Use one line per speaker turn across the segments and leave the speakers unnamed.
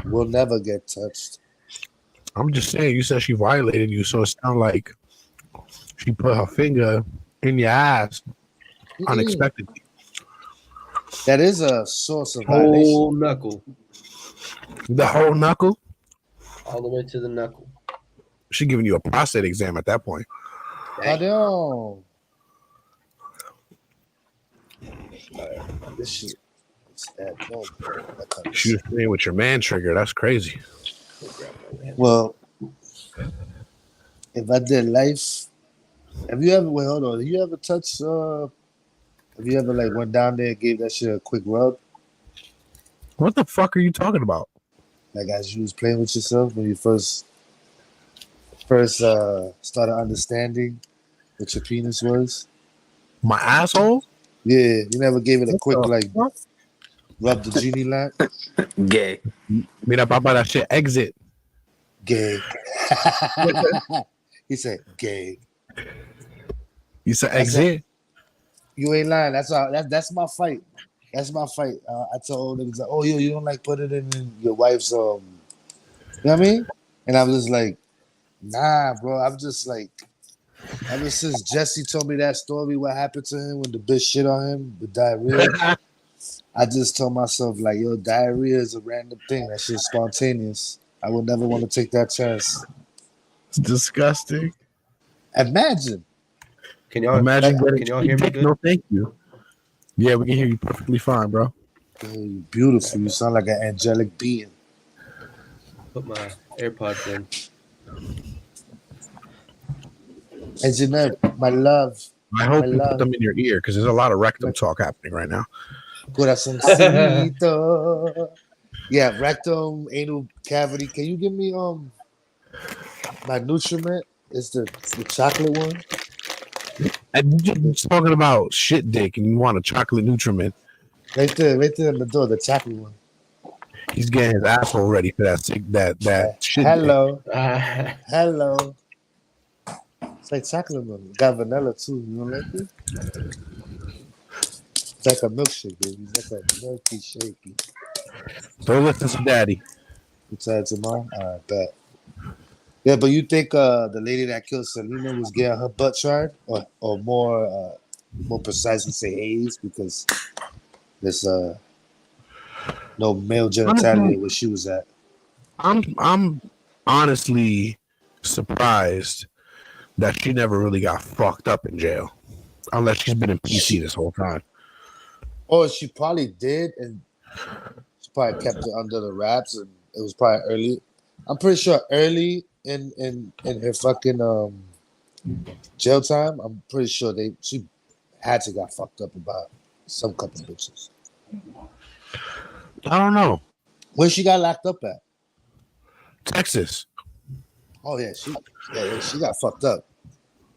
will never get touched.
I'm just saying, you said she violated you, so it sounds like she put her finger in your ass unexpectedly.
That is a source of
Whole
violation.
knuckle.
The whole knuckle?
All the way to the knuckle.
She giving you a prostate exam at that point.
Pardon. This shit.
She was playing with your man trigger. That's crazy.
Well, if I did life, have you ever? Wait, hold on. Have you ever touched? Have you ever like went down there and gave that shit a quick rub?
What the fuck are you talking about?
Like as you was playing with yourself when you first started understanding what your penis was.
My asshole?
Yeah, you never gave it a
What
quick
the
like
fuck?
rub the genie lamp.
Gay.
Mira, papa, that shit exit.
Gay. He said gay.
You said exit?
You ain't lying. That's my fight. That's my fight. I told niggas, like, oh, yo, you don't like put it in your wife's, you know what I mean? And I was just like, nah, bro. I'm just like, ever since Jesse told me that story, what happened to him when the bitch shit on him, the diarrhea, I just told myself, like, yo, diarrhea is a random thing. That shit's spontaneous. I would never want to take that chance.
It's disgusting.
Imagine.
Can y'all hear me good?
No, thank you. Yeah, we can hear you perfectly fine, bro.
Yo, you beautiful. You sound like an angelic being.
Put my AirPods in.
And Jeanette, my love.
I hope you put them in your ear because there's a lot of rectum talk happening right now.
Corazoncito. Yeah, rectum, anal cavity. Can you give me my nutriment? It's the chocolate one.
And you're just talking about shit dick and you want a chocolate nutriment.
Right there in the door, the chocolate one.
He's getting his asshole ready for that shit.
Hello. Hello. It's like chocolate one. Got vanilla too. You don't like it? It's like a milkshake, baby. It's like a milky shaky.
Don't listen to daddy.
You tired tomorrow? All right, bet. Yeah, but you think the lady that killed Selena was getting her butt tried, or more precisely say Hayes, because there's no male genitalia where she was at.
I'm honestly surprised that she never really got fucked up in jail, unless she's been in PC this whole time.
Oh, she probably did, and she probably kept it under the wraps, and it was probably early. I'm pretty sure early in her fucking jail time, I'm pretty sure she had to got fucked up about some couple bitches.
I don't know.
Where she got locked up at?
Texas.
Oh yeah, she got fucked up.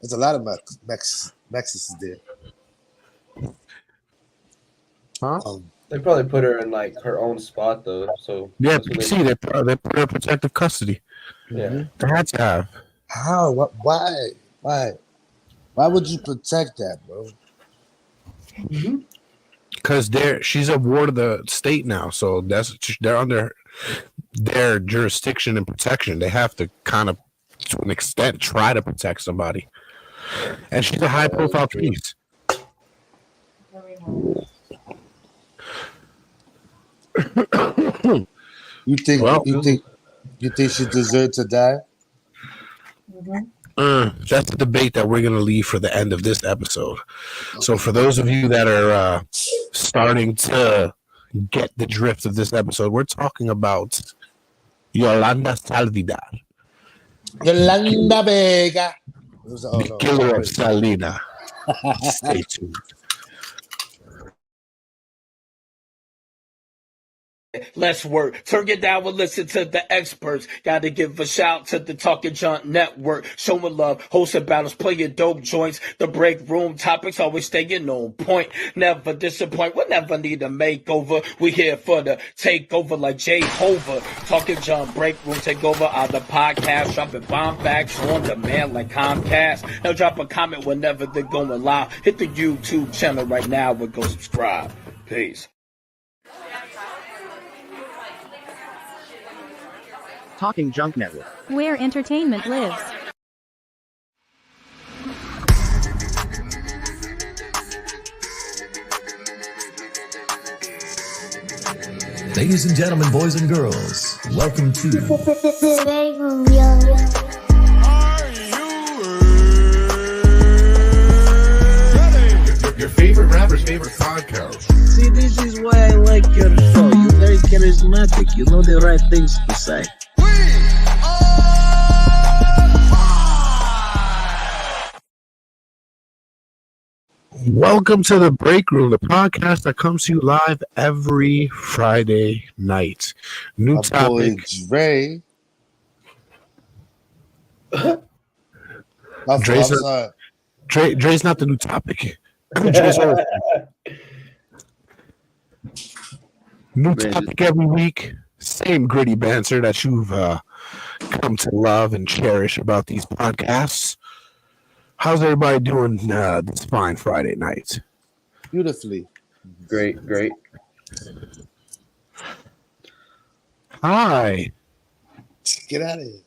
There's a lot of Mexicans there.
Huh?
They probably put her in like her own spot though. So
yeah, PC. They put her in protective custody.
Yeah,
they had to have.
How? What? Why? Why would you protect that, bro?
Because she's a ward of the state now, so they're under their jurisdiction and protection. They have to kind of, to an extent, try to protect somebody. And she's a high-profile case.
You think she deserved to die?
That's a debate that we're going to leave for the end of this episode. So for those of you that are starting to get the drift of this episode, we're talking about Yolanda Saldívar.
Yolanda Vega.
The killer of Salina. Stay tuned.
Let's work. Turn it down and listen to the experts. Gotta give a shout to the Talking Junk Network. Showing love, hosting battles, playing dope joints. The break room topics always staying on point. Never disappoint. We'll never need a makeover. We here for the takeover like Jehovah. Talking Junk break room take over on the podcast. Dropping bomb facts on demand like Comcast. Now drop a comment whenever they're going live. Hit the YouTube channel right now and go subscribe. Peace.
Talking Junk Network.
Where entertainment lives.
Ladies and gentlemen, boys and girls, welcome to
BreakRoom, yo.
Your favorite rapper's favorite podcast.
See, this is why I like your show. You're very charismatic. You know the right things to say.
Welcome to the Break Room, the podcast that comes to you live every Friday night. New
My boy
topic.
Dre. I'm
Dre's
sorry.
Dre's not the new topic. Dre's old. New topic every week. Same gritty banter that you've come to love and cherish about these podcasts. How's everybody doing this fine Friday night?
Beautifully.
Great.
Hi.
Get out of here.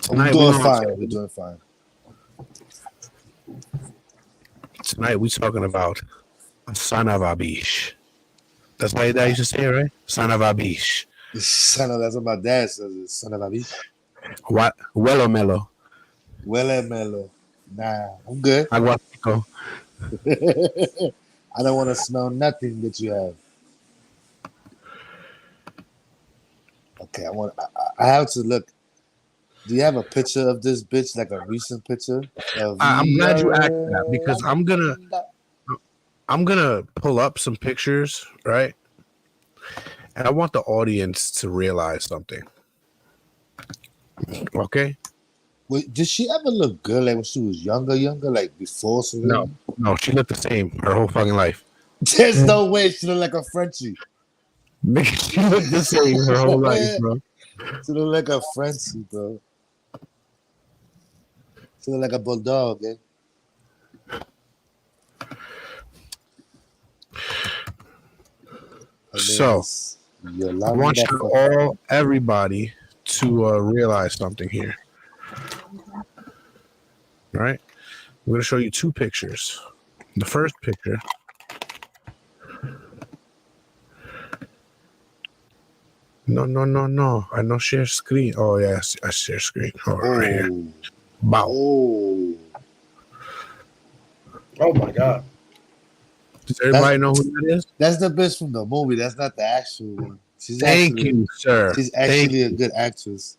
Tonight
We're doing fine.
Tonight we're talking about son of a bitch. That's how you used to say it, right? Son of a bitch.
Son of, that's what my dad says. It's son of a bitch.
What? Wello mello.
Huele melo. Nah, I'm good.
Aguatico.
I don't want to smell nothing that you have. Okay, I have to look. Do you have a picture of this bitch, like a recent picture?
I'm glad you asked that because I'm gonna pull up some pictures, right? And I want the audience to realize something. Okay?
Wait, did she ever look good like when she was younger, like before Selena?
No, she looked the same her whole fucking life.
There's no way she looked like a Frenchie.
Nigga, she looked the same her whole life, bro.
She looked like a Frenchie, bro. She looked like a bulldog, eh?
So, I want everybody to realize something here. All right? I'm going to show you two pictures. The first picture. No. I don't share screen. Oh, yes, I share screen. Oh, right here. Wow.
Oh my god.
Does everybody know who that is?
That's the bitch from the movie. That's not the actual one.
Thank you, sir.
She's actually a good actress.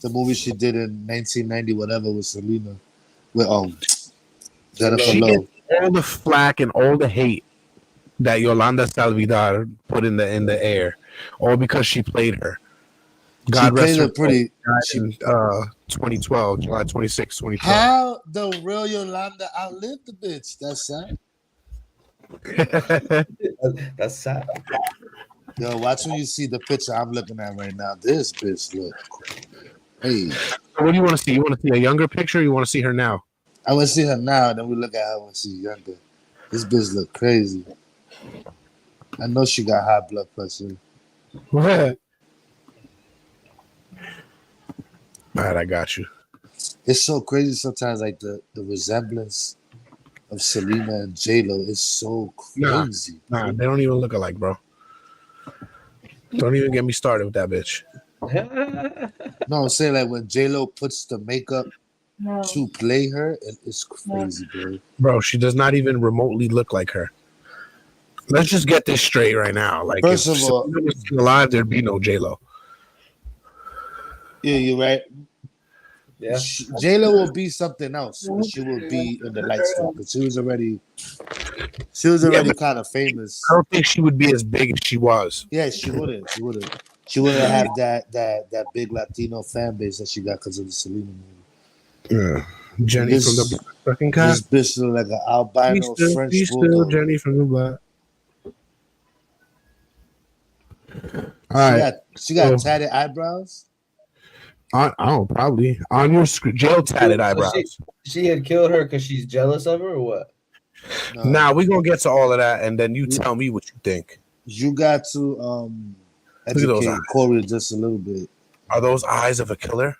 The movie she did in 1990, whatever, with Selena. With Jennifer
She
Love.
gets all the flack and all the hate that Yolanda Saldívar put in the air, all because she played her. God rest her soul. In 2012, July 26, 2012.
How the real Yolanda outlived the bitch? That's sad.
That's sad.
Yo, watch when you see the picture I'm looking at right now. This bitch look. Hey,
What do you want to see? You want to see a younger picture? Or you want to see her now?
I want to see her now. Then we look at her when she's younger. This bitch look crazy. I know she got high blood pressure.
What? All right, I got you.
It's so crazy sometimes, like the resemblance of Selena and J-Lo is so crazy.
Nah, they don't even look alike, bro. Don't even get me started with that bitch.
No, I'm saying like when J-Lo puts the makeup to play her, it's crazy, bro.
Bro, she does not even remotely look like her. Let's just get this straight right now. Like,
First
if
of all,
Selena was still alive, there'd be no J-Lo.
Yeah, you're right.
Yeah.
J-Lo will be something else. She will be in the light stuff because she was already kind of famous.
I don't think she would be as big as she was.
Yeah, she wouldn't. She wouldn't have that big Latino fan base that she got because of the Selena movie.
Yeah. Jenny from the fucking car.
This bitch look like an albino French bulldog.
Jenny from the block. All right.
She got tatted eyebrows.
I don't probably on your jail tatted eyebrows.
She had killed her because she's jealous of her, or what?
No.
Now we're gonna get to all of that, and then you tell me what you think.
You got to
Look at those
educate
eyes.
Corey just a little bit.
Are those eyes of a killer?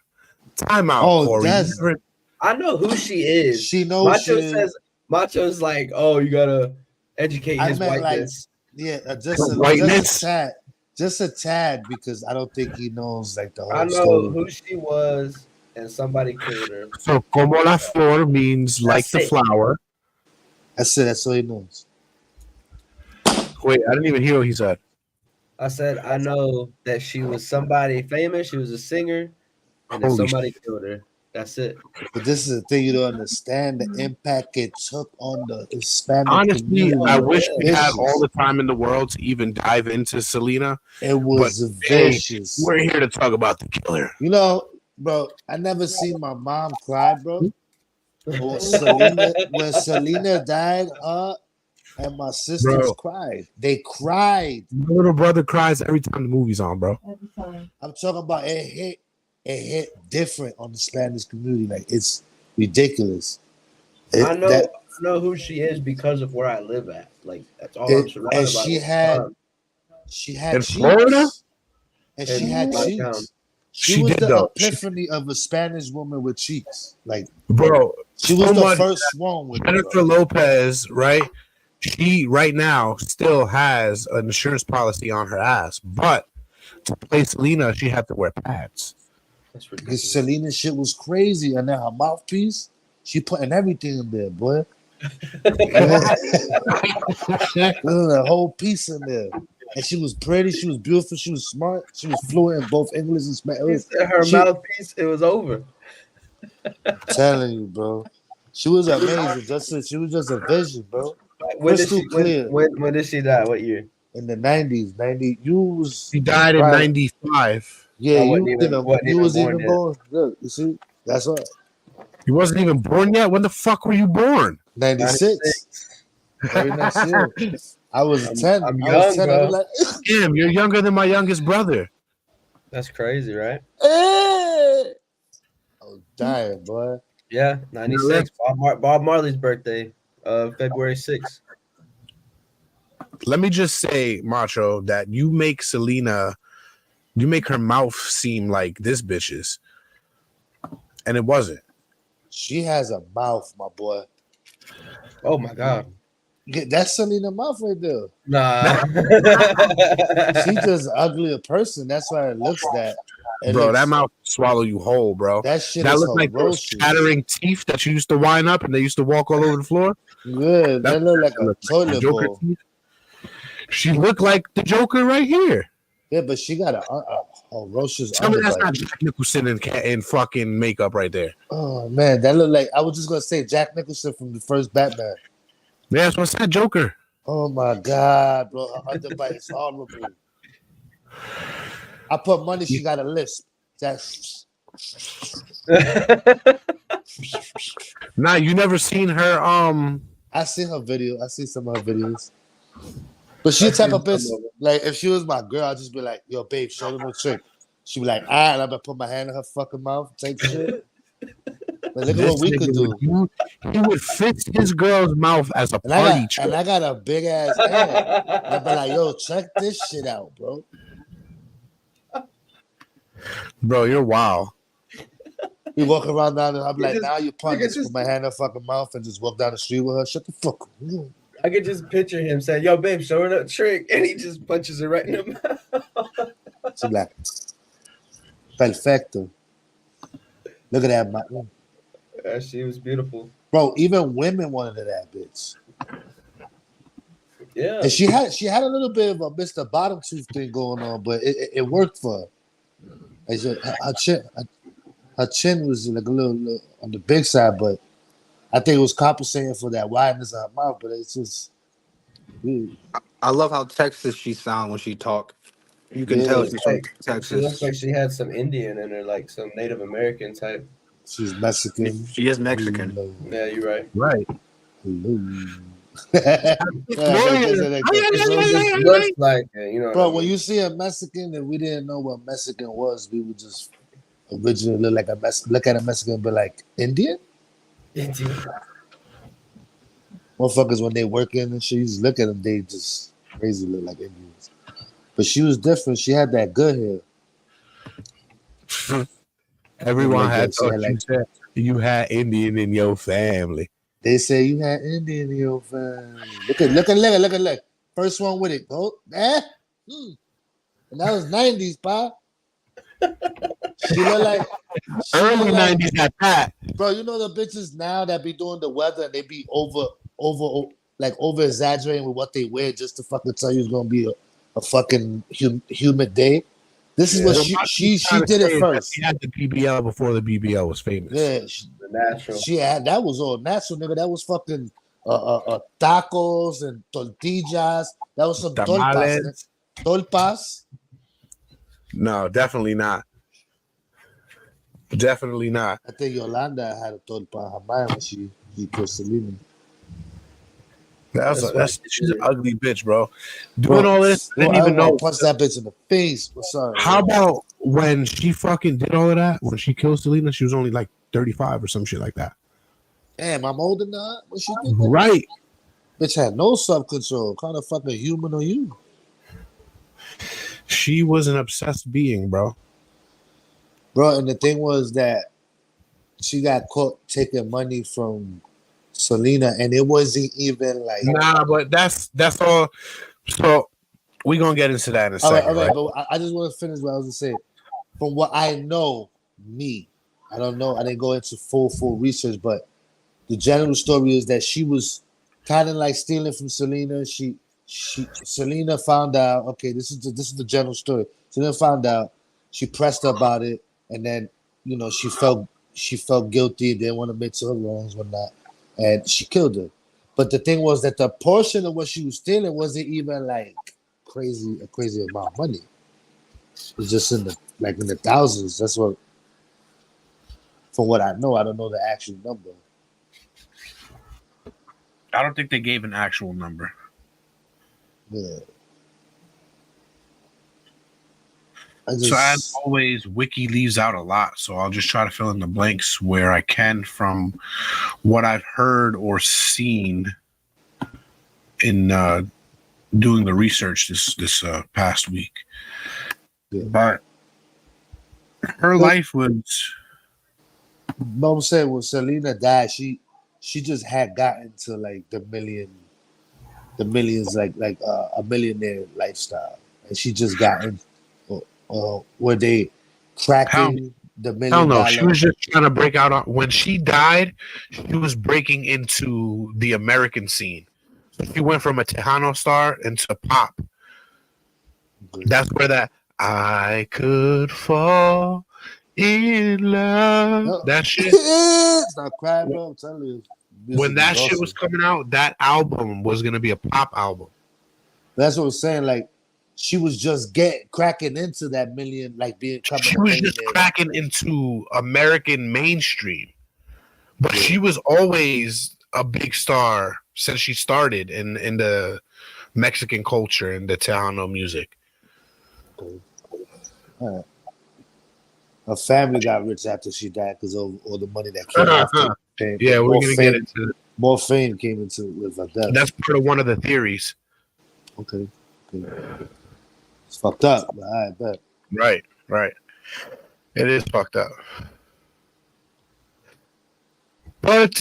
Time out,
Oh,
Corey.
that's-
You never-
I know who she is.
She knows
Macho
she-
says Macho's like, oh, you gotta educate
I
his
meant like,
whiteness.
yeah,
Whiteness?
just a tad, because I don't think he knows like the whole
I know
story.
who she was, and somebody killed her.
So, como la flor means like
That's
the
it.
flower.
That's all he knows.
Wait, I didn't even hear what he said.
I said I know that she was somebody famous. She was a singer, and then
Holy
somebody killed her. That's it.
But this is the thing you don't understand: the impact it took on the Hispanic
Honestly,
community.
I wish we had
Vicious.
all the time in the world to even dive into Selena.
It was
Hey,
vicious.
we're here to talk about the killer.
You know, bro, I never seen my mom cry, bro. When Selena died, and my sisters
Bro.
cried. They cried.
My little brother cries every time the movie's on, bro.
I'm talking about it hit different on the Spanish community. Like, it's ridiculous.
I know who she is because of where I live at. Like, that's all I'm surrounded by.
And she had
In
cheeks.
Florida?
And she
In
had
my
cheeks.
town.
She was
did,
the
though.
epiphany of a Spanish woman with cheeks. Like,
Bro,
she was
so
the
much-
first one with
Jennifer Lopez, right? She right now still has an insurance policy on her ass, but to play Selena, she had to wear pads.
That's
Because
ridiculous.
Selena shit was crazy, and then her mouthpiece, she putting everything in there, boy. The whole piece in there. And she was pretty, she was beautiful, she was smart, she was fluent in both English and Spanish.
Her
She-
mouthpiece, it was over.
I'm telling you, bro. She was amazing. She was just a vision, bro.
When did
Crystal
she?
clear.
When did she die? What year?
In the 90s, 90, you was
She died in
right.
95.
Yeah,
I
you
wasn't even- wasn't
you
even
was
born
even
yet.
born. Look, you see, that's what
You wasn't even born yet? When the fuck were you born?
96. Very next year. I was 10.
I'm
I was
young,
10. I was
bro.
like,
Damn, you're younger than my youngest brother.
That's crazy, right?
I was dying, boy.
Yeah, 96. Bob Marley's birthday, February 6th.
Let me just say, Macho, that you make Selena, you make her mouth seem like this bitch's. And it wasn't.
She has a mouth, my boy.
Oh my God.
That's Selena mouth right there.
Nah.
She's just ugly a person. That's why it looks that. It
Bro,
looks-
that mouth swallow you whole, bro.
That shit
That
is
looked like those
ferocious.
chattering teeth that you used to wind up and they used to walk all over the floor.
Yeah, that look like a toilet
Joker
bowl.
teeth. She looked like the Joker right here.
Yeah, but she got a ferocious
Tell me that's
underbite.
not Jack Nicholson in fucking makeup right there.
Oh man, that looked like I was just gonna say Jack Nicholson from the first Batman.
Yeah, that's what's that Joker.
Oh my god, bro, her underbite is horrible. I put money she got a lisp. That's
Nah, you never seen her.
I seen her video. I see some of her videos. But she type of bitch, like if she was my girl, I'd just be like, yo, babe, show them a trick. She'd be like, all right, I'm gonna put my hand in her fucking mouth, type shit. But look at
This
what we
nigga
could do.
he would fit his girl's mouth as a
And
party trick.
I got a big ass hand. I'd be like, yo, check this shit out, bro.
Bro, you're wild.
We walk around down and I'm like,
just-
now you punch,
you
just
just-
put my hand in her fucking mouth and just walk down the street with her. Shut the fuck up.
I could just picture him saying, yo, babe, show her that trick. And he just punches her right in the mouth.
She's like, perfecto. Look at that, man.
Yeah, she was beautiful.
Bro, even women wanted that bitch.
Yeah.
And she had a little bit of a Mr. Bottom Tooth thing going on, but it worked for her. Like, her chin was like a little on the big side, but I think it was compensating for that wideness of her mouth. But it's just,
I love how Texas she sound when she talk. You can tell
Yeah.
she's from
She
Texas.
looks like she had some Indian in her, like some Native American type.
she's Mexican.
She is Mexican.
Yeah, you're right.
Right.
She looks like it, you know.
Bro,
what I
when
mean?
you see a Mexican and we didn't know what Mexican was, we would just originally look at a Mexican and be like, Indian?
Indian.
Motherfuckers when they working and shit, you just look at them, they just crazy look like Indians. But she was different. She had that good hair.
Everyone
Like
had
that. She
thought
had
you
like
said you had Indian in your family.
they say you had Indian in your family. Look. First one with it. Go. And that was 90s, pa. She look like
Early 90s at that.
bro, you know the bitches now that be doing the weather and they be over exaggerating with what they wear just to fucking tell you it's gonna be a fucking humid day. This is what she did it first.
She had the BBL before the BBL was famous.
Yeah,
The natural.
she had that was all natural, nigga. That was fucking tacos and tortillas. That was some
Tamales.
tolpas.
No, definitely not. Definitely not.
I think Yolanda had a tolpa in her mind when she killed Selena.
She's an ugly bitch, bro. Doing all this, I didn't even know.
Punch that bitch in the face. Sorry.
How about when she fucking did all of that? When she killed Selena, she was only like 35 or some shit like that.
Damn, I'm older than her. What she did that?
Right.
Bitch had no self-control. Kind of fucking human are you?
She was an obsessed being, bro.
Bro, and the thing was that she got caught taking money from Selena, and it wasn't even like
nah, but that's all. So we're gonna get into that in a second.
All right, but I just want to finish what I was gonna say. From what I know, I don't know. I didn't go into full research, but the general story is that she was kind of like stealing from Selena. Selena found out. Okay, this is the general story. Selena found out. She pressed her about it, and then she felt guilty. Didn't want to admit to her wrongs, whatnot, and she killed her. But the thing was that the portion of what she was stealing wasn't even like a crazy amount of money. It was just in the thousands. That's what, from what I know. I don't know the actual number.
I don't think they gave an actual number.
Yeah.
So as always, Wiki leaves out a lot, so I'll just try to fill in the blanks where I can from what I've heard or seen in doing the research this past week.
Yeah.
But her life was.
But I'm saying when Selena died, she just had gotten to like the millions, like a millionaire lifestyle, and she just got in. Were they cracking the $1 million?
Hell no, she was just trying to break out. When she died, she was breaking into the American scene. She went from a Tejano star into pop. That's where that I could fall in love. That shit.
Stop crying, bro. I'm telling you.
When that shit was coming out, that album was gonna be a pop album.
That's what I'm saying. Like, she was just cracking into that million, like
she was just cracking into American mainstream. But she was always a big star since she started in the Mexican culture and the Tejano music.
All right. Her family got rich after she died because of all the money that came after.
Yeah, we're gonna get into
more fame came into with her death.
That's part of one of the theories.
Okay. It's fucked up, but I bet.
Right. It is fucked up. But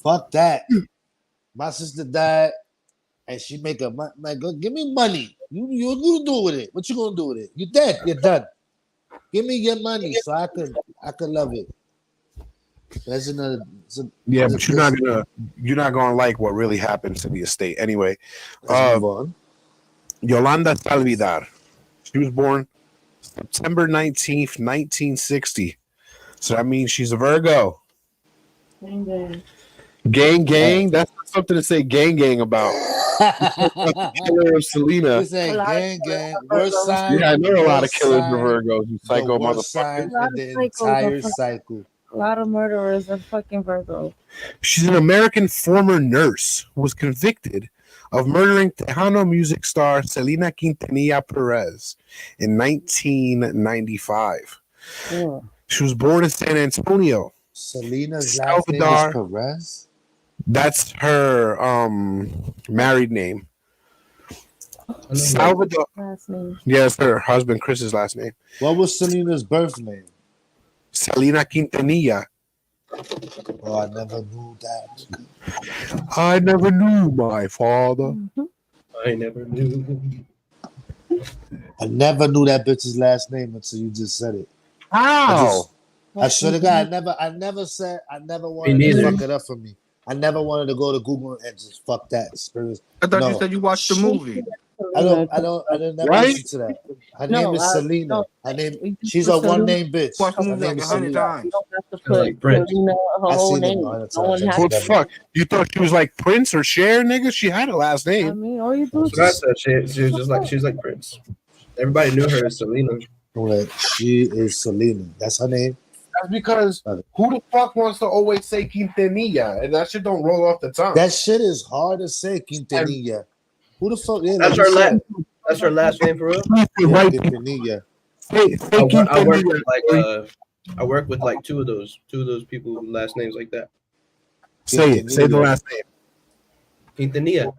fuck that. My sister died, and she make a like, give me money. You do with it. What you gonna do with it? You dead. You're done. Give me your money so I could love it. That's another.
Yeah, but you're not gonna like what really happened to the estate anyway. Yolanda Saldívar. She was born September 19th, 1960. So that means she's a Virgo. Gang. That's not something to say gang about. Killer of Selena.
You say gang. Worst sign.
Yeah, I know a lot of killers are Virgos. You psycho motherfucker.
In the entire cycle.
A lot of murderers are fucking Virgo.
She's an American former nurse who was convicted of murdering Tejano music star Selena Quintanilla Perez in 1995. Yeah. She was born in San Antonio.
Selena's last name is Perez?
That's her married name. Salvador.
Last name.
Yeah, it's her husband Chris's last name.
What was Selena's birth name?
Selena Quintanilla.
Oh, I never knew that.
I never knew my father.
I never knew.
I never knew that bitch's last name until you just said it.
How?
I swear to God, I never wanted to fuck it up for me. I never wanted to go to Google and just fuck that spirit.
I thought you said you watched the movie.
I didn't never listen to that. Her name is Selena. Her name, she's a one-name bitch.
Watched the
Her
movie
name
like
is
100
Selena.
times.
Like Prince.
Selena, her
I
whole
seen it
name.
100
No one
times.
has
What the fuck? You thought she was like Prince or Cher, nigga? She had a last
I
name.
mean, all you do is
That's what I said. She was just like Prince. Everybody knew her as Selena.
She is Selena. That's her name.
That's because who the fuck wants to always say Quintanilla? And that shit don't roll off the tongue.
That shit is hard to say, Quintanilla. Who the fuck? Yeah,
That's
like
her
you said.
That's her last name for real.
Yeah,
Right.
Quintanilla.
I work with like two of those people with last names like that.
Say it. Say the last name.
Quintanilla.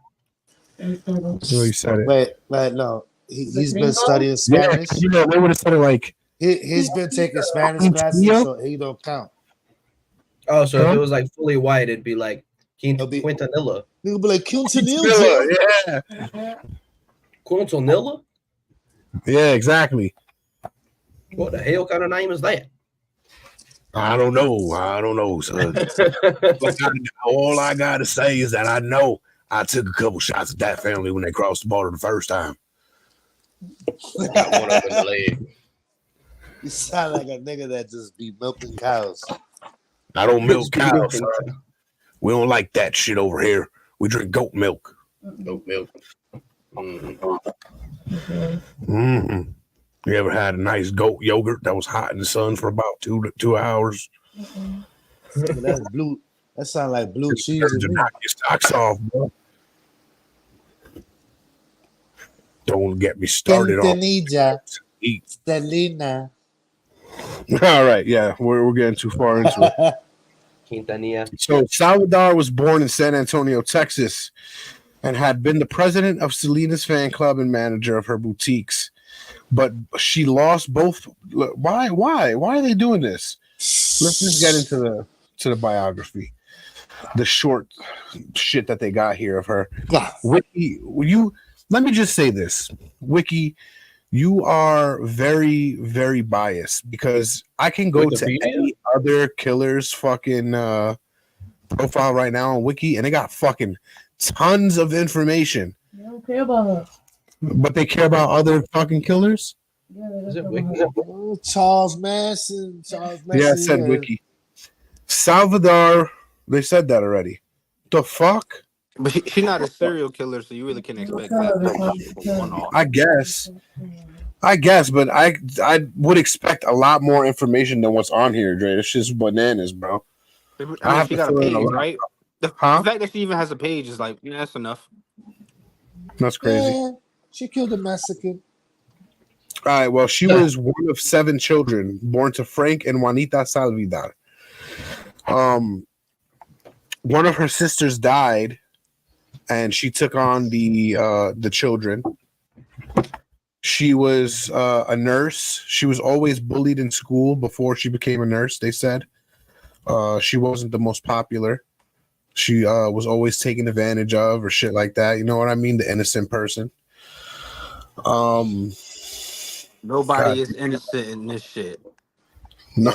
So you said it.
Wait, no. He's been studying Spanish.
Yeah, you know, they would have said it like
He's been taking Spanish classes, so he don't count.
Oh, so if it was like fully white, it'd be like Quintanilla.
He'll be like Quintanilla.
Yeah.
Quintanilla?
Yeah, exactly.
What the hell kind of name is that?
I don't know, son. All I gotta say is that I know I took a couple shots at that family when they crossed the border the first time.
Got one up in the leg.
You sound like a nigga that just be milking cows.
I don't milk cows. We don't like that shit over here. We drink goat milk.
Goat milk.
Mm-hmm. You ever had a nice goat yogurt that was hot in the sun for about 2 hours?
That's blue. That sounds like blue cheese.
To knock your socks off, bro. Don't get me started on eat.
Selena.
All right, yeah, we're getting too far into it.
Quintanilla.
So Salvador was born in San Antonio, Texas, and had been the president of Selena's fan club and manager of her boutiques. But she lost both. Why are they doing this? Let's just get into the biography, the short shit that they got here of her. Wiki, let me just say this, Wiki. You are very, very biased because I can go to any other killer's fucking profile right now on Wiki and they got fucking tons of information.
They don't care about her.
But they care about other fucking killers?
Charles Manson.
Yeah, I said Wiki. Salvador, they said that already. The fuck?
But she's not a serial killer, so you really can't expect that from one off.
I guess, but I would expect a lot more information than what's on here, Dre. It's just bananas, bro.
I mean, she got a page, right? The fact that she even has a page is like, yeah, that's enough.
That's crazy.
Yeah, she killed a Mexican.
All right, well, she was one of 7 children born to Frank and Juanita Saldívar. One of her sisters died, and she took on the children. She was a nurse. She was always bullied in school before she became a nurse, they said. She wasn't the most popular. She was always taken advantage of or shit like that. You know what I mean? The innocent person.
Nobody is innocent in this shit.
No.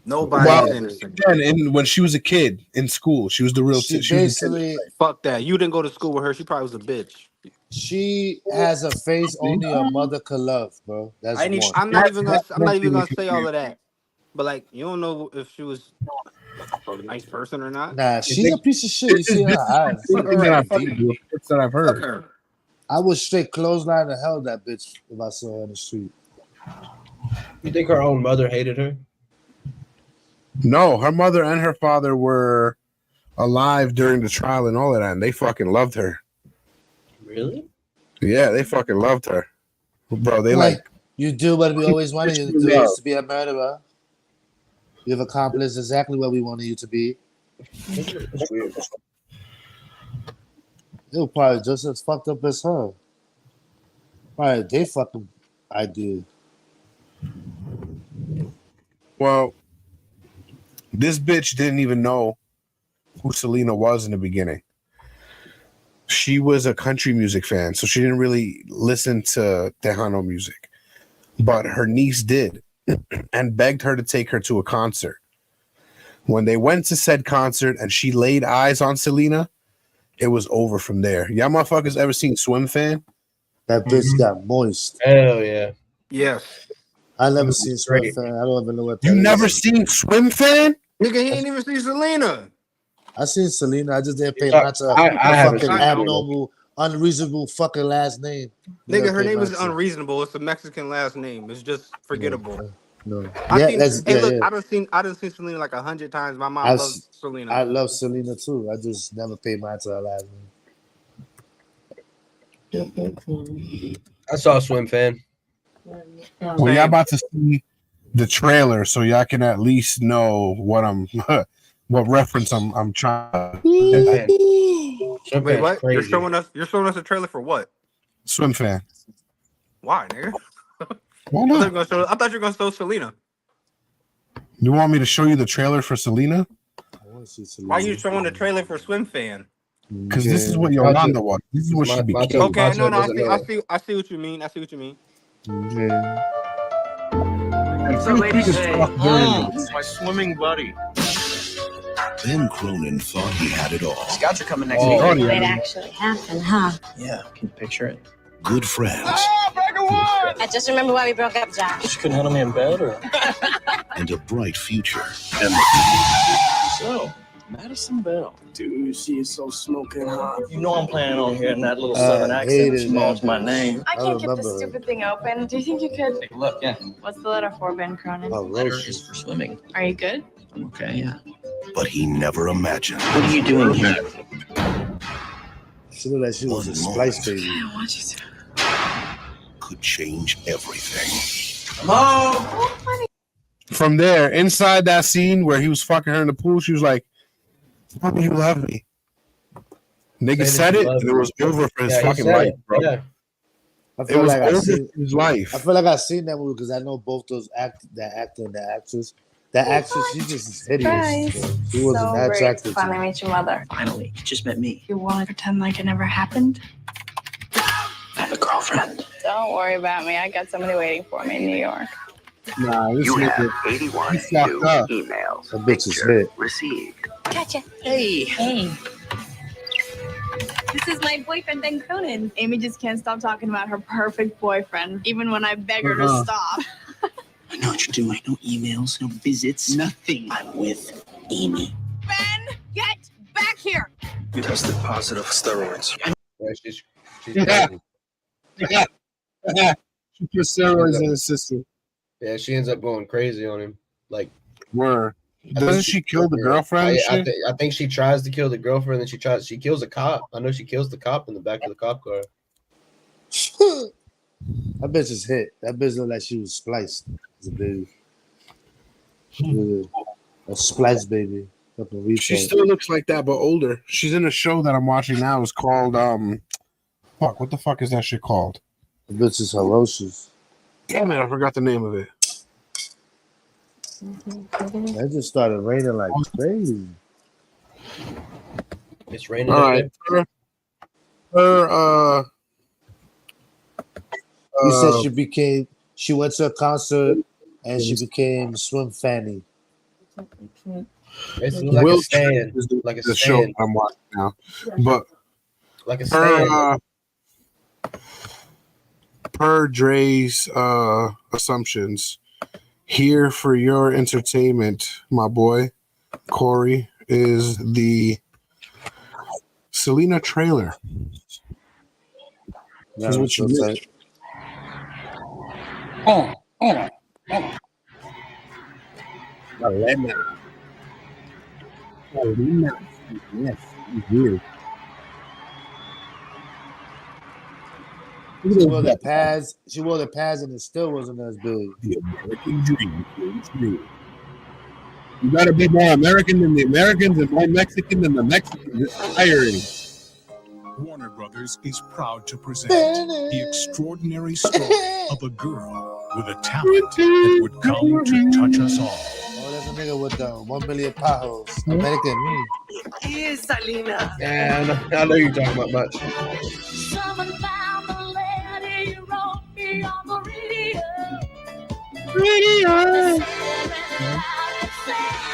Nobody is innocent.
And when she was a kid in school, she was the real.
She basically
fuck that. You didn't go to school with her. She probably was a bitch.
She has a face only a mother could love, bro. That's
I'm not even gonna say all of that. But like, you don't know if she was a nice person or not.
Nah, she's a piece of shit. You see her eyes.
That I've heard.
I would straight clothesline the hell that bitch if I saw her in the street.
You think her own mother hated her?
No, her mother and her father were alive during the trial and all of that, and they fucking loved her.
Really?
Yeah, they fucking loved her, bro. They like
you do what we always wanted you to do, is to be a murderer. You've accomplished exactly what we wanted you to be.
It's weird.
They were probably just as fucked up as her. Probably they fucking idea.
Well, this bitch didn't even know who Selena was in the beginning. She was a country music fan, so she didn't really listen to Tejano music. But her niece did and begged her to take her to a concert. When they went to said concert and she laid eyes on Selena, it was over from there. Y'all motherfuckers ever seen Swim Fan?
That bitch got moist.
Hell yeah.
Yes.
I never seen Swim
Great.
Fan. I don't even know what that
You
is.
never seen Swim Fan?
Nigga, he ain't even see Selena.
I seen Selena. I just didn't pay
I
much to
haven't
fucking
seen
Selena.
abnormal, unreasonable fucking last name.
Nigga, her
Never
name
paid
is
much to-
unreasonable. It's a Mexican last name. It's just forgettable.
No.
I
Yeah,
seen.
that's
Hey,
yeah,
look,
yeah.
I done seen Selena like 100 times. My mom
I've
loves
s-
Selena.
I love Selena too. I just never paid mind to her last name.
I saw Swim Fan.
Well, y'all about to see the trailer, so y'all can at least know what I'm, what reference I'm trying.
Swim Fan. Swim
Wait,
Fan's
what?
crazy.
You're showing us a trailer for what?
Swim Fan.
Why, nigga?
Why
I
not?
thought you were gonna show Selena.
You want me to show you the trailer for Selena?
I want to see Selena.
Why are you showing the trailer for Swim Fan?
Because this is what Yolanda was. This is what she became.
Okay, no, I
doesn't
see,
know.
I see what you mean. I see what you mean.
Yeah.
So, ladies,
It's my swimming buddy.
Ben Cronin thought he had it all.
Scouts are coming next
Oh,
week.
yeah.
It actually happened, huh?
Yeah, can you picture it?
Good friends
I just remember why we broke up, Josh.
She couldn't handle me in bed, or
and a bright future.
so. Madison Bell.
Dude, she is so smoking hot.
You know I'm planning on hearing that little southern accent when she knows my name.
I can't keep this
remember.
stupid thing open. Do you think you could?
Take a look, yeah.
What's the letter for, Ben Cronin?
Oh,
Letter
Roche.
is for swimming.
Are you good?
I'm okay, yeah.
But he never imagined
What are you doing here?
She looked like she was a splice baby.
I want you to.
could change everything.
From there, inside that scene where he was fucking her in the pool, she was like, "How do you love me?" Nigga said it, and it was over for his fucking life, bro.
Yeah.
I
It
feel
was
like I
over
seen.
for his life.
I feel like I've seen that movie because I know both those that actor and the actress. That actress, she just is hideous.
Surprise.
She wasn't
So
that
great
attractive.
to
to
finally
me.
meet your mother.
Finally, you just met me.
You want to pretend like it never happened?
I have a girlfriend.
Don't worry about me. I got somebody waiting for me in New York.
Nah, this
You have
nigga,
81
he fucked
new
up.
emails.
That bitch is
Picture
hit.
received.
Gotcha.
Hey.
Hey. This is my boyfriend, Ben Cronin.
Amy just can't stop talking about her perfect boyfriend, even when I beg her to stop.
I know what you're doing. No emails, no visits, nothing. I'm with Amy.
Ben, get back here!
You tested positive steroids.
Yeah, she's
Yeah.
crazy.
She put steroids in his system.
Yeah, she ends up going crazy on him. Like,
Where doesn't she kill the girlfriend? and shit?
I think she tries to kill the girlfriend, and she kills a cop. I know she kills the cop in the back of the cop car.
That bitch is hit. That bitch looked like she was spliced as a baby. Yeah. A splice baby. Fucking
She
retard.
still looks like that, but older. She's in a show that I'm watching now. It's called fuck. What the fuck is that shit called?
The bitch is ferocious.
Damn it, I forgot the name of it.
That just started raining like crazy.
It's raining.
All right,
You said she went to a concert and she became Swim Fanny.
It's like
Will
a stand,
is
like a
the show
stand,
I'm watching now, but
like a stand.
per Dre's assumptions, here for your entertainment, my boy Corey, is the Selena trailer. That's what you missed. Yes, weird.
She wore the pads. She wore the pads, and it still wasn't as big.
The American dream is real. You gotta be more American than the Americans and more Mexican than the Mexicans. It's tiring.
Warner Brothers is proud to present the extraordinary story of a girl with a talent that would come to touch us all.
Oh, there's a nigga with the 1 million potholes. American me.
Is Salina. Yeah, I know you're talking about much.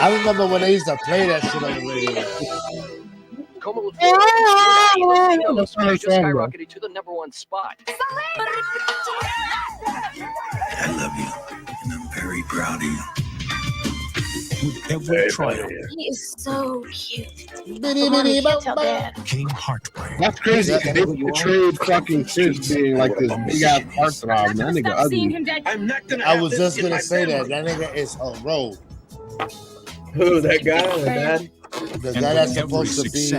I remember when they used to play that shit on the radio.
Just skyrocketed to the #1 spot.
I love you, and I'm very proud of you.
With every trial
He is so cute.
came heartbreak.
That's crazy. They portrayed fucking Sid being like this big ass heartthrob. That nigga ugly.
I'm not gonna.
I was just gonna say that. That nigga is a rogue.
Who, that guy or that?
The guy that's supposed to be.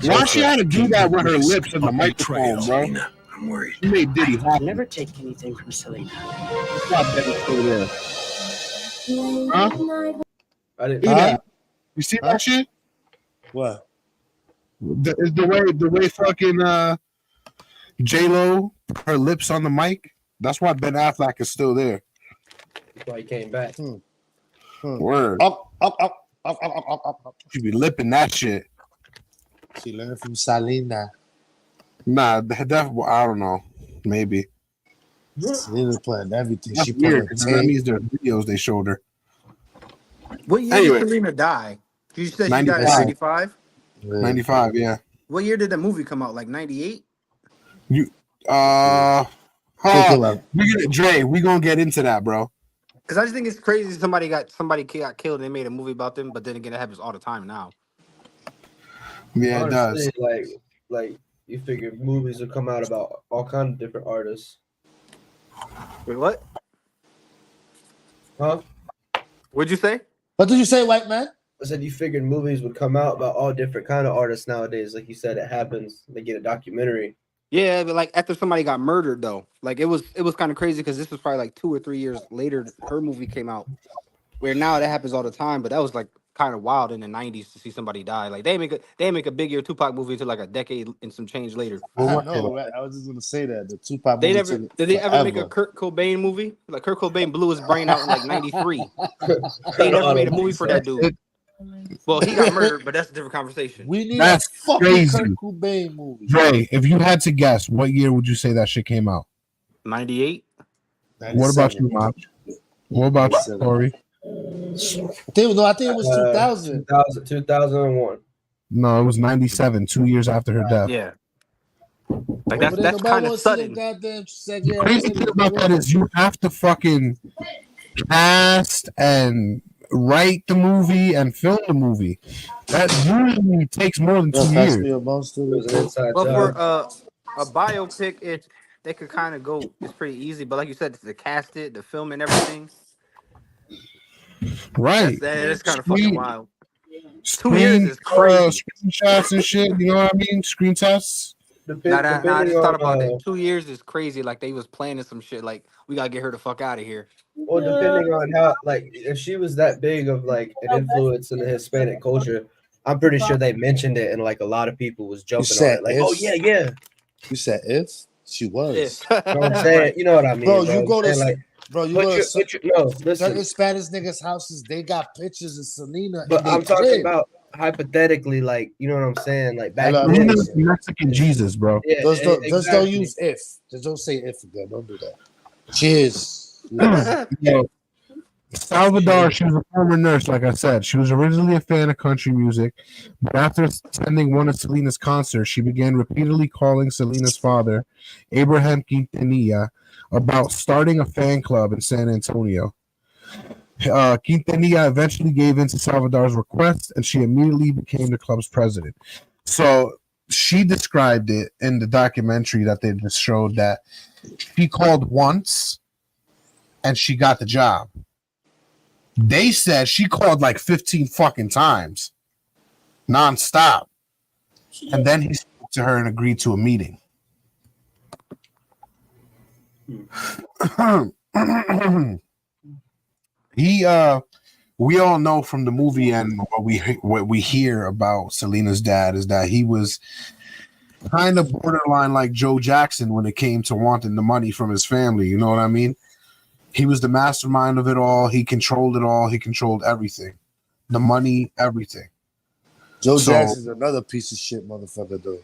Why she had to do that with her lips in the microphone, bro?
I'm worried.
She made Diddy hot.
Never take anything from Selena.
Stop that over there. Huh?
I didn't.
You see that shit?
What?
The way fucking J-Lo, her lips on the mic. That's why Ben Affleck is still there.
That's why he came back.
Word.
Up.
She be lipping that shit.
She learned from Salina.
Nah, that I don't know. Maybe.
Salina's putting everything.
That's
She put
weird.
her
'Cause that means their videos they showed her.
What year
Anyway.
did Selena die? You said she died in
95.
95?
95, yeah.
What year did the movie come out? Like 98?
We gonna get into that, bro.
Because I just think it's crazy somebody got killed and they made a movie about them, but then again, it happens all the time now.
Yeah, it does.
Honestly, like you figure movies will come out about all kinds of different artists.
Wait, what?
Huh?
What'd you say?
What did you say, white man?
I said you figured movies would come out about all different kind of artists nowadays. Like you said, it happens. They get a documentary.
Yeah, but like after somebody got murdered though, like it was kind of crazy because this was probably like 2 or 3 years later her movie came out. Where now that happens all the time, but that was like kind of wild in the 90s to see somebody die. Like they make a big year Tupac movie until like a decade and some change later.
I know, right? I was just gonna say that the Tupac
They
movie
never
took
did they ever make a
forever.
Kurt Cobain movie? Like Kurt Cobain blew his brain out in like 93. They never made a movie for that dude. Well, he got murdered, but that's a different conversation.
We need
That's
a fucking
crazy.
Kurt Cobain movie.
Dre, if you had to guess, what year would you say that shit came out?
98.
What about you, Mach? What about you, Corey?
I think it was 2000.
2001.
No, it was 97, 2 years after her death.
Yeah. Like
But
that's
nobody
kind of
wants to see
sudden.
them goddamn
The
second
crazy thing about that is you have to fucking cast and write the movie and film the movie. That usually takes more than 2 years.
It was an inside
Well,
job.
for a biopic, they could kind of go. It's pretty easy, but like you said, to cast it, the film, and everything.
Right.
That's kind of fucking wild. 2
Screen,
years is crazy.
screenshots and shit. You know what I mean? Screen tests.
I just thought about that. 2 years is crazy. Like they was planning some shit. Like we gotta get her the fuck out of here.
Well, depending on how, like, if she was that big of like an influence in the Hispanic culture, I'm pretty sure they mentioned it, and like a lot of people was jumping on
said
it. Like,
if?
oh yeah.
You said if she was.
You know what I'm saying? You know what I mean,
Bro, you go to
like,
bro, you
put
go
your-
to
put your- no, listen.
certain Spanish niggas' houses. They got pictures of Selena.
But
in their
I'm talking
crib.
about hypothetically, like, you know what I'm saying? Like back
Hello,
then.
Selena's Mexican Jesus, bro.
Yeah,
Just don't
exactly.
use if. Just don't say if again. Don't do that. Cheers.
Yo, Salvador, she was a former nurse, like I said. She was originally a fan of country music, but after attending one of Selena's concerts, she began repeatedly calling Selena's father, Abraham Quintanilla, about starting a fan club in San Antonio. Quintanilla eventually gave in to Salvador's request, and she immediately became the club's president. So she described it in the documentary that they just showed that she called once and she got the job. They said she called like 15 fucking times, nonstop. And then he spoke to her and agreed to a meeting. he we all know from the movie and what we hear about Selena's dad is that he was kind of borderline like Joe Jackson when it came to wanting the money from his family. You know what I mean? He was the mastermind of it all. He controlled it all. He controlled everything, the money, everything.
Joe Jackson's another piece of shit motherfucker, though.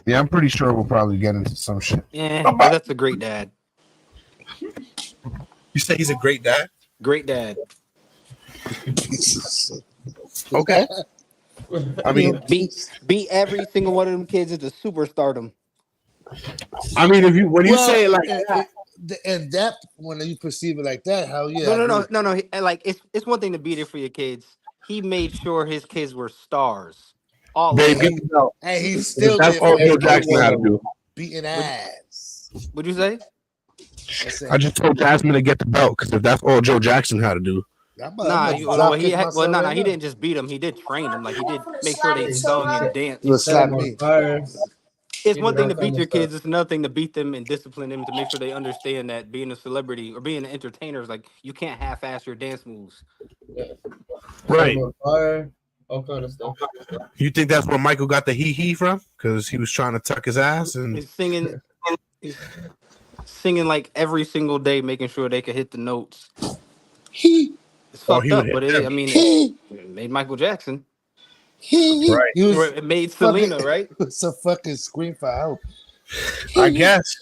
Yeah, I'm pretty sure we'll probably get into some shit.
Yeah, but that's a great dad.
You say he's a great dad?
Great dad.
Okay. I mean,
beat every single one of them kids into superstardom.
I mean, when you say it like that,
in depth, when you perceive it like that, hell yeah.
No. Like it's one thing to beat it for your kids. He made sure his kids were stars. All
babe,
of them.
And he still
that's all Joe Jackson had to do.
Beating ass.
What'd you say?
I just told Jasmine to get the belt because if that's all Joe Jackson had to do.
He didn't just beat him. He did train them. Like he did make sure they sung and danced. It's one thing to beat your kids. It's another thing to beat them and discipline them to make sure they understand that being a celebrity or being an entertainer is like you can't half-ass your dance moves.
Right.
All kind of stuff.
You think that's where Michael got the hee from? Because he was trying to tuck his ass and
he's singing like every single day, making sure they could hit the notes. It's fucked up, but it made Michael Jackson.
Right.
It made Selena, right?
It's a fucking scream for help.
I guess.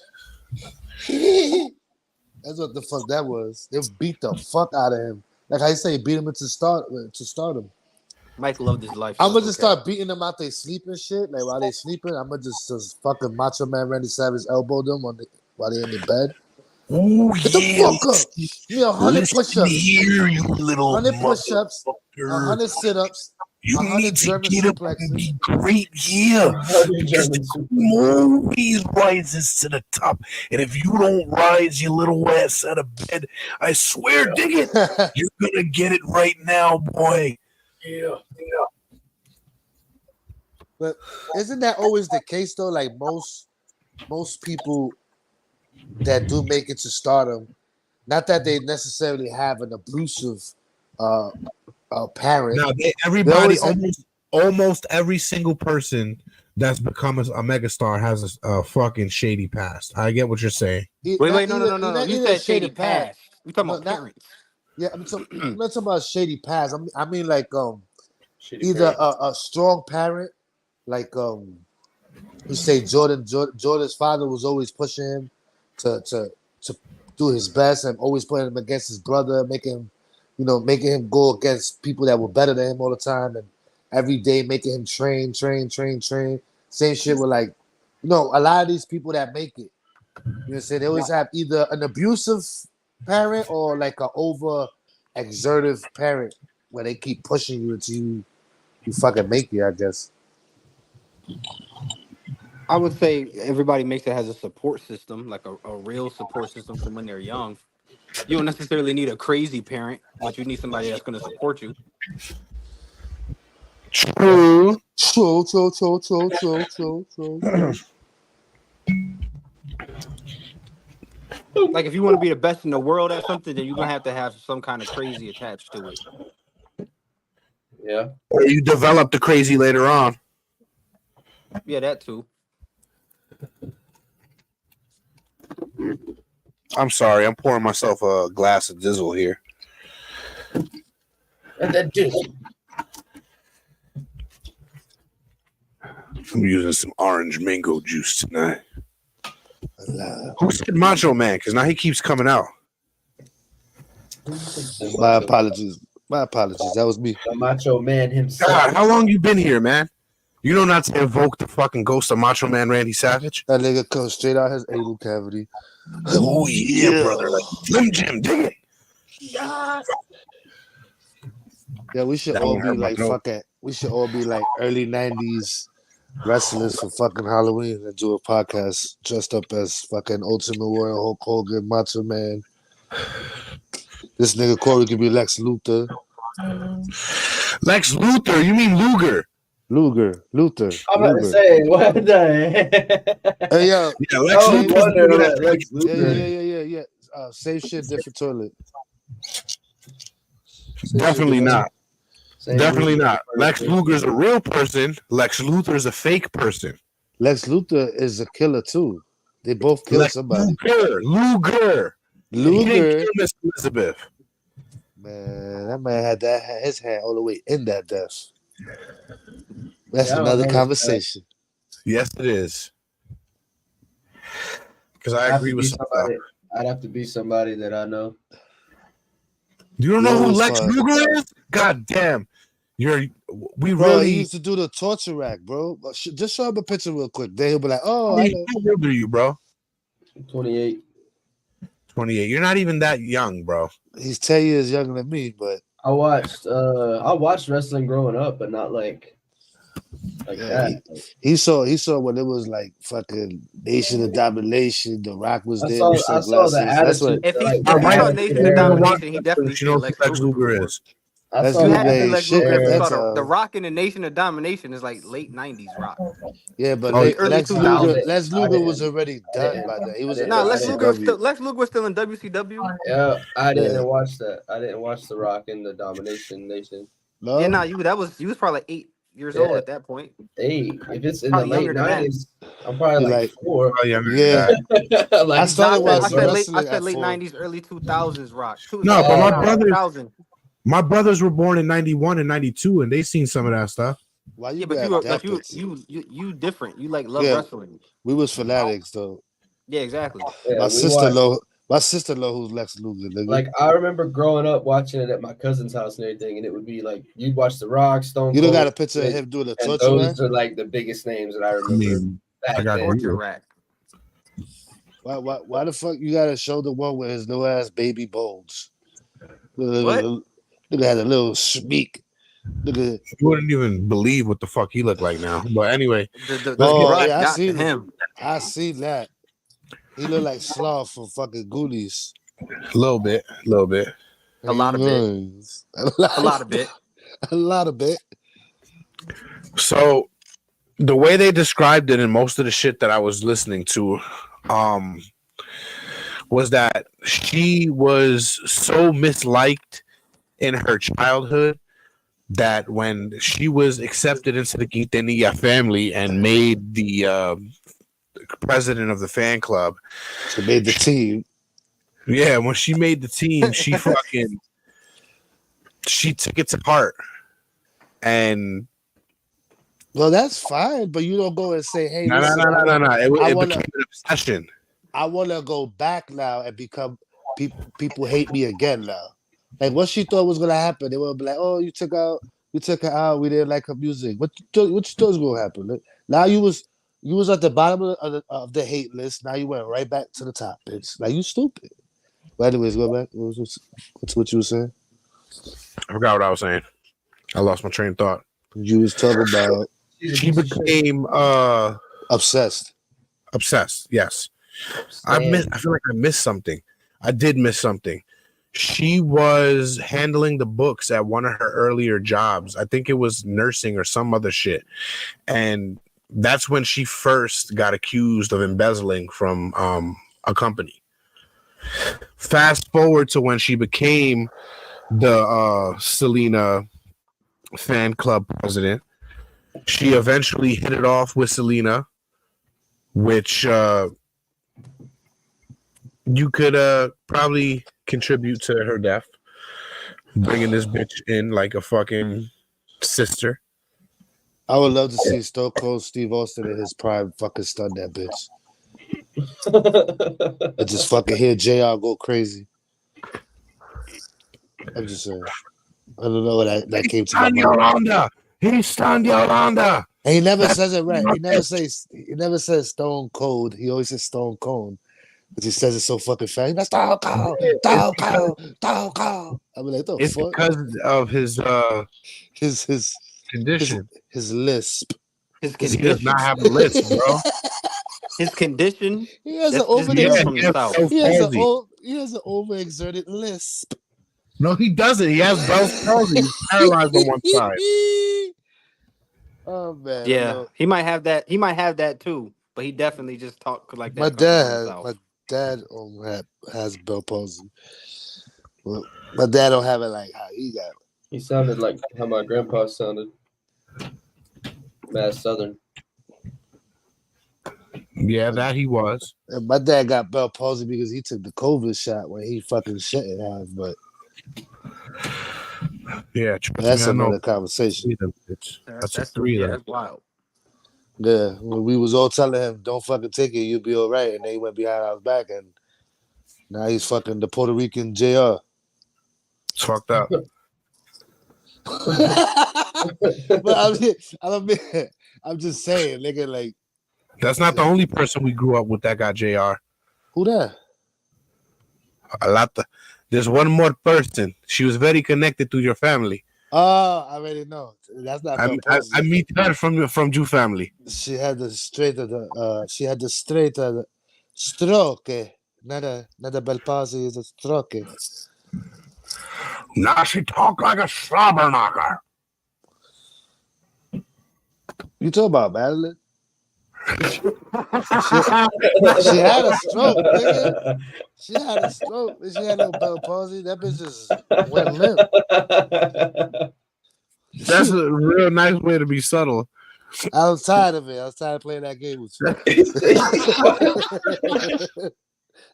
That's what the fuck that was. They beat the fuck out of him. Like I say, beat him to stardom.
Mike loved his life.
I'm gonna just start beating them out they sleep and shit. Like while they sleeping, I'm gonna just fucking Macho Man Randy Savage elbow them while they in the bed.
Oh,
get the fuck up. You know, 100 push-ups.
Here, you little
100 push-ups, 100 sit-ups.
You need to get up and be great, yeah. Because the always rises to the top. And if you don't rise your little ass out of bed, I swear, dig it, you're going to get it right now, boy. Yeah.
But isn't that always the case, though? Like most people that do make it to stardom, not that they necessarily have an abusive parent.
Now, everybody, almost every single person that's become a megastar has a fucking shady past. I get what you're saying.
Wait, no. You said shady past. We talking about parents.
Yeah, I'm not talking about shady past. I mean like either a strong parent, like you say Jordan's father was always pushing him to do his best and always putting him against his brother, making him go against people that were better than him all the time, and every day making him train. Same shit with a lot of these people that make it. You know what I'm saying? They always have either an abusive parent or like an over exertive parent where they keep pushing you until you fucking make it, I guess.
I would say everybody makes it has a support system, like a real support system from when they're young. You don't necessarily need a crazy parent, but you need somebody that's going to support you.
True.
Like if you want to be the best in the world at something, then you're going to have some kind of crazy attached to it.
Yeah.
Or you develop the crazy later on.
Yeah, that too.
I'm sorry, I'm pouring myself a glass of Dizzle here.
That Dizzle.
I'm using some orange mango juice tonight. Who said Macho Man? Because now he keeps coming out.
My apologies. That was me.
The Macho Man himself.
God, how long you been here, man? You know not to invoke the fucking ghost of Macho Man Randy Savage?
That nigga comes straight out his anal cavity.
Oh, yeah, brother. Like Slim Jim, dig it.
Yeah, we should all be like fucking. We should all be like early 90s wrestlers for fucking Halloween and do a podcast dressed up as fucking Ultimate Warrior, Hulk Hogan, Macho Man. This nigga Corey could be Lex Luthor.
Lex Luthor? You mean Luger?
Luther.
I'm about to say, what the
Hey, yo.
Yeah, Lex Luthor.
Yeah. Same shit, different toilet.
Definitely not. Definitely
movie.
not. Lex Luger's a real person. Lex Luthor's a fake person.
Lex Luthor is a killer too. They both killed somebody.
Luger. He didn't kill Miss Elizabeth.
Man, that man had his hand all the way in that death. That's
Yeah, I don't
another
know
conversation.
Yes, it is. Because I agree with somebody.
I'd have to be somebody that I know.
You don't know who Lex Luger is? God damn. We
Bro,
really
he used to do the torture rack, bro. Just show him a picture real quick. Then he'll be like, "Oh,
How
I know."
old are you, bro?
28.
28. You're not even that young, bro.
He's 10 years younger than me, but
I watched wrestling growing up, but not like that.
He saw when it was like fucking Nation of Domination. The Rock was there
I
with
saw the
sunglasses. That's what.
attitude.
If he saw Nation of Domination, he definitely
You know
seen
who
Lex
Lex
Luger.
Luger is.
Lex
You
Luger
had to be
ain't
Lex Luger
shit.
if you
That's
saw the Rock in the Nation of Domination is like late 90s Rock.
Yeah, but
Early 2000s.
Lex Luger was already done by then. He was in
Lex Luger
WCW.
was still in WCW.
Yeah, I didn't watch that. I didn't watch The Rock in the Domination Nation.
No?
Yeah, you was probably like 8 years old at that point.
Hey, if it's in
Probably
the late
younger than that.
90s, I'm probably like 4.
Yeah.
Like,
I started watching
I
wrestling
said
at
late
4.
90s, early 2000s Rock.
No, but
my
my brothers were born in 91 and 92, and they seen some of that stuff.
Why you
you different. You like love wrestling.
We was fanatics though.
Yeah, exactly.
Yeah,
my sister-in-law who's Lex Luger. Nigga.
Like I remember growing up watching it at my cousin's house and everything, and it would be like you'd watch The Rock, Stone Cold.
You don't got a picture of him doing the
and
torture rack?
those are like the biggest names that I remember.
I got
torture rack.
Why the fuck you gotta show the one with his little ass baby bones? Look at a little smeek.
You wouldn't even believe what the fuck he looked like now. But anyway,
I seen him. I seen that. He looked like Sloth from fucking Goonies.
A little bit.
A lot of bit.
A lot of bit.
So the way they described it in most of the shit that I was listening to, was that she was so misliked in her childhood that when she was accepted into the Quintanilla family and made the president of the fan club,
she made the team.
Yeah, when she made the team, she took it to heart. And
well, that's fine, but you don't go and say, "Hey,
no." It became an obsession.
I want to go back now and become people hate me again now. Like what she thought was gonna happen, they would be like, "Oh, you took her out. We didn't like her music. What you thought was gonna happen?" Like, now you was at the bottom of the hate list. Now you went right back to the top, bitch. Like you stupid. But anyways, go back. What's what you were saying?
I forgot what I was saying. I lost my train of thought.
You was talking about
she became
obsessed.
Obsessed, yes. I feel like I missed something. I did miss something. She was handling the books at one of her earlier jobs. I think it was nursing or some other shit. And that's when she first got accused of embezzling from a company. Fast forward to when she became the Selena fan club president. She eventually hit it off with Selena, which you could probably contribute to her death, bringing this bitch in like a fucking sister.
I would love to see Stone Cold Steve Austin in his prime fucking stun that bitch. I just fucking hear JR go crazy. I'm just saying. I don't know what that came to my mind.
Yolanda. He stunned Yolanda.
And he never says it right. He never says Stone Cold. He always says Stone Cold. But he says it so fucking fast. He's like, Stone Cold, Stone Cold, Stone Cold. I'm like, the
it's
fuck?
Because of his
condition. His lisp.
He does not have a lisp, bro.
His condition.
He has an overexerted lisp.
No, he doesn't. He has Bell's palsy. He's paralyzed on one side.
Oh man.
Yeah, he might have that. He might have that too. But he definitely just talk like that.
My dad has Bell palsy. Well, my dad don't have it like how he got it.
He sounded like how my grandpa sounded. Mad Southern.
Yeah, that he was.
And my dad got Bell palsy because he took the COVID shot when he fucking shouldn't have. But
Yeah, trust
that's
me, I know.
another conversation.
That's a three of them.
That's wild.
Yeah, when we was all telling him, "Don't fucking take it, you'll be all right," and then he went behind our back, and now he's fucking the Puerto Rican JR.
It's fucked up.
But I'm just saying, nigga, like
That's not the only person we grew up with that got JR.
who that?
A lot. There's one more person. She was very connected to your family.
Oh, I already know. That's not.
I meet her from Jew family.
She had the straight of the. She had the straight of the stroke. Not a Bell palsy. Is a stroke.
Now she talk like a slobber knocker.
You talk about Madeline? she had a stroke, nigga. She had a stroke. She had no Bell palsy. That bitch just went limp.
That's a real nice way to be subtle.
I was tired of it. I was tired of playing that game with you.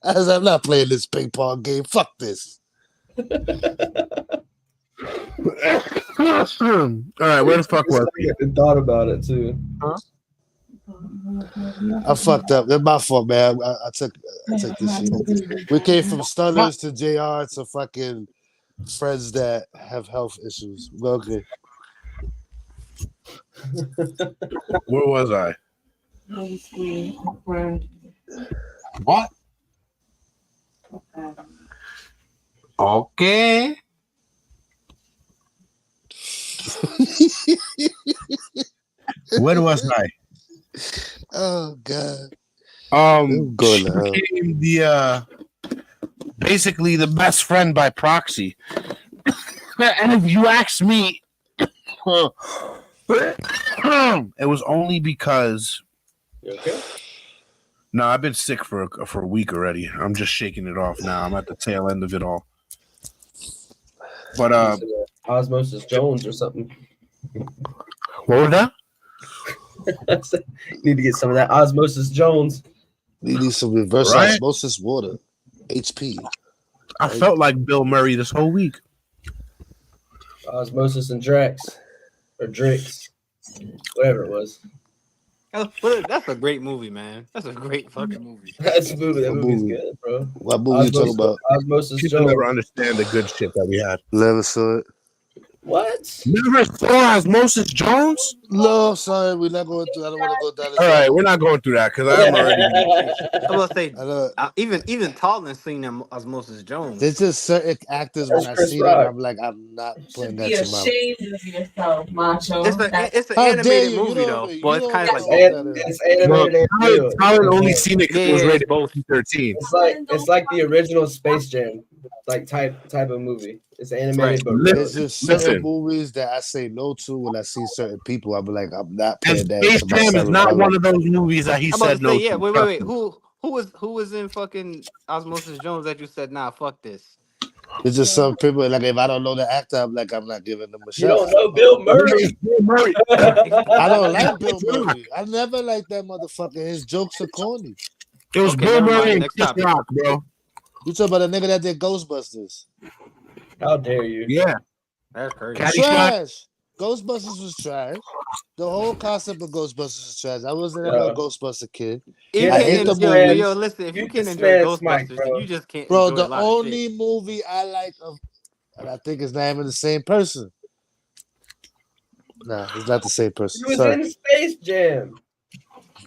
I was like, I'm not playing this ping pong game. Fuck this.
All right, where the fuck was
he? I thought about it too.
Huh?
I fucked up. That's my fault, man. I took this shit. We came from stunners to JR to fucking friends that have health issues. Okay.
Where was I? What? Okay. Where was I?
Oh God.
She became the basically the best friend by proxy. And if you ask me, it was only because.
You okay?
No, I've been sick for a week already. I'm just shaking it off now. I'm at the tail end of it all. But
Osmosis Jones or something.
What was that?
Need to get some of that Osmosis Jones.
We need some reverse
Right?
osmosis water. HP.
I felt like Bill Murray this whole week.
Osmosis and Drax. Or Drix. Whatever it was.
That's a great movie, man. That's a great fucking movie.
That's a movie. That movie's good, bro.
What movie you talking about?
Osmosis
People
Jones.
never understand the good shit that we had.
Never saw it.
What?
Never saw Osmosis Jones?
No, sorry, we're not going through. I don't want to go down this.
All right, we're not going through that because I'm already.
I'm gonna say even Talon seen them Osmosis Jones.
There's just certain actors when I see them, I'm like, I'm not putting that to my.
of yourself, macho.
It's an
How dare
animated
you?
movie though, but it's kind of like
It's animated.
Tyler only seen it because it was rated
both
13.
It's like the original Space Jam, like type of movie. It's animated, but
There's just certain movies that I say no to when I see certain people. I'll be like, I'm not playing that.
Space
to
Jam
myself.
is not one of those movies that he
I'm about
said
to
no
say, yeah.
to.
Wait. Who was in fucking Osmosis Jones that you said, nah, fuck this?
It's just some people like if I don't know the actor, I'm like, I'm not giving them a shot.
You don't know Bill Murray.
I don't like Bill Murray. I never liked that motherfucker. His jokes are corny.
It was Bill Murray and Chris Rock, bro.
You talking about a nigga that did Ghostbusters?
How dare you?
Yeah,
that's crazy.
Trash. Ghostbusters was trash. The whole concept of Ghostbusters was trash. I wasn't ever a Ghostbuster kid.
I hate the movies. Yo, listen, if you can enjoy Ghostbusters, then you just can't.
Bro,
enjoy
the only movie I like and I think it's not even the same person. Nah, it's not the same person.
He was in Space Jam.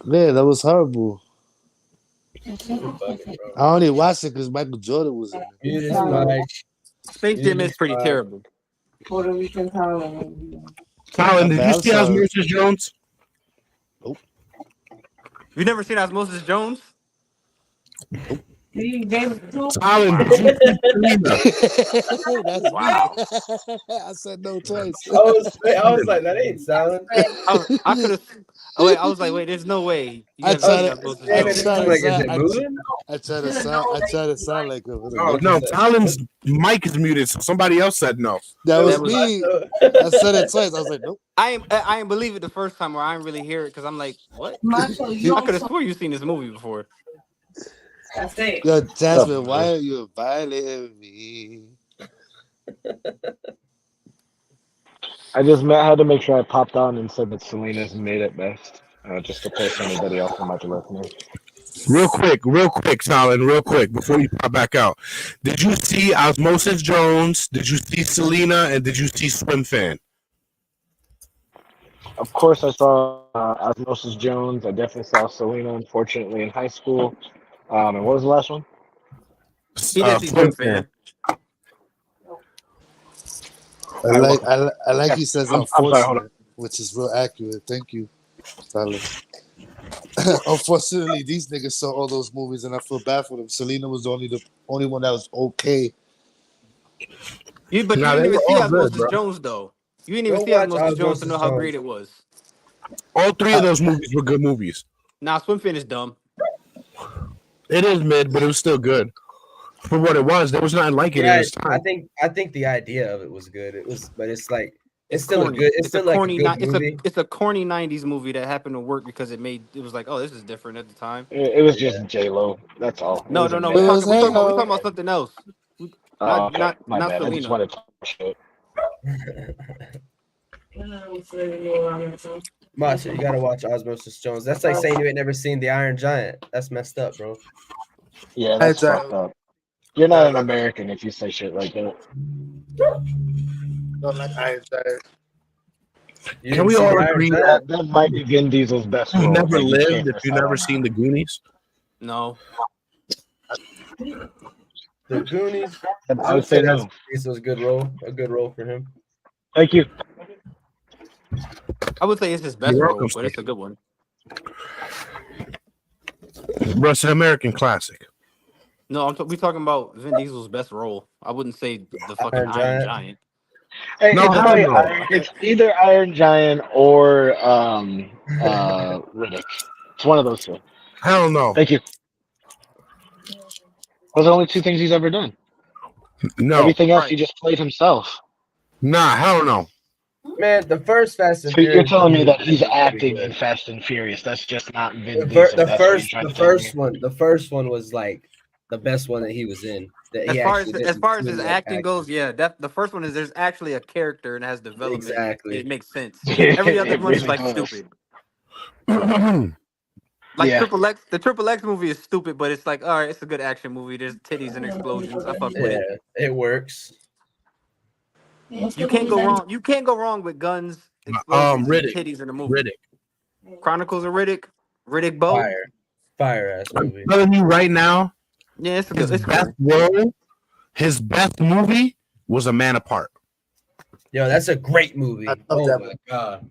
Yeah, that was horrible. I only watched it because Michael Jordan was in it.
Space Jam is pretty terrible.
Puerto Rican Talon.
Colin, did you see Osmosis Jones?
Nope.
You never seen Osmosis Jones?
Nope.
He gave it to him.
Talon, did you see Selena?
That's
Wow.
me. I said no twice.
I was like, that ain't Silent.
I could have. Oh wait, I was like, wait, there's no way you
I
haven't
try
seen
to,
Osmosis
I
Jones.
try
I'm
to
like, is
sound,
it moving?
I try to sound like him.
Oh,
No, Talon's mic is muted, so somebody else said no.
That
That
was
was-
me. I said it twice. I was like, nope.
I ain't believe it the first time, or I didn't really hear it because I'm like, what?
Macho, you
I could have
also.
swore you seen this movie before.
That's it.
Yo, Jasmine, why are you violating me?
I just had to make sure I popped on and said that Selena's made it best, just to piss anybody else who might be listening.
Real quick, Talon, real quick, before you pop back out. Did you see Osmosis Jones? Did you see Selena? And did you see Swim Fan?
Of course, I saw Osmosis Jones. I definitely saw Selena, unfortunately, in high school. And what was the last one?
He didn't see Swim Fan.
I like he says
I'm sorry, hold on.
unfortunate, which is real accurate. Thank you, Tyler. Unfortunately, these niggas saw all those movies, and I feel bad for them. Selena was the only one that was okay.
But you didn't even see Osmosis Jones though. You didn't even
Go
see
watch
Osmosis Jones to know how
Osmosis
great
Jones.
it was.
All three of those movies were good movies.
Nah, Swim Fan is dumb.
It is mid, but it was still good. For what it was, there was nothing like it in its time.
I think the idea of it was good. It was, but it's like it's still
corny.
a good. It's still like a
corny.
good movie.
It's a corny '90s movie that happened to work because it was like, oh, this is different at the time.
It was just J-Lo. That's all.
No.
It
We're
was
talking about something else.
okay. My
Not
bad.
Selena.
I just wanted to touch it.
Masha, you gotta watch Osmosis Jones. That's like saying you ain't never seen The Iron Giant. That's messed up, bro.
Yeah, that's fucked up. You're not an American if you say shit like that.
Don't like Iron Giant.
Can we all agree that
that might be Vin Diesel's best
you
role?
never
but you
lived
can't
if you
decide
never
on
seen
that.
The Goonies?
No.
The Goonies.
I would say
that's
no.
Diesel's good role. A good role for him.
Thank you.
I would say it's his best
You're
role,
welcome,
but it's a good one.
Bro, it's an American classic.
No, we talking about Vin Diesel's best role. I wouldn't say the fucking Iron Giant.
Hey,
No,
it's,
hell no.
it's either Iron Giant or Riddick. It's one of those two.
Hell no.
Thank you. Those are the only two things he's ever done.
No.
Everything else he just played himself.
Nah, hell no.
Man, the first Fast and
So you're
Furious
telling me
movie
that
was
he's
pretty
acting
good.
in Fast and Furious. That's just not Vin
The
Diesel.
the
That's what
first
you're trying
the
to tell me.
first one the first one was like the best one that he was in. That he
As far as his
like,
acting goes, yeah, the first one is there's actually a character and has development.
Exactly.
It makes sense. Every other
It
one is
really
like
does.
stupid. Like
Yeah.
Triple X, the Triple X movie is stupid, but it's like, all right, it's a good action movie. There's titties and explosions. I fuck with it.
Yeah, it works.
You can't go wrong. You can't go wrong with guns, explosions, and
Riddick.
titties in a movie.
Riddick.
Chronicles of Riddick, Riddick Bowe.
Fire ass movie.
I'm telling you right now,
Yeah, it's
his
good.
best role, his best movie was A Man Apart.
Yo, that's a great movie. Oh
that
my god.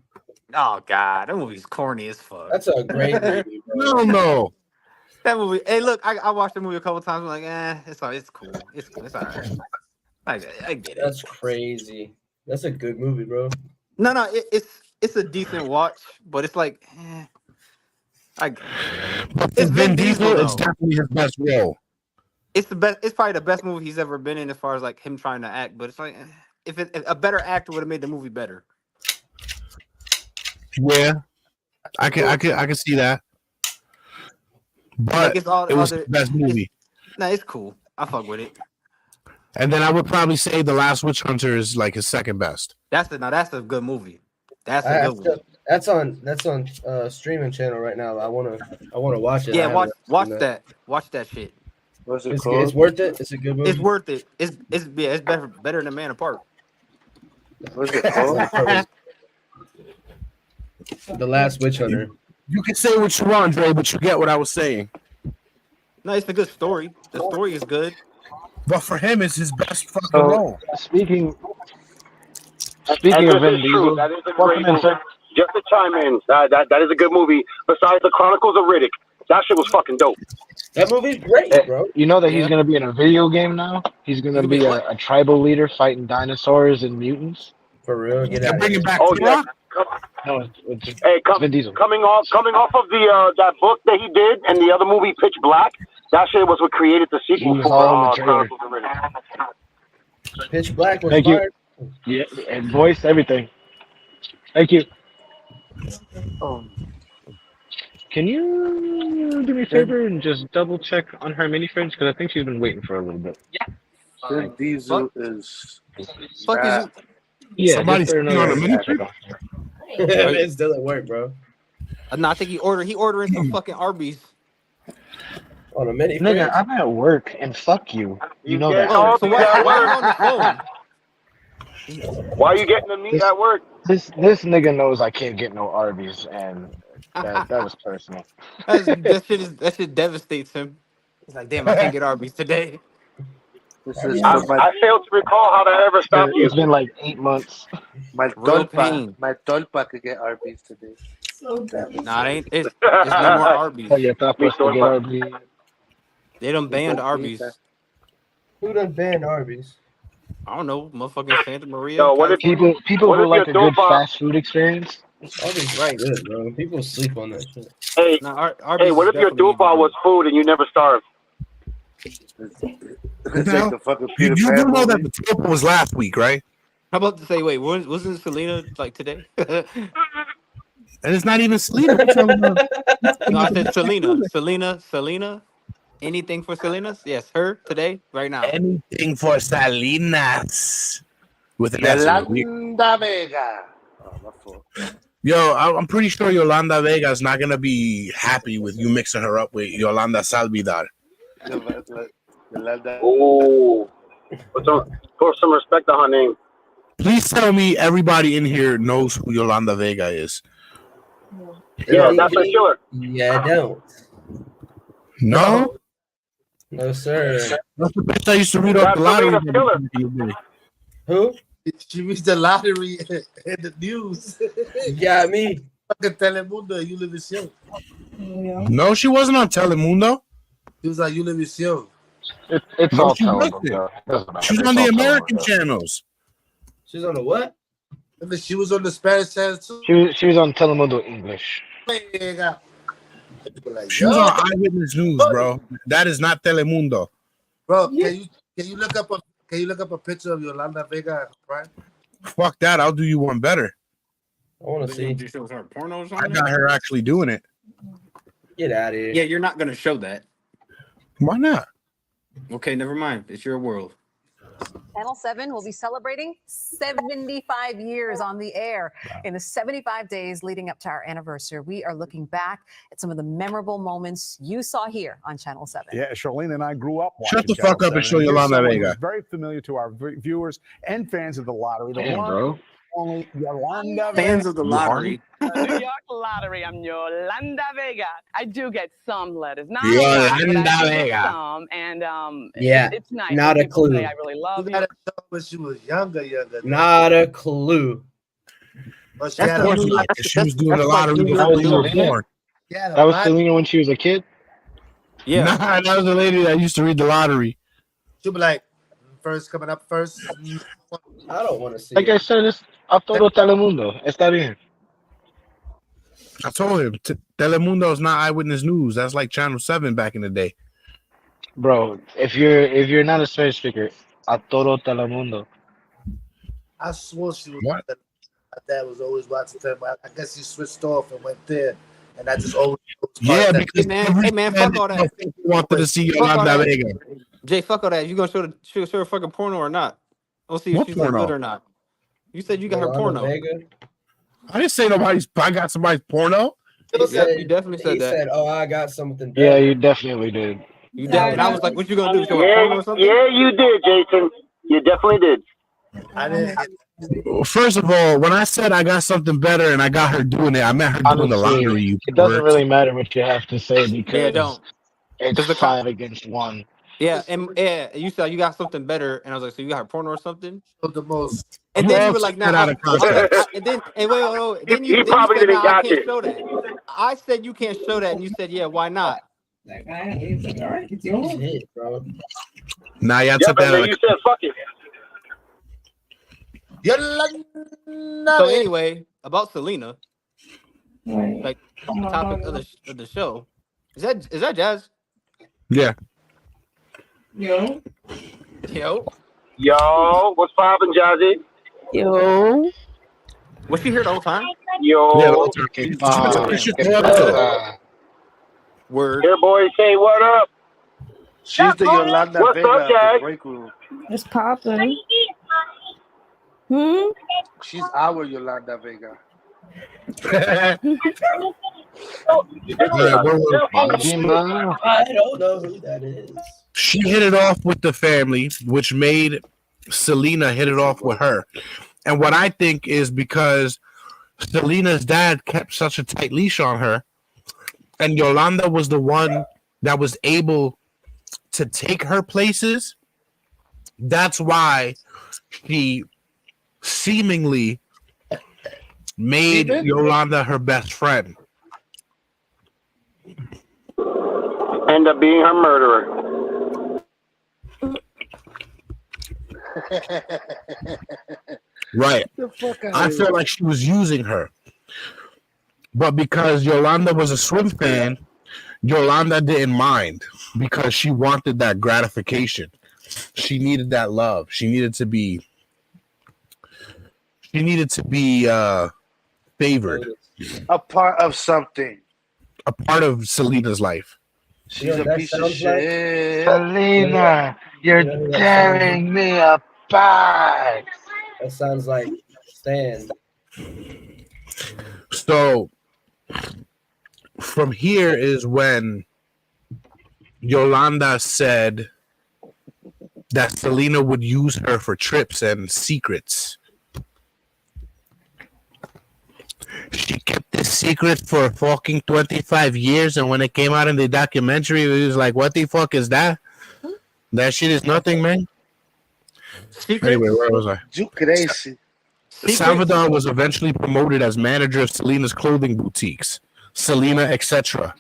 Oh god, that movie's corny as fuck.
That's a great movie, bro.
No.
That movie. Hey, look, I watched the movie a couple times. I'm like, it's cool. It's all right. I get it.
That's crazy. That's a good movie, bro.
No, it's a decent watch, but it's like, I get it.
But
It's
Vin Diesel is
though.
definitely his best role.
It's the best. It's probably the best movie he's ever been in as far as like him trying to act. But it's like, if a better actor would have made the movie better.
Yeah, I can see that. But
Like it's all
it was
other,
the best movie.
It's cool. I fuck with it.
And then I would probably say The Last Witch Hunter is like his second best.
That's a good movie. That's a good one.
That's on streaming channel right now. I wanna watch it.
Yeah,
I
watch
haven't seen
that. Watch that shit.
What's it
It's
called?
worth it. It's a good movie.
It's worth it. It's better than Man Apart.
What's it called?
The Last Witch Hunter.
You can say what you want, Dre, but you get what I was saying.
No, it's a good story. The story is good.
But for him, it's his best fucking
So,
role.
speaking of
This
Vin
is
Diesel,
true. That is a
welcome
great
in, sir.
movie. Just to chime in, that is a good movie. Besides the Chronicles of Riddick, That shit was fucking dope.
That movie's great, bro.
You know that he's gonna be in a video game now. He's gonna be a tribal leader fighting dinosaurs and mutants.
For real, get
They're
out of
bringing
here.
back
Oh yeah.
Rock?
No, it's
Hey,
Vin Diesel.
coming off of the that book that he did and the other movie Pitch Black. That shit was what created the
He
sequel
was
for
all in the trailer.
Chronicles of Riddick.
Pitch Black was
Thank you.
fired.
Yeah, and voice everything. Thank you. Can you do me a favor and just double check on her mini fridge? Because I think she's been waiting for a little bit.
Vin Diesel is.
Fuck is
Yeah,
Somebody's
just for
sitting on a
another
mini
check.
It's still at work, bro.
No, I think he ordering some fucking Arby's.
On a mini
Nigga,
fridge.
I'm at work and fuck you. You know
get
that.
all
So
these
why
at
are you
work?
on the phone?
Why are you getting the meat at work?
This nigga knows I can't get no Arby's, and that was personal.
That shit devastates him. He's like, damn, I can't get Arby's today.
This is
I
for my,
failed to recall how that ever stopped you.
It's been like 8 months.
my
Real
dolpa.
pain.
My dolpa could get Arby's today. So
Nah, it ain't. It's no more Arby's.
Oh, yeah, tapas to get Arby's.
They done banned Arby's.
Who done banned Arby's?
I don't know, motherfucking Santa Maria.
Yo, what if
People
what
who
if
like a
your
good
dopa-
fast food experience.
Arby's right good, bro. People sleep on that shit.
Hey,
Nah, Arby's
hey, what
is
if your
definitely
dopa was food and you never starved?
It's like the fucking
You
Peter
do
Pan
know that
movie.
the Topa was last week, right?
How about to say, wait, wasn't Selena like today?
And it's not even Selena. What you talking about?
No, I said Selena. Anything for Selena's? Yes, her today, right now.
Anything for Salinas. With an S.
Yolanda Vega. Oh, my fault.
Yo, I'm pretty sure Yolanda Vega is not gonna be happy with you mixing her up with Yolanda Saldívar.
Yolanda.
Oh, put some respect on her name.
Please tell me everybody in here knows who Yolanda Vega is.
Yeah, that's a killer.
Yeah, I don't.
No?
No, sir.
That's the bitch I used to read off the lottery.
Who?
She reads the lottery in the news.
You got me.
Fucking Telemundo, Univision.
No, she wasn't on Telemundo.
She was on Univision.
It's
No,
all
she
terrible,
wasn't.
bro. Doesn't matter.
She was
It's
on the
all
American
terrible,
channels.
She's on the what?
And she was on the Spanish channel too.
She was on Telemundo English.
Vega.
She was on Eyewitness News, bro. That is not Telemundo.
Bro, can you look up a picture of Yolanda Vega, right?
Fuck that. I'll do you one better.
I want to see.
Show her porno or
I
something?
got her actually doing it.
Get out of here.
Yeah, you're not gonna show that.
Why not?
Okay, never mind. It's your world.
Channel 7 will be celebrating 75 years on the air. In the 75 days leading up to our anniversary, we are looking back at some of the memorable moments you saw here on Channel 7.
Yeah, Charlene and I grew up
Shut
watching
the fuck
Channel
up and
7,
show
here's
Yolanda
someone
Vega.
who's very familiar to our viewers and fans of the lottery. The
Damn,
one
bro.
only Yolanda
Fans
Vega.
of the lottery.
New York Lottery. I'm Yolanda Vega. I do get some letters. Not
Yolanda
a lot, but I do get
Vega.
some, and
Yeah,
it's nice.
not
when
a
people say
clue.
I really love
She
you.
had a show when she was younger.
Not a clue.
But she
That's
had
the
a,
one
She was doing the
that's
lottery
like
before you were
Selena?
born.
she had a
That was
lot.
Selena when she was a kid.
Yeah.
Nah, that was the lady that used to read the lottery.
She'll be like, first coming up first.
I don't want to see
Like I said, it's a todo Telemundo. Está bien.
I told him Telemundo is not Eyewitness News. That's like Channel 7 back in the day.
Bro, if you're not a Spanish speaker, a todo Telemundo.
I swore she was.
What?
My dad was always watching them. I guess he switched off and went there, and I just always.
Yeah,
that.
because
Hey man, fuck all that.
wanted to see
Fuck all
Yolanda
that.
Vega.
Jay, fuck all that. You gonna show her fucking porno or not? We'll see if
What
she's like
porno?
good or not. You said you got her
Yolanda
porno.
Vega.
I didn't say I got somebody's porno.
He
You definitely said
he
that.
said, "Oh, I got something."
Yeah,
better."
you definitely did.
You definitely. And I was like, what you gonna do? Show her porno or something?
Yeah, you did, Jason. You definitely did.
I didn't.
First of all, when I said I got something better and I got her doing it, I meant her doing the
Honestly,
lottery.
it doesn't really matter what you have to say because
Yeah, it don't.
it's
Because the
5 against 1.
Yeah, and you said you got something better, and I was like, so you got porno or something?
The most.
And
You
then you
all
were
took
like,
that
nah,
out of context.
and then and wait. Then
He
you
probably
said,
didn't
nah, I
catch
can't
it.
show that. I said you can't show that, and you said, yeah, why not?
Like, all right, it's your head, bro.
Nah, y'all
Yep,
took that
and
out
then
of
you said fuck it.
So anyway, about Selena, like the topic of the show, is that Jazz?
Yeah.
Yo.
Yo, what's poppin', Jazzy?
Yo.
Was she here the whole time?
Yo.
Yeah, the whole time. She's been talking shit the whole episode.
Word.
Here, boys, say what up.
She's the Yolanda
What's
Vega
up,
of the
Jazz?
break room.
It's popping. Hmm?
She's our Yolanda Vega.
I don't know who that is.
She hit it off with the family, which made Selena hit it off with her. And what I think is because Selena's dad kept such a tight leash on her, and Yolanda was the one that was able to take her places. That's why she seemingly made Yolanda her best friend.
End up being her murderer.
Right. I feel like she was using her. But because Yolanda was a swim fan, Yolanda didn't mind because she wanted that gratification. She needed that love. She needed to be favored.
A part of something.
A part of Selena's life.
She's a piece of shit.
Selena, you're tearing me apart.
That sounds like Stan.
So from here is when Yolanda said that Selena would use her for trips and secrets. She kept this secret for fucking 25 years, and when it came out in the documentary, it was like, what the fuck is that? That shit is nothing, man. Anyway, where was I?
You crazy.
Salvador was eventually promoted as manager of Selena's clothing boutiques, Selena, etc.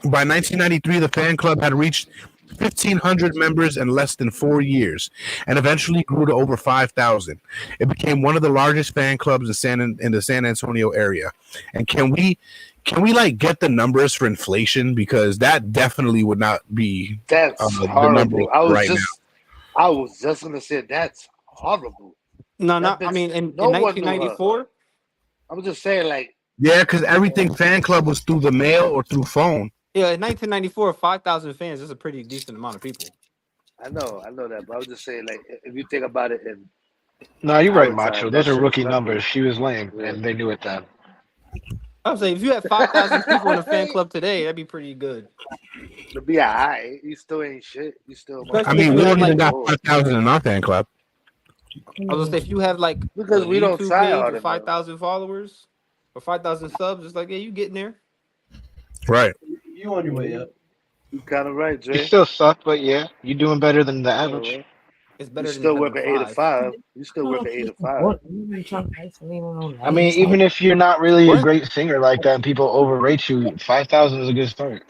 By 1993, the fan club had reached 1,500 members in less than 4 years, and eventually grew to over 5,000. It became one of the largest fan clubs in the San Antonio area. And can we like get the numbers for inflation, because that definitely would not be
That's
the
horrible.
number right now.
I was just gonna say that's horrible.
No,
That
I
bitch-
mean, in
no one knew her.
1994.
I was just saying, like,
Yeah, because everything fan club was through the mail or through phone.
Yeah, in 1994, 5,000 fans is a pretty decent amount of people.
I know that, but I was just saying, like, if you think about it, and
No, you're right,
our
Macho.
time,
Those
that
are
shit
rookie
was
numbers. She was lame, and they knew it then.
I was saying, if you had 5,000 people in a fan club today, that'd be pretty good.
to be alright. You still ain't shit. You still.
I mean, we don't even got 5,000 in our fan club.
I was gonna say, if you have like
Because
a
we don't
YouTube
try
page
hard
with
enough.
5,000 followers or 5,000 subs, it's like, yeah, you getting there.
Right.
You on your way up.
You kind of right,
You
Jay.
still suck, but yeah, you're doing better than the average.
It's
You
better
still
than
whipping 8 to 5. You still whipping 8 to 5.
I mean, even if you're not really a great singer like that and people overrate you, 5,000 is a good start.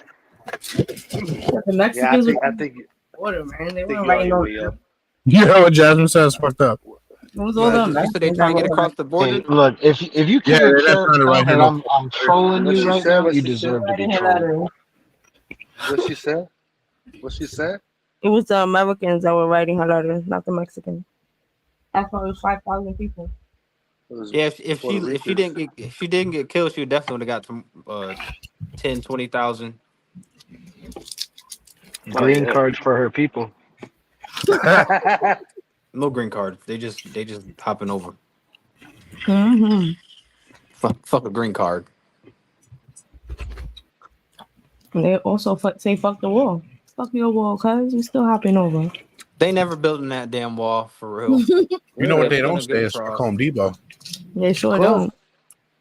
The
Yeah,
Mexicans
I think
order, man. They
I think
weren't
you're on
writing
your
no.
way up.
You know what Jasmine says? Fucked up.
It was all them.
You said they trying to get across the border.
Hey, look, if you
Yeah,
can't
they're not trying to write
tell
her
that
no.
I'm trolling
What
you
she
right
said?
now,
What
you
she
deserve
said?
to be
Writing her
trolled.
letter.
What she said? What she said?
It was the Americans that were writing her letter, not the Mexicans. That's why it was 5,000 people.
It was
Yeah, if
Puerto
she
Ricans.
didn't get killed, she definitely would have got 10, 20,000.
Green
yeah.
cards for her people.
No green card. They just hopping over.
Mm-hmm.
Fuck a green card.
They also say fuck the wall. Fuck your wall, cuz you still hopping over.
They never building that damn wall for real.
You know what they
Gonna
don't
get
say is fuck
across.
Home Depot.
They sure
Well,
don't.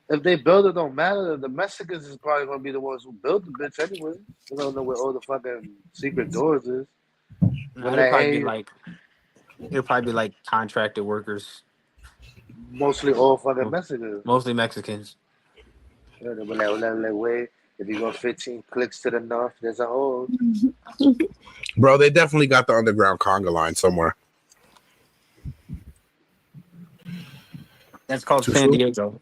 if they build it, don't matter. The Mexicans is probably gonna be the ones who built the bitch anyway. They don't know where all the fucking secret doors is.
Nah, it'll probably be like contracted workers,
mostly all for the Mexicans.
mostly Mexicans.
Yeah, they be like, wait, if you go 15 clicks to the north, there's a hole.
Bro, they definitely got the underground conga line somewhere.
That's called
Too
San
soon?
Diego.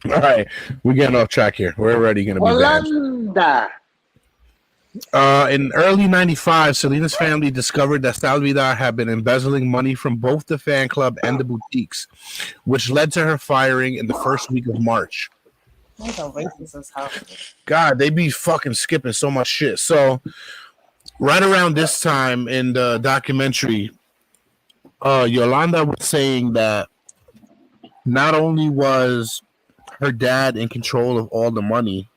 All right, we're getting off track here. We're already going to be banned.
Yolanda.
In early '95, Selena's family discovered that Saldívar had been embezzling money from both the fan club and the boutiques, which led to her firing in the first week of March. God, they be fucking skipping so much shit. So, right around this time in the documentary, Yolanda was saying that not only was her dad in control of all the money,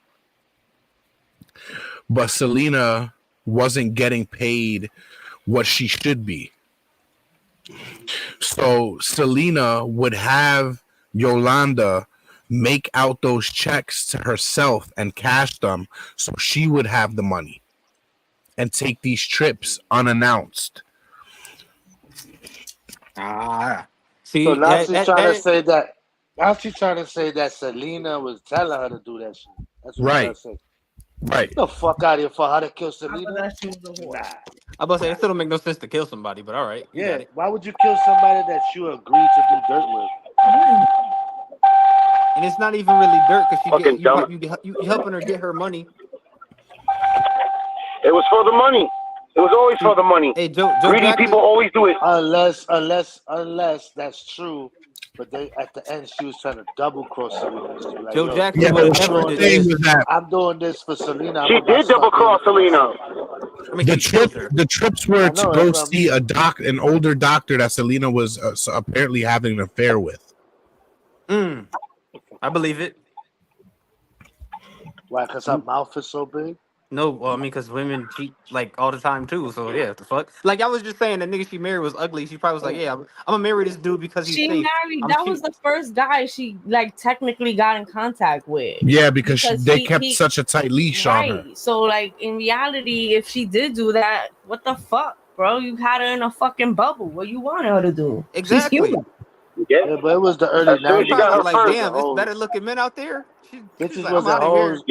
but Selena wasn't getting paid what she should be. So Selena would have Yolanda make out those checks to herself and cash them so she would have the money and take these trips unannounced.
See,
So now she's trying to say that. Now she's trying to say that Selena was telling her to do that shit. That's what
Right.
she's trying to say.
Right.
Get the fuck out of here for her to kill Selena.
I'm about to say it still don't make no sense to kill somebody, but all right.
Yeah. Why would you kill somebody that you agreed to do dirt with?
And it's not even really dirt because you helping her get her money.
It was for the money. It was always for the money.
Hey, Joe
Greedy
Jackson,
people always do it.
Unless that's true. But they at the end she was trying to double cross Selena. She was like,
Joe
yo,
Jackson was never
I'm,
did
doing
this.
this. I'm doing this for Selena.
She did double cross Selena.
The trips were to go see an older doctor that Selena was apparently having an affair with.
I believe it.
Why? Because her mouth is so big?
No, well, I mean, because women cheat like all the time too. So yeah, what the fuck. Like I was just saying, the nigga she married was ugly. She probably was like, yeah, I'm gonna marry this dude because he's
She
safe.
married. That was the first guy she like technically got in contact with.
Yeah, because they
he-
kept
he-
such a tight leash on her.
Right. So like in reality, if she did do that, what the fuck, bro? You had her in a fucking bubble. What you wanted her to do?
Exactly.
She's human.
Yeah, but it was the early
She
90s.
probably was like, damn, it's better looking men out there.
Bitches
like,
wasn't
I'm outta here.
hoes.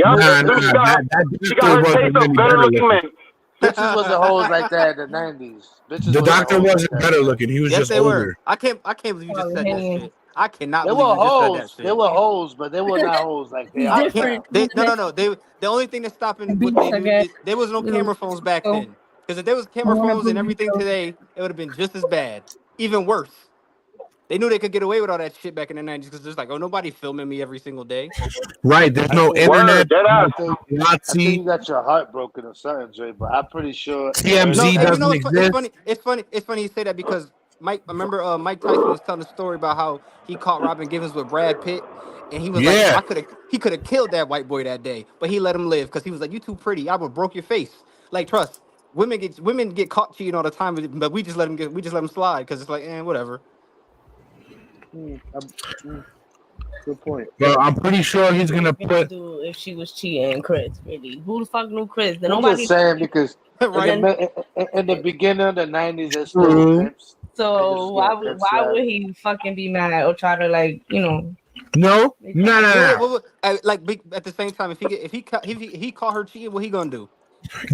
She got her taste of better looking men.
Bitches wasn't hoes like that in the 90s. Bitches
The doctor
hoes
wasn't
like that.
better looking. He was
Yes,
just
they
older.
were. I can't believe you just said that shit. I cannot
They
believe
were
you just said
hoes.
that shit.
They were hoes, but they were not hoes like they are.
No. The only thing that's stopping what they do, there was no camera phones back then. Because if there was camera phones and everything today, it would have been just as bad, even worse. They knew they could get away with all that shit back in the 90s because there's like, oh, nobody filming me every single day.
Right, there's no internet.
I think you got your heart broken or something, Jay, but I'm pretty sure
TMZ doesn't exist.
It's funny you say that because Mike Tyson was telling a story about how he caught Robin Givens with Brad Pitt, and he was like, he could have killed that white boy that day, but he let him live because he was like, you too pretty, I would have broke your face. Like, trust, women get caught cheating all the time, but we just let them slide because it's like, whatever.
Good point.
Well, I'm pretty sure he's gonna put.
Do if she was cheating, Chris. Really, who the fuck knew Chris?
I'm just saying because in the beginning of the 90s, there's still pimps.
So why would he fucking be mad or try to like
No.
Like at the same time, if he caught her cheating, what he gonna do?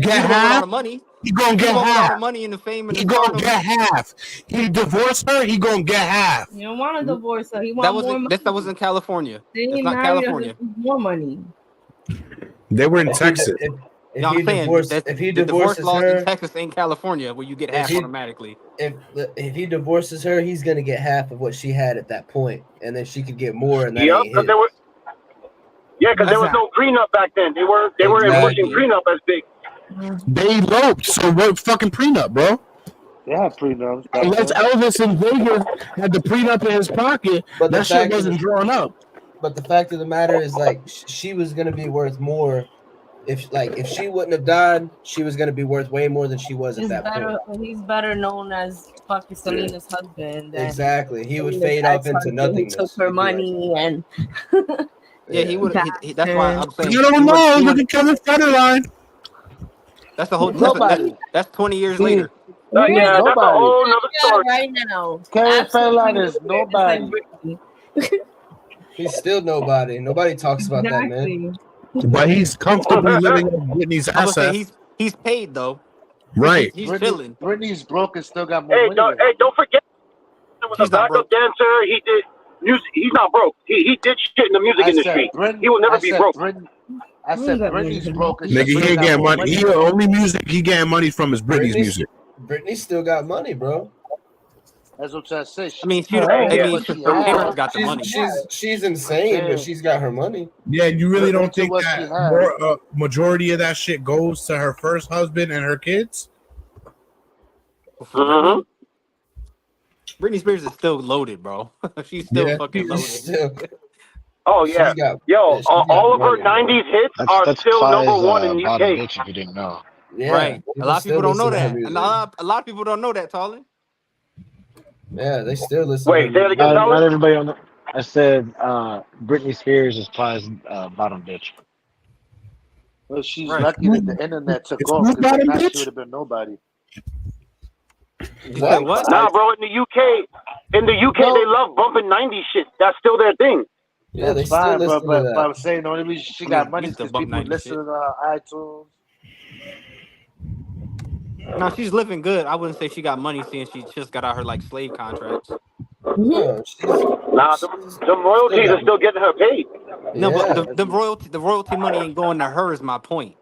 Get
half. A lot
half.
of money.
He gonna get
A lot
half.
of money in the fame. And
He gonna get half. He divorced her. He gonna get half.
You don't want to divorce her. He want more money.
That was in California.
Then
It's not California.
More money.
They were in Texas.
If he divorces
laws
her
in Texas ain't California where you get half automatically.
If he divorces her, he's gonna get half of what she had at that point, and then she could get more. And that
Yep,
ain't his.
because there was no prenup back then. They were pushing prenup as big.
They eloped. So what fucking prenup, bro?
They had prenups.
Unless Elvis in Vegas had the prenup in his pocket,
But
that shit wasn't drawn up.
But the fact of the matter is, like, she was gonna be worth more. If she wouldn't have died, she was gonna be worth way more than she was at that point.
He's better known as fucking Selena's husband.
Exactly. He would fade off into nothingness.
Took her money and
Yeah, he would. That's why I'm saying.
You don't know. Look at Kevin Federline.
That's the whole.
Nobody.
That's 20 years later.
Yeah, that's a
Nobody.
whole nother story.
Right now,
Kevin Federline
absolutely
is nobody.
He's still nobody. Nobody talks about that man.
But he's comfortably living on Whitney's
I'm gonna say
asset.
he's paid though.
Right.
He's chilling.
Britney's broke and still got more
Hey,
money.
don't forget, he was a backup dancer. He did music. He's not broke. He did shit in the music industry. He will never be broke.
I said Britney's broke.
Nigga, he ain't getting money. He only music he getting money from is Britney's music.
Britney still got money, bro.
That's what I'm saying.
I mean, her parents got the money.
She's insane, but she's got her money.
Yeah, you really don't think that majority of that shit goes to her first husband and her kids?
Mm-hmm.
Britney Spears is still loaded, bro. She's still fucking loaded.
Oh yeah, all of her '90s hits are still number one in the UK.
Bitch, if you didn't know.
Yeah,
right. A lot of people don't know that.
And
A lot of people don't know that, Tallin.
Yeah, they still listen.
Wait, say it again,
Not everybody on the. I said Britney Spears is Plies bottom bitch.
Well, she's lucky that the internet took off because now she would have been nobody.
What?
Nah, bro. In the UK, they love bumping '90s shit. That's still their thing.
Yeah, they
That's fine,
still listen
but
to that.
I'm saying the only reason she got money is because people listen to iTunes.
No, she's living good. I wouldn't say she got money, seeing she just got out her like slave contracts.
No,
Nah, the royalties are still getting her paid.
No, but the royalty money ain't going to her. Is my point.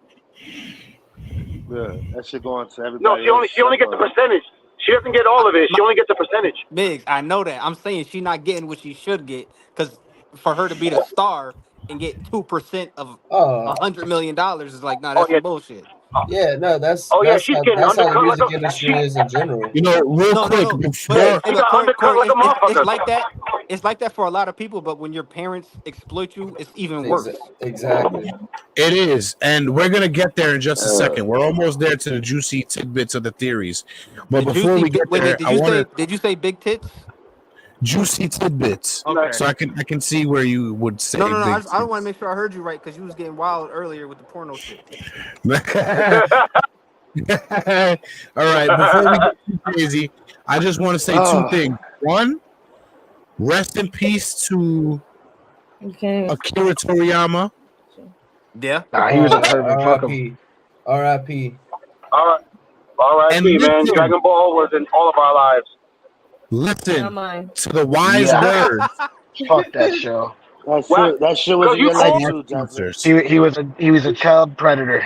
Yeah, that shit going to everybody.
No, she only gets a percentage. She doesn't get all of it. She only gets a percentage.
Biggs, I know that. I'm saying she's not getting what she should get because for her to be the star and get 2% of $100 million is like, nah, that's some bullshit.
Yeah, no, that's
she's
how,
getting
that's how the
undercut
music
like
industry is in general.
You know, real quick, before
It's like that. It's like that for a lot of people, but when your parents exploit you, it's even worse.
Exactly.
It is, and we're gonna get there in just a second. We're almost there to the juicy tidbits of the theories, but before we get there,
did you say big tits?
Juicy tidbits.
Okay.
So I can see where you would say.
No. I
big
don't want to make sure I heard you right because you was getting wild earlier with the porno shit.
All right, before we get too crazy, I just want to say two things. One, rest in peace to Akira Toriyama.
Yeah.
Nah, he was a perfect fucker.
R.I.P.
R.I.P. man. Dragon Ball was in all of our lives.
Listen to the wise words.
Fuck that show.
That shit was in your life too, Johnson.
He was a child predator.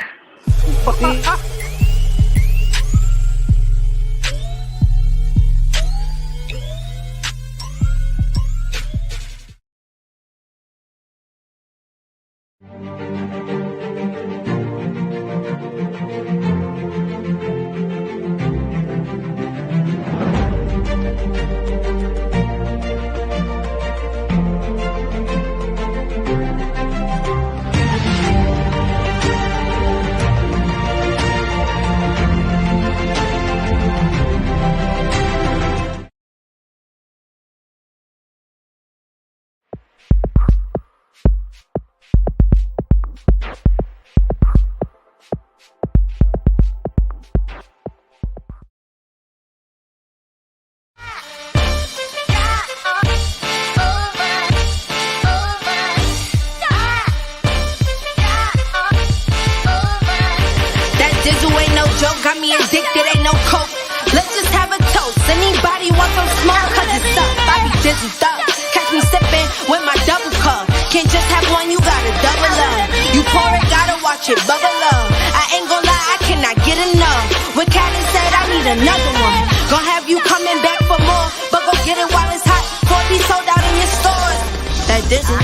Got me addicted, ain't no coke. Let's just have a toast. Anybody want some smoke? Cause it's up. I be dizzy up. Catch me sipping with my double cup. Can't just have one, you gotta double up. You pour it, gotta watch it bubble up. I ain't gon' lie, I cannot get enough. When Callie said I need another one, gon' have you coming back for more. But go get it while it's hot. Before it be sold out in your stores. That dizzy.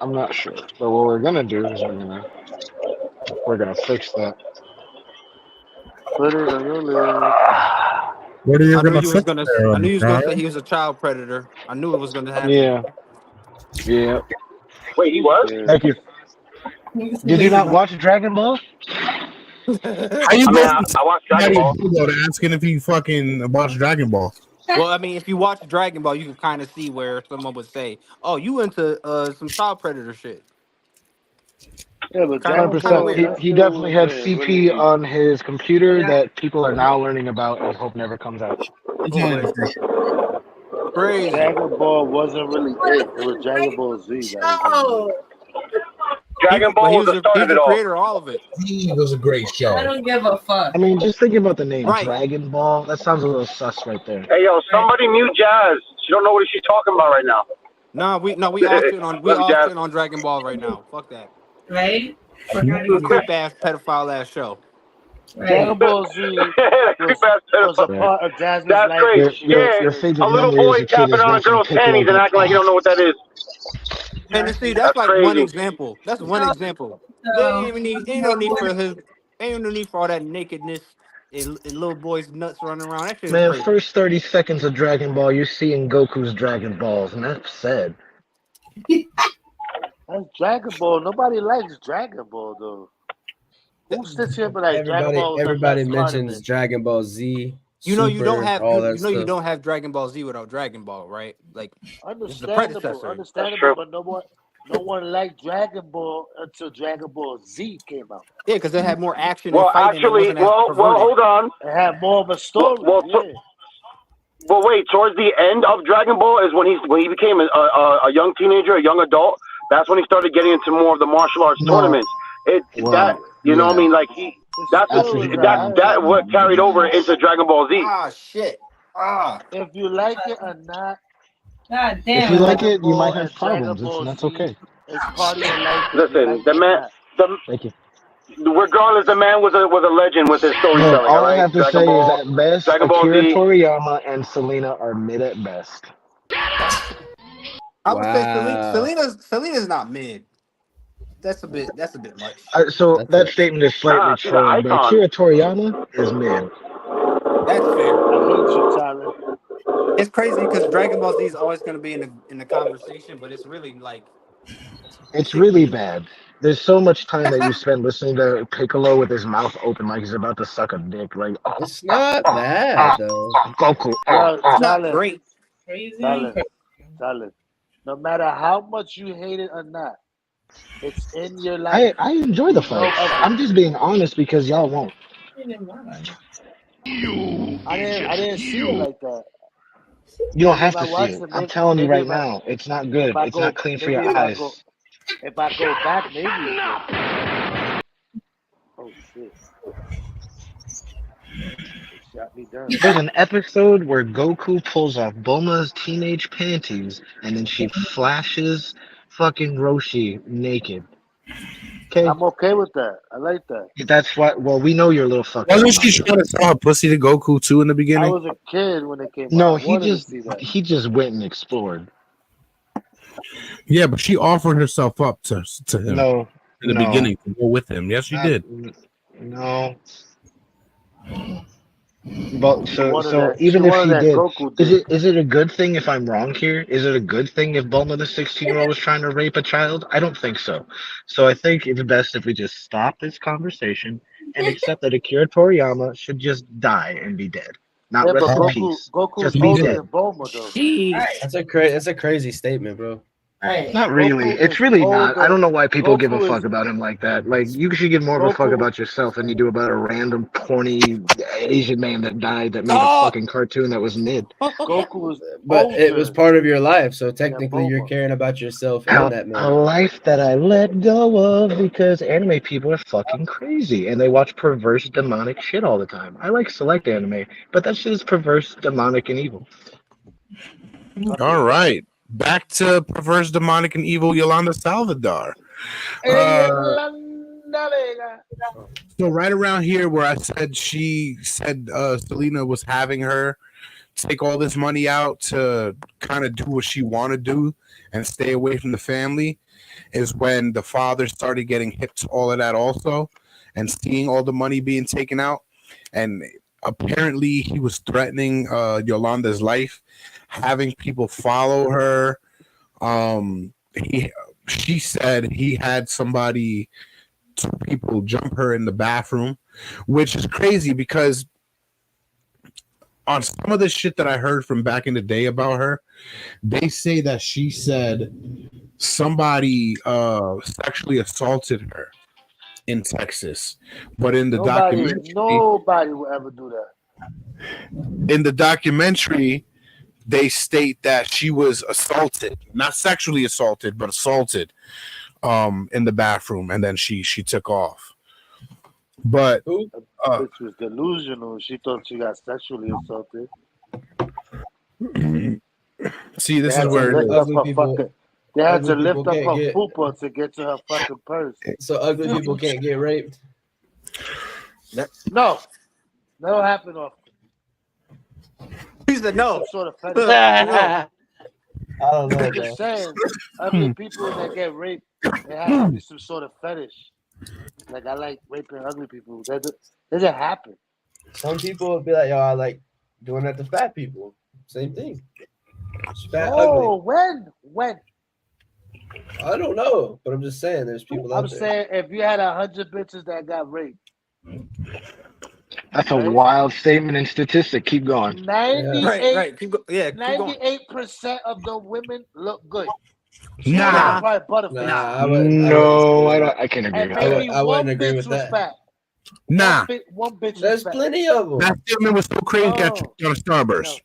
I'm not sure, but what we're gonna do is we're gonna fix that.
What are you gonna fix?
I knew he was gonna say he was a child predator. I knew it was gonna happen.
Yeah.
Wait, he was?
Thank you. Did you not watch Dragon Ball?
How you
I watched Dragon Ball.
Asking if you fucking watch Dragon Ball.
Well, I mean, if you watch Dragon Ball, you can kind of see where someone would say, "Oh, you into some child predator shit."
Yeah, but
Kind of,
Dragon
100%.
Ball, that
He
still
definitely
was
had
really
CP
deep.
on his computer that people are now learning about and hope never comes out.
Crazy.
Dragon Ball wasn't really it. It was Dragon Ball Z that was really it.
Dragon Ball was the start
He's
of it
the
all.
creator of all of it.
He was a great show.
I don't give a fuck.
I mean, just thinking about the name
Right.
Dragon Ball, that sounds a little sus right there.
Hey, yo, somebody mute Jazz. She don't know what she's talking about right now.
We all shit on
Jazz.
shit on Dragon Ball right now. Fuck that.
Right?
Creep ass pedophile ass show.
Dragon Ball Z was a part of Jasmine's
That's
life.
great.
Your
Yeah,
favorite
a little
memory
boy
as a kid
tapping
is
on a
watching
girl's
Piccolo
panties and
get
acting like you don't know what that is.
And you see, that's
That's
like
crazy.
one example. That's one example. Ain't no need for all that nakedness and little boys nuts running around. That shit is
Man,
crazy.
first 30 seconds of Dragon Ball, you're seeing Goku's Dragon Balls, and that's sad.
That's Dragon Ball. Nobody likes Dragon Ball though. Who sits here but like Dragon Ball?
Everybody mentions Dragon Ball Z.
You know you don't
Super,
have
all
you
that
know you
stuff.
don't have Dragon Ball Z without Dragon Ball, right? Like it's the predecessor.
Understandable, but no one liked Dragon Ball until Dragon Ball Z came out.
Yeah, because it had more action
Well,
and fighting.
actually,
and it wasn't as
well,
perverted.
hold on.
It had more of a story.
Well, wait. Towards the end of Dragon Ball is when he became a young teenager, a young adult. That's when he started getting into more of the martial arts tournaments. You know what I mean? Like that what carried over into Dragon Ball Z.
Ah, shit.
If you like it or not,
God
If you like it, you might have problems, and that's okay.
it's part of your life.
Listen, the man,
Thank you.
regardless, the man was a legend with his storytelling.
Look, all
right?
I have to
Dragon
say
Ball,
is at best,
Dragon Ball
Akira
Z.
Toriyama and Selena are mid at best.
I would say Selena's not mid. That's a bit much.
So that statement is slightly
she's an
trolling, but
icon.
Akira Toriyama is mid.
That's fair.
I hate you, Tyler.
It's crazy because Dragon Ball Z is always going to be in the conversation, but it's really like
It's really bad. There's so much time that you spend listening to Piccolo with his mouth open like he's about to suck a dick. Like,
It's not bad though.
Goku.
it's not
Tyler,
great.
Tyler, no matter how much you hate it or not, it's in your life.
I enjoy the fights. I'm just being honest because y'all won't.
I didn't see it like that.
You don't have
If I
to
watch
see it.
it,
I'm
maybe-
telling you
maybe
right
if I-
now, it's not good.
if I
It's
go-
not clean for
maybe
your
if I
eyes.
If I go back, maybe. Oh shit! It shot me down.
There's an episode where Goku pulls off Bulma's teenage panties and then she flashes fucking Roshi naked. Okay,
I'm okay with that. I like that.
that's what. Well, we know you're a little fucked.
Wasn't
up,
she trying to sell her pussy to Goku too in the
I
beginning?
was a kid when it came out.
No,
I wanted to see that.
he just went and explored.
Yeah, but she offered herself up to him
No,
in the
no.
beginning to go with him. Yes, she did.
No. But
She
so
wanted that-
even
she
if
wanted
he
that
did,
Goku
is it a good thing if I'm wrong here? Is it a good thing if Bulma the 16-year-old was trying to rape a child? I don't think so. So I think it's best if we just stop this conversation and accept that Akira Toriyama should just die and be dead. Not
Yeah,
rest
but
in
Goku,
peace.
Goku's
Just be
older
dead.
than Bulma though.
That's a crazy statement, bro.
Not really.
Goku
It's
is
really not.
older.
I don't know why people give a
Goku
fuck
is-
about him like that. Like, you should give more of a fuck
Goku-
about yourself than you do about a random corny Asian man that died that made
Oh!
a fucking cartoon that was mid.
Goku was
But it was
older.
part of your life, so technically you're
Bulma.
caring about yourself
A,
and that
a
man.
life that I let go of because anime people are fucking crazy and they watch perverse demonic shit all the time. I like select anime, but that shit is perverse, demonic, and evil.
All right. Back to perverse, demonic, and evil Yolanda Saldívar. So right around here where I said she said Selena was having her take all this money out to kind of do what she wanted to do and stay away from the family is when the father started getting hip to all of that also and seeing all the money being taken out. And apparently he was threatening Yolanda's life, having people follow her. He she said he had two people jump her in the bathroom, which is crazy because on some of the shit that I heard from back in the day about her, they say that she said somebody sexually assaulted her in Texas, but in the
nobody will ever do that.
documentary, they state that she was assaulted, not sexually assaulted, but assaulted in the bathroom, and then she took off. But
bitch was delusional. She thought she got sexually assaulted.
See, this is where
they had to lift up her fupa to get to her fucking purse.
So ugly people can't get raped.
No, that'll happen often.
He said no.
Sort of fetish.
I don't know.
I'm just saying, ugly people that get raped, there has to be some sort of fetish. Like I like raping ugly people. That doesn't happen.
Some people would be like, "Yo, I like doing that to fat people." Same thing. It's fat, ugly.
When?
I don't know, but I'm just saying, there's people out there.
I'm saying if you had 100 bitches that got raped.
That's a wild statement and statistic. Keep going.
98,
Keep going.
98% of the women look good.
Nah.
I
can't agree with that.
I wouldn't agree with that.
Fat.
Nah.
One bitch.
There's plenty of them.
That statement was so crazy. Got tricked on Starburst.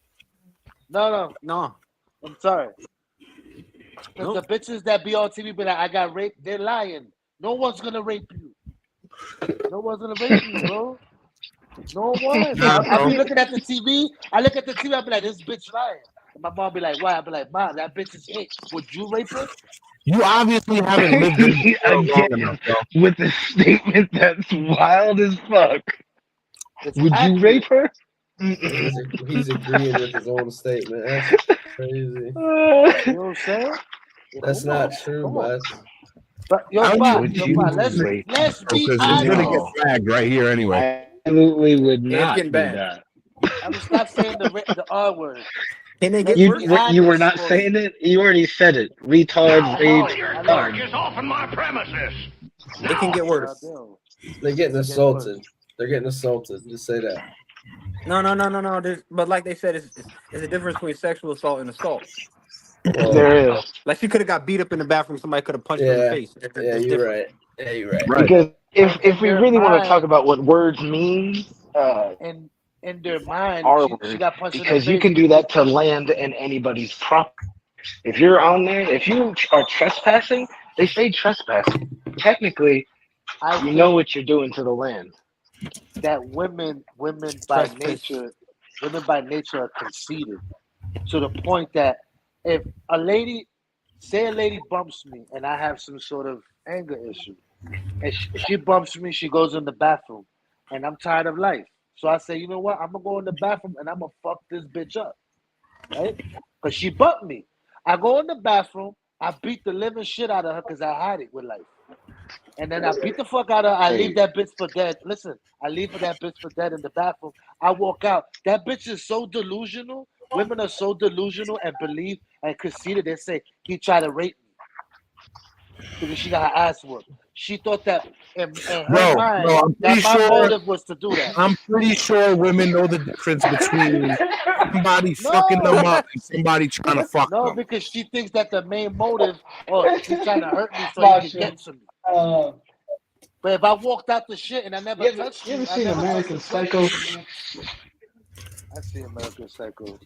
No. I'm sorry. Because the bitches that be on TV be like, I got raped, they're lying. No one's gonna rape you. No one's gonna rape you, bro. No one. I be looking at the TV. I look at the TV. I be like, this bitch lying. And my mom be like, why? I be like, Mom, that bitch is hit. Would you rape her?
You obviously haven't lived in this world long enough, though.
With a statement that's wild as fuck. Would you rape her?
He's agreeing with his own statement. That's crazy.
You know what I'm saying?
That's not true, but.
But let's be honest.
It's gonna get flagged right here anyway.
Absolutely would not do
bad.
that.
I'm just not saying the R word.
Can they get
You were not saying it. You already said it. Retard, rape.
Is off in my premises.
It can get worse.
They're getting assaulted. They're getting assaulted. Just say that.
No. But like they said, it's a difference between sexual assault and assault.
There is.
Like she could have got beat up in the bathroom. Somebody could have punched her in the face.
Yeah, you're right. Yeah, you're right.
Because if we really want to talk about what words mean,
in their mind, she got punched
because
in the
you can do that to land in anybody's property. If you're on there, if you are trespassing, they say trespassing. Technically, you know what you're doing to the land.
That women by nature are conceited to the point that if a lady bumps me and I have some sort of anger issue, and she bumps me, she goes in the bathroom, and I'm tired of life. So I say, you know what? I'm gonna go in the bathroom and I'm gonna fuck this bitch up, right? Because she bumped me. I go in the bathroom, I beat the living shit out of her because I had it with life. And then I beat the fuck out of her. I leave that bitch for dead. Listen, I leave that bitch for dead in the bathroom. I walk out. That bitch is so delusional. Women are so delusional and believe and conceited. They say he tried to rape me because she got her ass whooped. She thought that in her mind that my motive was to do that.
I'm pretty sure women know the difference between somebody fucking them up and somebody trying to fuck them.
No, because she thinks that the main motive, he's trying to hurt me so he can get to me. But if I walked out the shit and I never touched you,
ever seen American Psycho?
I see American Psycho.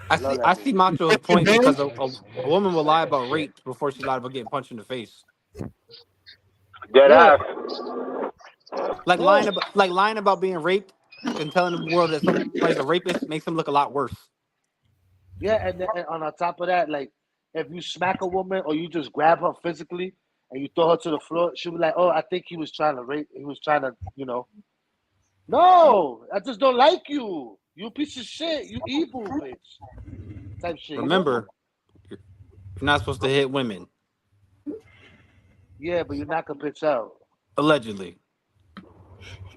I see Macho's point because a woman will lie about rape before she lied about getting punched in the face.
Dead ass.
Like lying about being raped and telling the world that somebody's a rapist makes them look a lot worse.
Yeah, and on top of that, like if you smack a woman or you just grab her physically and you throw her to the floor, she'll be like, "Oh, I think he was trying to rape. He was trying to, No, I just don't like you. You piece of shit. You evil bitch." Type shit.
Remember, you're not supposed to hit women.
Yeah, but you knock a bitch out.
Allegedly.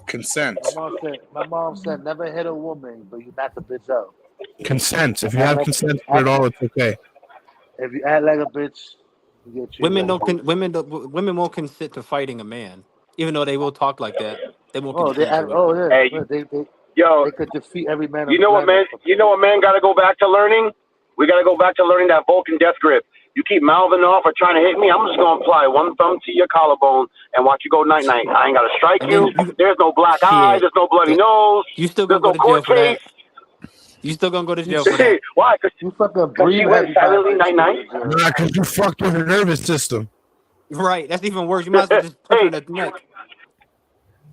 Consent.
My mom said never hit a woman, but you knock a bitch out.
Consent. If you have consent for it all, it's okay.
If you act like a bitch,
Women women won't consent to fighting a man, even though they will talk like that. They won't consent to it.
Hey, yo,
they could defeat every man on
you
the
know what,
planet.
man? You know what, man? Got to go back to learning. We got to go back to learning that Vulcan death grip. You keep mouthing off or trying to hit me, I'm just gonna apply one thumb to your collarbone and watch you go night night. I ain't gotta strike you. There's no black eye. There's no bloody nose.
You still
There's
gonna
no
go to jail
court
for that.
case.
You still gonna go to jail for that.
Why? Cause
you fucking
she went silently night night.
Nah, because you fucked with her nervous system.
Right, that's even worse. You might as well just punch her in the neck.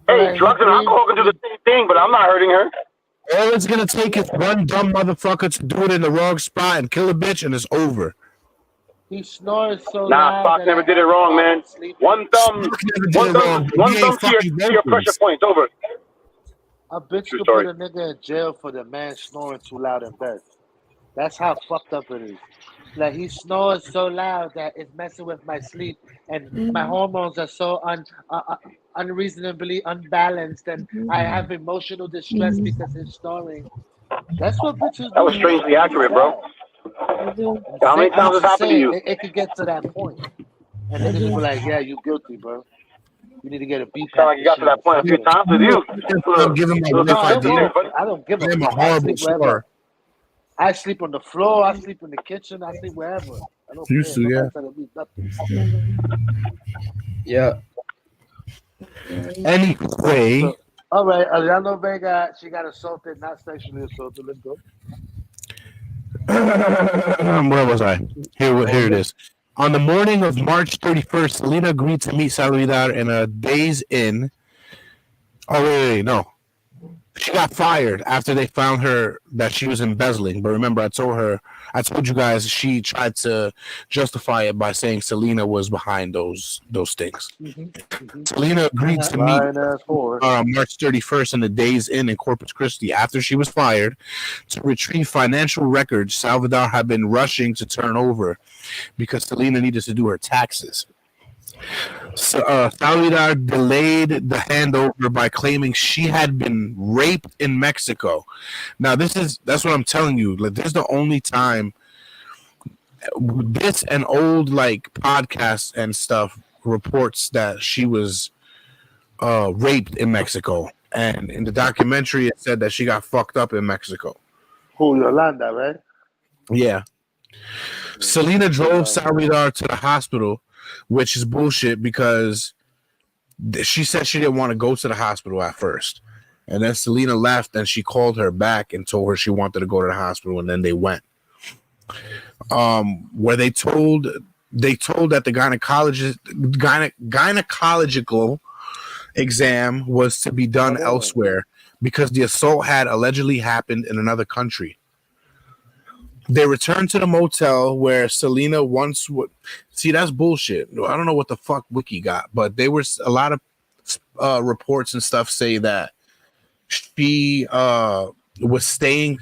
Hey, drugs and alcohol can do the same thing, but I'm not hurting her.
All it's gonna take is one dumb motherfucker to do it in the wrong spot and kill a bitch, and it's over.
He snores so
Nah,
loud.
Spock never did it wrong, man. One thumb to your pressure points. Over.
A bitch
True
could
story.
put a nigga in jail for the man snoring too loud in bed. That's how fucked up it is. Like he snores so loud that it's messing with my sleep, and my hormones are so unreasonably unbalanced, and I have emotional distress because he's snoring. That's what bitches do.
That was strangely accurate, bro. How many times has happened to you?
It could get to that point, and niggas will be like, "Yeah, you guilty, bro. You need to get a beat."
Sound like you got to that point a few times with you.
I'll give him a life idea.
I don't give a
I'm a
fuck. I
horrible
sleep wherever.
snorer.
I sleep on the floor. I sleep in the kitchen. I sleep wherever. I don't
Used
care.
to, yeah.
Nobody tell me nothing.
Yeah.
Anyway.
So, all right, Yolanda Vega, she got assaulted, not sexually assaulted. Let's go.
Where was I? Here it is. On the morning of March 31st, Selena agreed to meet Saldívar in a Days Inn. Oh, wait, no. She got fired after they found her that she was embezzling. But remember, I told you guys she tried to justify it by saying Selena was behind those things. Selena agreed to meet March 31st in the Days Inn in Corpus Christi after she was fired to retrieve financial records Saldívar had been rushing to turn over because Selena needed to do her taxes. So, Saldívar delayed the handover by claiming she had been raped in Mexico. Now, that's what I'm telling you. Like, this is the only time this and old like podcasts and stuff reports that she was raped in Mexico. And in the documentary, it said that she got fucked up in Mexico.
Who, Yolanda, right?
Yeah. Selena drove Saldívar to the hospital, which is bullshit because she said she didn't want to go to the hospital at first. And then Selena left and she called her back and told her she wanted to go to the hospital, and then they went. Where they told that the gynecological exam was to be done elsewhere because the assault had allegedly happened in another country. They returned to the motel where Selena once would see. That's bullshit. I don't know what the fuck Wiki got, but there was a lot of reports and stuff say that she was saying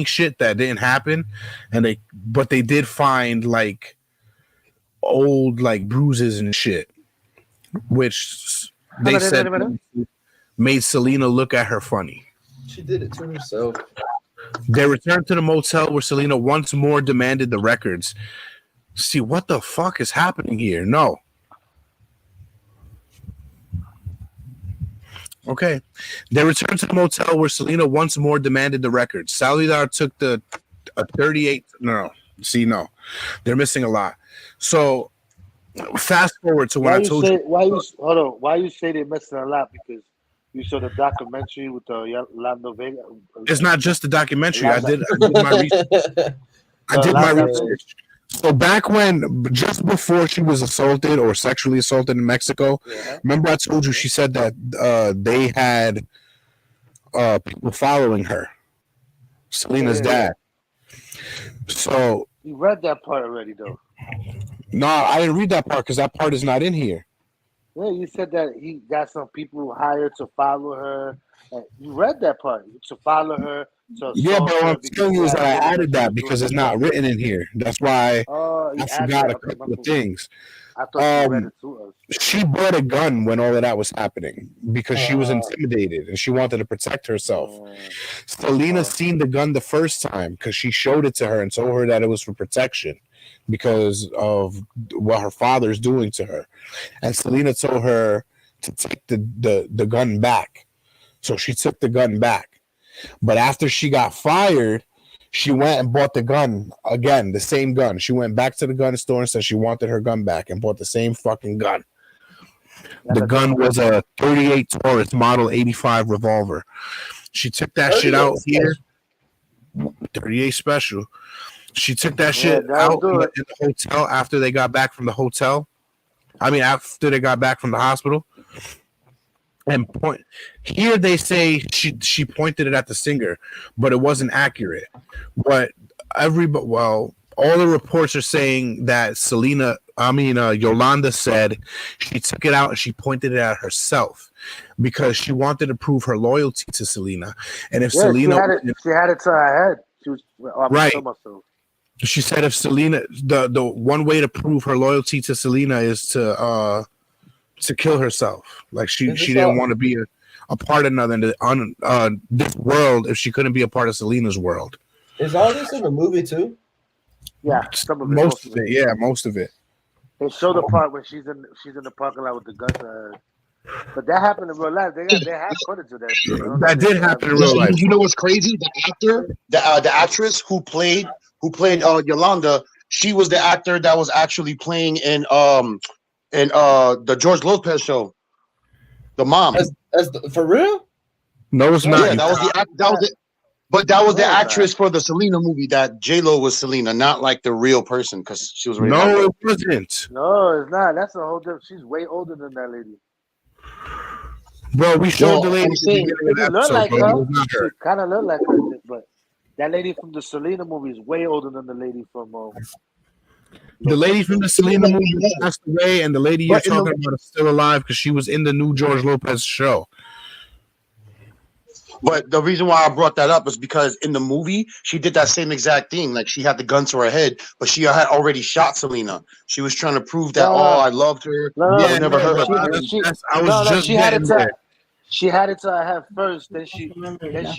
shit that didn't happen, but they did find like old like bruises and shit, which they said made Selena look at her funny.
She did it to herself.
They returned to the motel where Selena once more demanded the records. See, what the fuck is happening here? No. Okay. They returned to the motel where Selena once more demanded the records. Saldívar took a 38. No. See, no. They're missing a lot. So, fast forward to when I told you.
Why you say they're missing a lot? Because you saw the documentary with the Yolanda Vega.
It's not just the documentary. I did my research. So back when, just before she was assaulted or sexually assaulted in Mexico, remember I told you she said that they had people following her, Selena's dad. So
you read that part already, though.
No, I didn't read that part because that part is not in here.
Yeah, you said that he got some people hired to follow her. You read that part to follow her.
Yeah, but what I'm telling you is that I added that because it's not written in here. That's why I forgot a couple of things.
I thought you read it to us.
She bought a gun when all of that was happening because she was intimidated and she wanted to protect herself. Selena seen the gun the first time because she showed it to her and told her that it was for protection. because of what her father's doing to her. And Selena told her to take the gun back. So she took the gun back. But after she got fired, she went and bought the gun again, the same gun. She went back to the gun store and said she wanted her gun back and bought the same fucking gun. The gun was a 38 Taurus Model 85 revolver. She took that shit out here. 38 Special. She took that shit out in the hotel after they got back from the hotel. I mean, after they got back from the hospital. And here they say she pointed it at the singer, but it wasn't accurate. But all the reports are saying that Yolanda said she took it out and she pointed it at herself because she wanted to prove her loyalty to Selena. And if Selena,
she had it to her head. She was
right. She said if Selena, the one way to prove her loyalty to Selena is to kill herself. Like she didn't want to be a part of this world if she couldn't be a part of Selena's world.
Is all this in the movie too?
Yeah,
most of it. Yeah, most of it.
They show the part when she's in the parking lot with the gun to her. But that happened in real life. They have footage of that shit.
That did happen in real life.
You know what's crazy? The actress who played Yolanda, she was the actor that was actually playing in the George Lopez show. The mom.
For real?
No, it's not.
Yeah, that was the actress for the Selena movie that J-Lo was Selena, not like the real person because she was.
No, it wasn't.
No, it's not. That's a whole different. She's way older than that lady.
Bro, we showed the lady.
She looked like her. She kind of looked like her, but that lady from the Selena movie is way older than the lady from.
The lady from the Selena movie passed away, and the lady you're talking about is still alive because she was in the new George Lopez show.
But the reason why I brought that up is because in the movie, she did that same exact thing. Like she had the gun to her head, but she had already shot Selena. She was trying to prove that, I loved her. I never hurt her.
She had it to her head first. Then she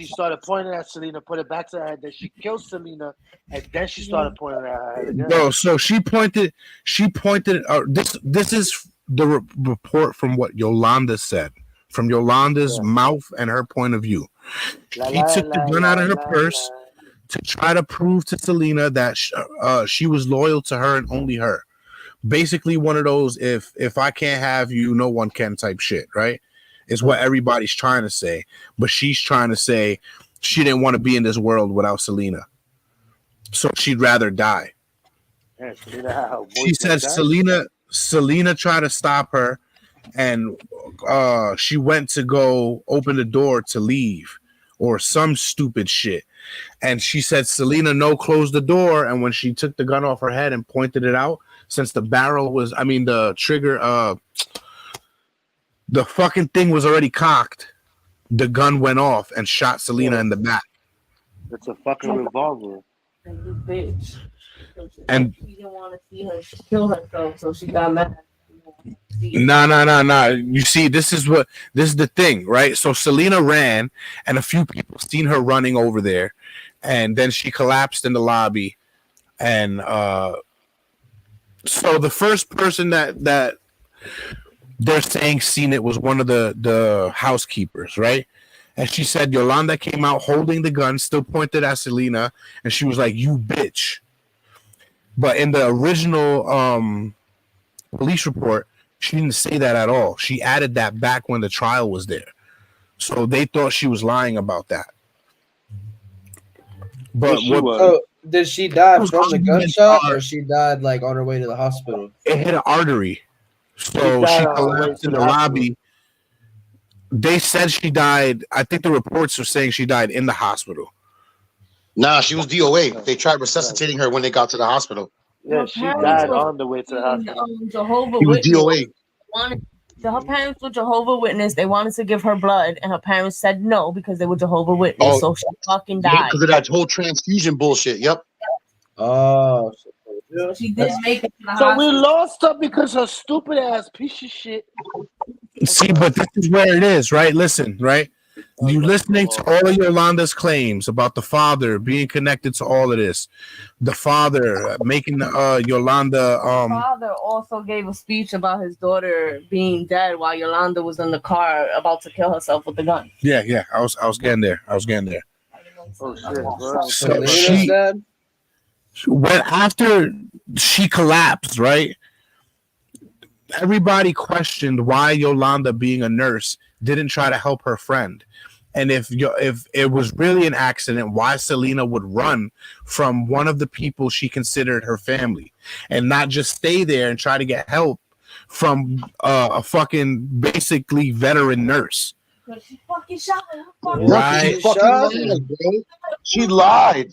started pointing at Selena, put it back to her head. Then she killed Selena, and then she started pointing at her head again.
No, so she pointed. This is the report from what Yolanda said. From Yolanda's mouth and her point of view. She took the gun out of her purse to try to prove to Selena that she was loyal to her and only her. Basically, one of those if I can't have you, no one can type shit, right? Is what everybody's trying to say. But she's trying to say she didn't want to be in this world without Selena. So she'd rather die. She said Selena tried to stop her. And she went to go open the door to leave or some stupid shit. And she said, Selena, no, close the door. And when she took the gun off her head and pointed it out, since the trigger, the fucking thing was already cocked, the gun went off and shot Selena in the back.
It's a fucking revolver.
Bitch.
And
she didn't want to see her kill herself, so she got mad.
No. You see, this is the thing, right? So Selena ran, and a few people seen her running over there, and then she collapsed in the lobby. And so the first person that they're saying seen it was one of the housekeepers, right? And she said Yolanda came out holding the gun, still pointed at Selena, and she was like, "You bitch." But in the original police report, she didn't say that at all. She added that back when the trial was there. So they thought she was lying about that. But
did she die from the gunshot or she died like on her way to the hospital?
It hit an artery. So she collapsed in the lobby. They said she died. I think the reports are saying she died in the hospital.
Nah, she was DOA. They tried resuscitating her when they got to the hospital.
Yeah, she died on the way to the hospital.
Jehovah
Witness. DOA.
Her parents were Jehovah Witness. They wanted to give her blood, and her parents said no because they were Jehovah Witness. So she fucking died.
Because of that whole transfusion bullshit. Yep.
Oh.
She did make it.
So we lost her because her stupid ass piece of shit.
See, but this is where it is, right? Listen, right? You listening to all of Yolanda's claims about the father being connected to all of this, the father making Yolanda.
Father also gave a speech about his daughter being dead while Yolanda was in the car about to kill herself with the gun.
Yeah. I was getting there.
Oh shit, bro.
So
Selena's dad?
when after she collapsed, right? Everybody questioned why Yolanda, being a nurse, didn't try to help her friend. And if it was really an accident, why Selena would run from one of the people she considered her family and not just stay there and try to get help from a fucking basically veteran nurse.
She fucking shot her.
Right.
She fucking lied, bro. She lied.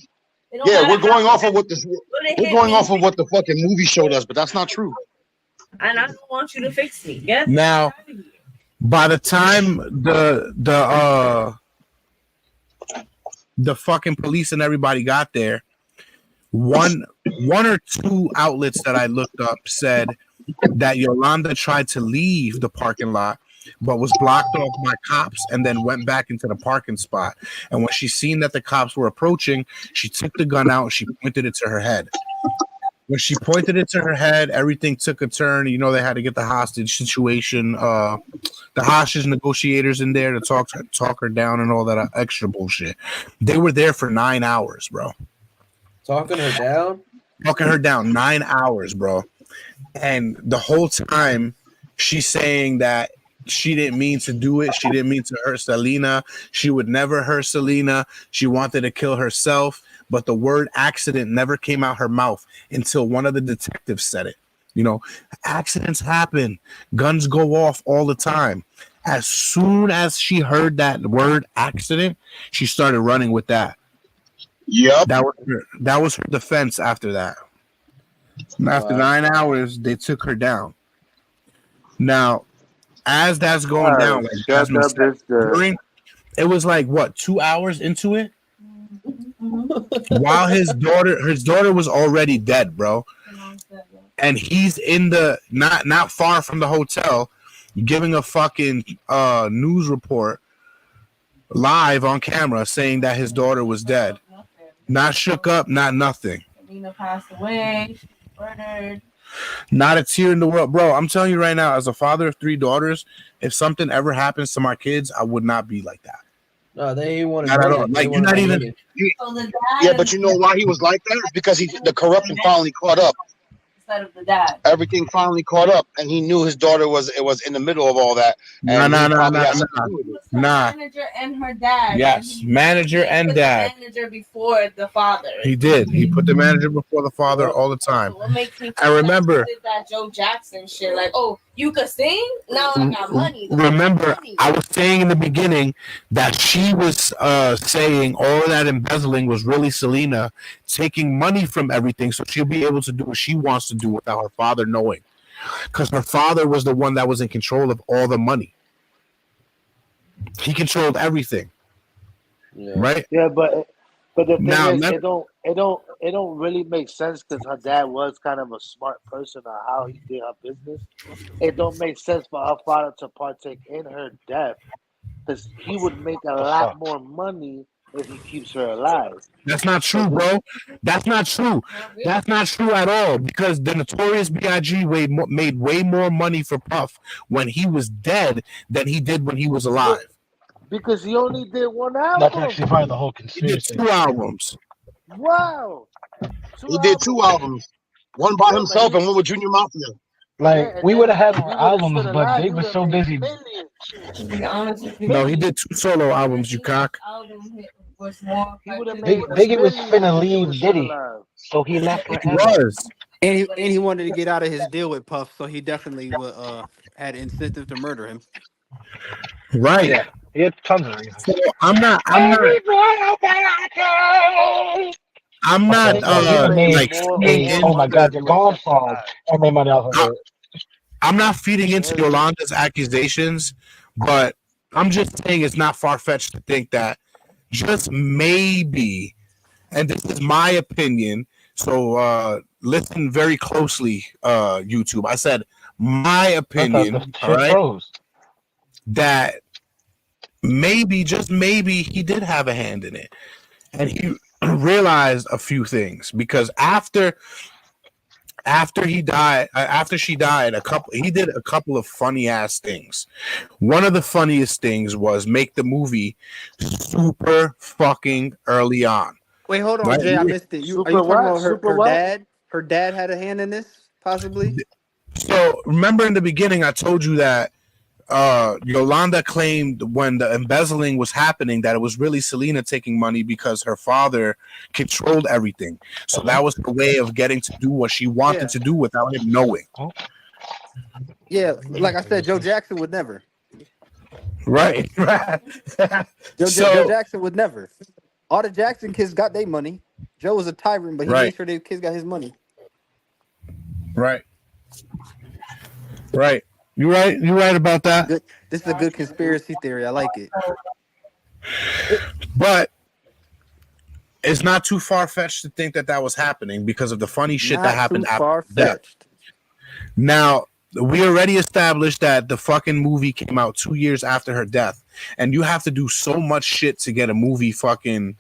Yeah, we're going off of what the fucking movie showed us, but that's not true.
And I don't want you to fix me. Get
Now, by the time the fucking police and everybody got there, one or two outlets that I looked up said that Yolanda tried to leave the parking lot but was blocked off by cops and then went back into the parking spot. And when she seen that the cops were approaching, she took the gun out and she pointed it to her head. When she pointed it to her head, everything took a turn. You know, they had to get the hostage situation, the hostage negotiators in there to talk her down and all that extra bullshit. They were there for 9 hours, bro.
Talking her down?
Talking her down 9 hours, bro. And the whole time she's saying that she didn't mean to do it. She didn't mean to hurt Selena. She would never hurt Selena. She wanted to kill herself. But the word accident never came out her mouth until one of the detectives said it. You know, accidents happen. Guns go off all the time. As soon as she heard that word accident, she started running with that.
Yep.
That was her defense after that. After 9 hours, they took her down. Now, as that's going down, like Jasmine said, it was like what, 2 hours into it? While his daughter was already dead, bro. And he's in the not far from the hotel giving a fucking news report live on camera saying that his daughter was dead. Not shook up, not nothing.
Selena passed away, she was murdered.
Not a tear in the world, bro. I'm telling you right now, as a father of 3 daughters, if something ever happens to my kids, I would not be like that.
No, they wanted
not at all. Like, you're not even.
Yeah, but you know why he was like that? Because the corruption finally caught up.
Instead of the dad.
Everything finally caught up, and he knew his daughter was in the middle of all that.
Nah.
Manager and her dad.
Yes, manager and dad.
Manager before the father.
He did. He put the manager before the father all the time.
What makes me
I remember
did that Joe Jackson shit. Like, oh, you could sing? Now I got money.
Remember, I was saying in the beginning that she was saying all that embezzling was really Selena taking money from everything so she'll be able to do what she wants to do without her father knowing. Because her father was the one that was in control of all the money. He controlled everything.
Yeah.
Right?
Yeah, but the thing
Now,
is, it don't really make sense because her dad was kind of a smart person on how he did her business. It don't make sense for her father to partake in her death because he would make a lot more money if he keeps her alive.
That's not true, bro. That's not true. That's not true at all because the Notorious B.I.G. made way more money for Puff when he was dead than he did when he was alive.
Because he only did 1 album.
That's actually probably the whole conspiracy.
He did 2 albums.
Wow.
He did 2 albums. One by himself and one with Junior Mafia.
Like, we would have had more albums, but Big was so busy.
To be honest with you.
No, he did 2 solo albums, you cock.
Biggie was finna leave Diddy, so he left.
He was.
And he wanted to get out of his deal with Puff, so he definitely had incentive to murder him.
Right.
Yeah, he had tons of reasons.
So I'm not like
oh my god, the golf song. I made money off of it.
I'm not feeding into Yolanda's accusations, but I'm just saying it's not far-fetched to think that just maybe, and this is my opinion, so listen very closely, YouTube. I said my opinion, all right, that maybe, just maybe, he did have a hand in it, and he realized a few things because after he died, after she died, he did a couple of funny ass things. One of the funniest things was make the movie super fucking early on.
Wait, hold on,
Right?
Jay. I missed it. Are you talking about her dad? Her dad had a hand in this, possibly.
So remember in the beginning, I told you that Yolanda claimed when the embezzling was happening that it was really Selena taking money because her father controlled everything. So that was her way of getting to do what she wanted to do without him knowing.
Yeah, like I said, Joe Jackson would never.
Right.
Joe Jackson would never. All the Jackson kids got their money. Joe was a tyrant, but he made sure their kids got his money.
Right. You're right about that.
Good. This is a good conspiracy theory. I like it.
But it's not too far-fetched to think that was happening because of the funny shit that happened after death. Now, we already established that the fucking movie came out 2 years after her death, and you have to do so much shit to get a movie fucking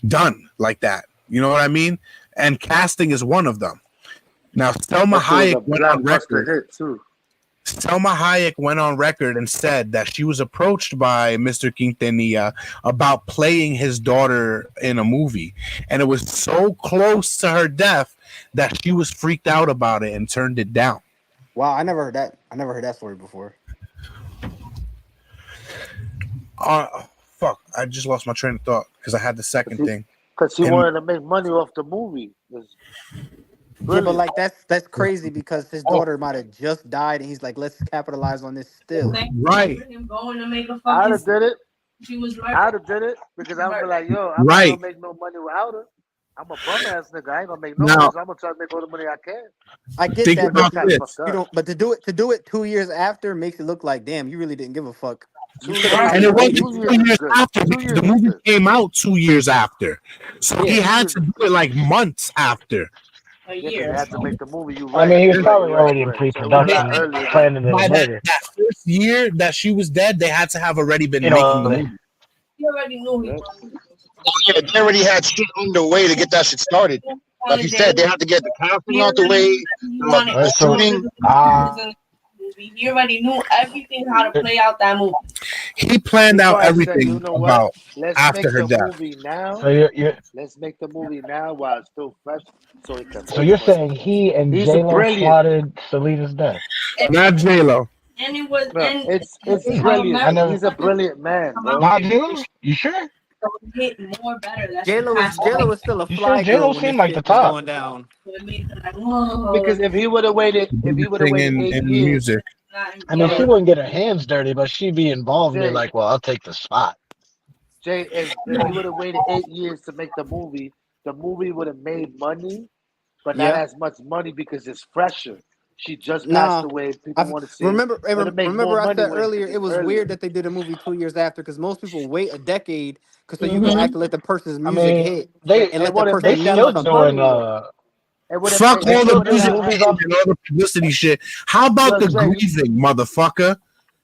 done like that. You know what I mean? And casting is one of them. Now, Selma Hayek went on record. Selma Hayek went on record and said that she was approached by Mr. Quintanilla about playing his daughter in a movie. And it was so close to her death that she was freaked out about it and turned it down.
Wow, I never heard that. I never heard that story before.
Fuck. I just lost my train of thought because I had the second thing.
Because he wanted to make money off the movie.
Yeah, but like that's crazy because his daughter might have just died, and he's like, let's capitalize on this still.
Right.
Going to make a
I'd have did it.
She was
I'd have did it because I was like, yo, I'm not gonna make no money without her. I'm a bum ass nigga. I ain't gonna make no money. So I'm gonna try to make all the money I can.
I get
Think
that,
about
but
this.
you don't. But to do it 2 years after makes it look like, damn, you really didn't give a fuck.
And it wasn't 2 years after because the movie came out 2 years after. So he had to do it like months after.
A year.
Had to make the movie. You
I mean, he was probably already in pre-production, planning the
By
murder.
that first year that she was dead, they had to have already been making the movie.
You already knew he was.
Yeah, they already had shit underway to get that shit started. Like you said, they had to get the casting out the way, the shooting.
He already knew everything how to play out that movie.
He planned out everything
you know
about
Let's
after
make
her
the
death.
movie now.
So
Let's make the movie now while it's still fresh, so it can.
So you're saying he and J-Lo plotted Selena's death?
Not J-Lo.
And it was.
It's brilliant. He's a brilliant man, bro.
Not J-Lo? You sure?
Hit more better.
J-Lo was still a
You
fly
sure J-Lo
girl when
seemed
this
like
shit
the
was
top?
going down.
Because if he would have waited,
in
8 years,
music.
I mean, she wouldn't get her hands dirty, but she'd be involved in it. Like, well, I'll take the spot.
Jay, if he would have waited 8 years to make the movie would have made money, but not as much money because it's fresher. She just passed away. People want to see.
Remember I said earlier it was weird that they did a movie 2 years after because most people wait a decade so you can actually let the person's music hit and let the person mean
still
something.
doing
Fuck all the music and all the publicity shit. How about the grieving, motherfucker?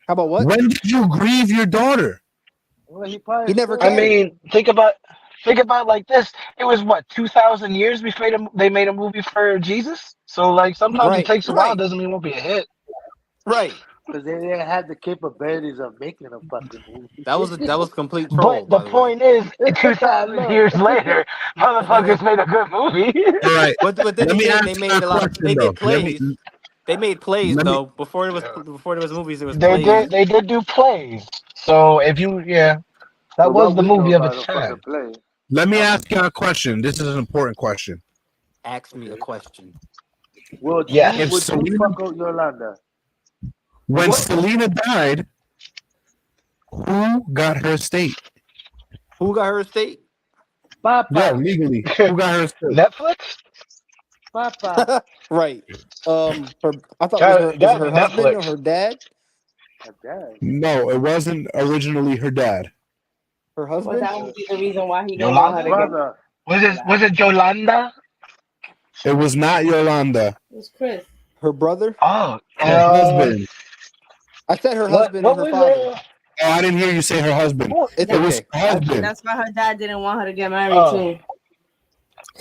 How about what?
When did you grieve your daughter?
Well,
he never.
I mean, think about like this. It was what 2,000 years before they made a movie for Jesus. So like sometimes it takes a while. Doesn't mean it won't be a hit.
Right.
Because they didn't have the capabilities of making a fucking movie.
That was complete troll.
But the point is, 2,000 years later, motherfuckers made a good movie.
All right.
But then they made a lot of they did plays. They made plays though. Before there was movies, there was plays.
They did do plays. So if you that was the movie of its time.
Let me ask you a question. This is an important question.
Ask me a question.
Would you fuck out Yolanda?
When Selena died, who got her estate?
Who got her estate?
Papa.
Yeah, legally. Who got her estate?
Netflix?
Papa.
Right. I thought it was her husband or her dad?
Her dad.
No, it wasn't originally her dad.
Her husband?
Well, that would be the reason why he didn't want her to get.
Was it Yolanda?
It was not Yolanda.
It was Chris.
Her brother?
Oh,
her husband.
I said her husband and her father.
Oh, I didn't hear you say her husband.
It's
It was
okay.
her husband.
That's why her dad didn't want her to get married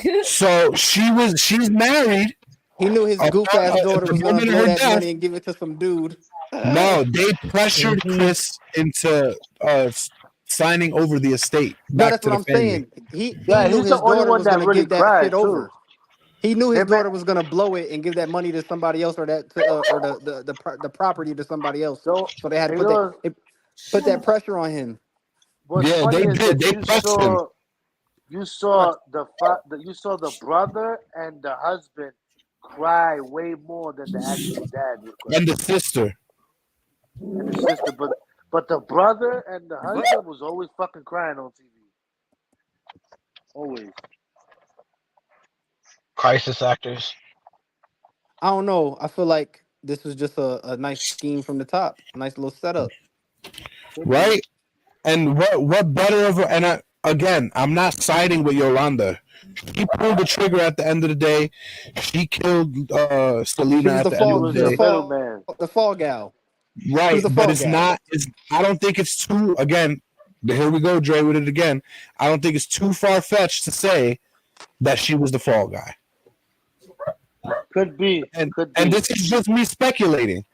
too.
So she's married.
He knew his goof ass daughter
The
was gonna
moment of
blow
her
that
death.
money and give it to some dude.
No, they pressured Chris into signing over the estate
No,
back
that's
to
what
the
I'm
family.
saying. He
Yeah,
knew
he's the
his
only
daughter
one
was
that
gonna
really
give that
cried
shit
too.
over. He knew his
Him and-
daughter was gonna blow it and give that money to somebody else, or or the property to somebody else.
So
So they had to
you know,
put that pressure on him.
what's
Yeah,
funny
they
is
did.
that
They pressed him.
you saw the brother and the husband cry way more than the actual dad would cry.
And the sister.
And the sister, but the brother and the husband was always fucking crying on TV. Always.
Crisis actors.
I don't know. I feel like this was just a nice scheme from the top. A nice little setup.
Right? And what better of a, and again, I'm not siding with Yolanda. She pulled the trigger at the end of the day. She killed Selena
She was
at
the
the end
fall,
of the day.
the fall gal.
Right,
was the
but
fall
it's
gal.
not. I don't think it's too. Again, here we go, Dre with it again. I don't think it's too far fetched to say that she was the fall guy.
Could be.
And this is just me speculating.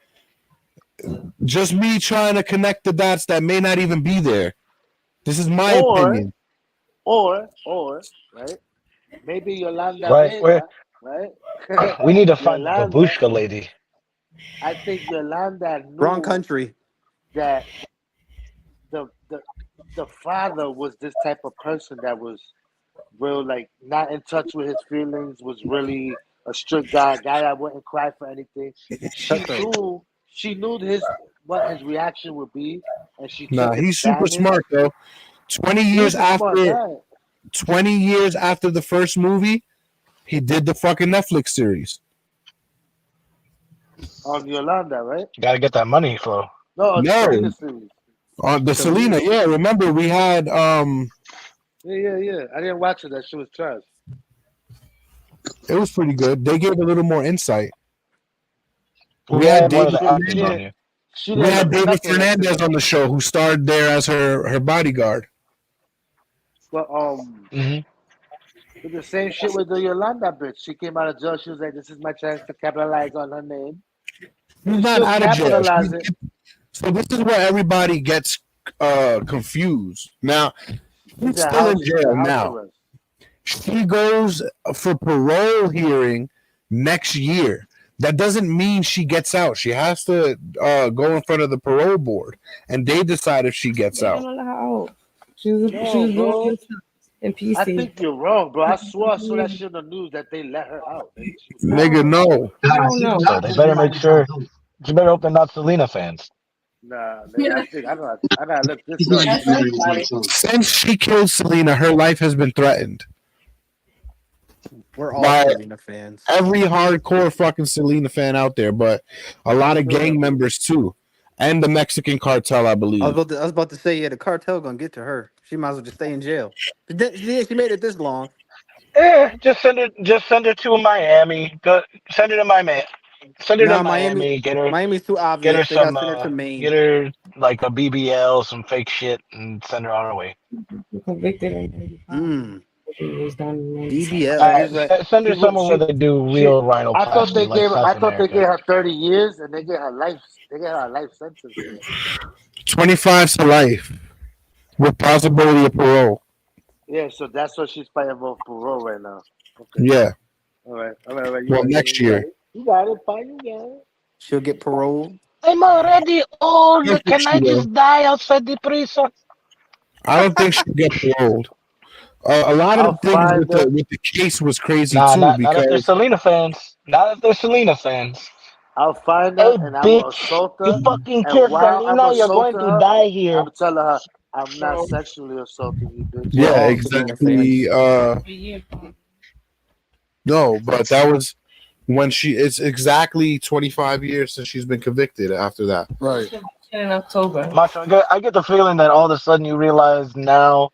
Just me trying to connect the dots that may not even be there. This is my opinion.
Or, right? Maybe Yolanda
Right,
Vega, right?
We need to find the
Yolanda,
babushka lady.
I think Yolanda knew
Wrong country.
that the father was this type of person that was real, like not in touch with his feelings, was really a strict guy that wouldn't cry for anything. She knew what his reaction would be, and she
Nah,
took
he's super
advantage.
smart though. 20 years
He's a smart
after
guy.
20 years after the first movie, he did the fucking Netflix series.
On Yolanda, right?
Gotta get that money flow.
No, on
No.
Selena series.
On the Selena, yeah. Remember we had
Yeah. I didn't watch it. That shit was trash.
it was pretty good. They gave a little more insight.
Who
We had
one of
David
the actors on here?
We had David Fernandez on the show who starred there as her bodyguard.
But with the same shit with the Yolanda bitch. She came out of jail. She was like, "This is my chance to capitalize on her name."
She's not out of jail. So this is where everybody gets confused. Now, she's still in jail now. She goes for parole hearing next year. That doesn't mean she gets out. She has to go in front of the parole board, and they decide if she gets out.
She was doing in PC.
I think you're wrong, bro. I saw that shit on the news that they let her out.
Nigga, no.
So they better make sure. You better hope they're not Selena fans.
Nah, I think I gotta look this up.
Since she killed Selena, her life has been threatened.
We're all
By
Selena fans.
every hardcore fucking Selena fan out there, but a lot of gang members too, and the Mexican cartel, I believe.
I was about to say, yeah, the cartel gonna get to her. She might as well just stay in jail. She made it this long.
Yeah, just send her to Miami. Send her to Miami. Send her to Miami. Get her.
Miami's too obvious.
Get her
They
some.
gotta send her to Maine.
Get her like a BBL, some fake shit, and send her on her way.
Convicted in
BBL.
Send her somewhere where they do real rhinoplasty.
I thought they
like
gave.
South
I thought they
America.
gave her 30 years, and they gave her life. They gave her a life sentence.
25 to life, with possibility of parole.
Yeah, so that's what she's fighting for parole right now. Okay.
Yeah.
All right. You
Well,
got it,
next
you got
year.
it. You got it, fine, you got it.
She'll get parole.
I'm already old.
I think she will.
die outside the prison?
I don't think she'll get paroled. A lot of the things with the case was crazy too.
Not
because
if they're Selena fans. Not if they're Selena fans.
I'll find her and I will assault her.
You fucking
and
kiss
while I'm
Selena, you're going
assaulting
to
her,
die here.
I'm telling her I'm not sexually assaulting you, bitch.
yeah, exactly. No, but that was when it's exactly 25 years since she's been convicted after that.
Right.
In October.
Macho, I get the feeling that all of a sudden you realize now.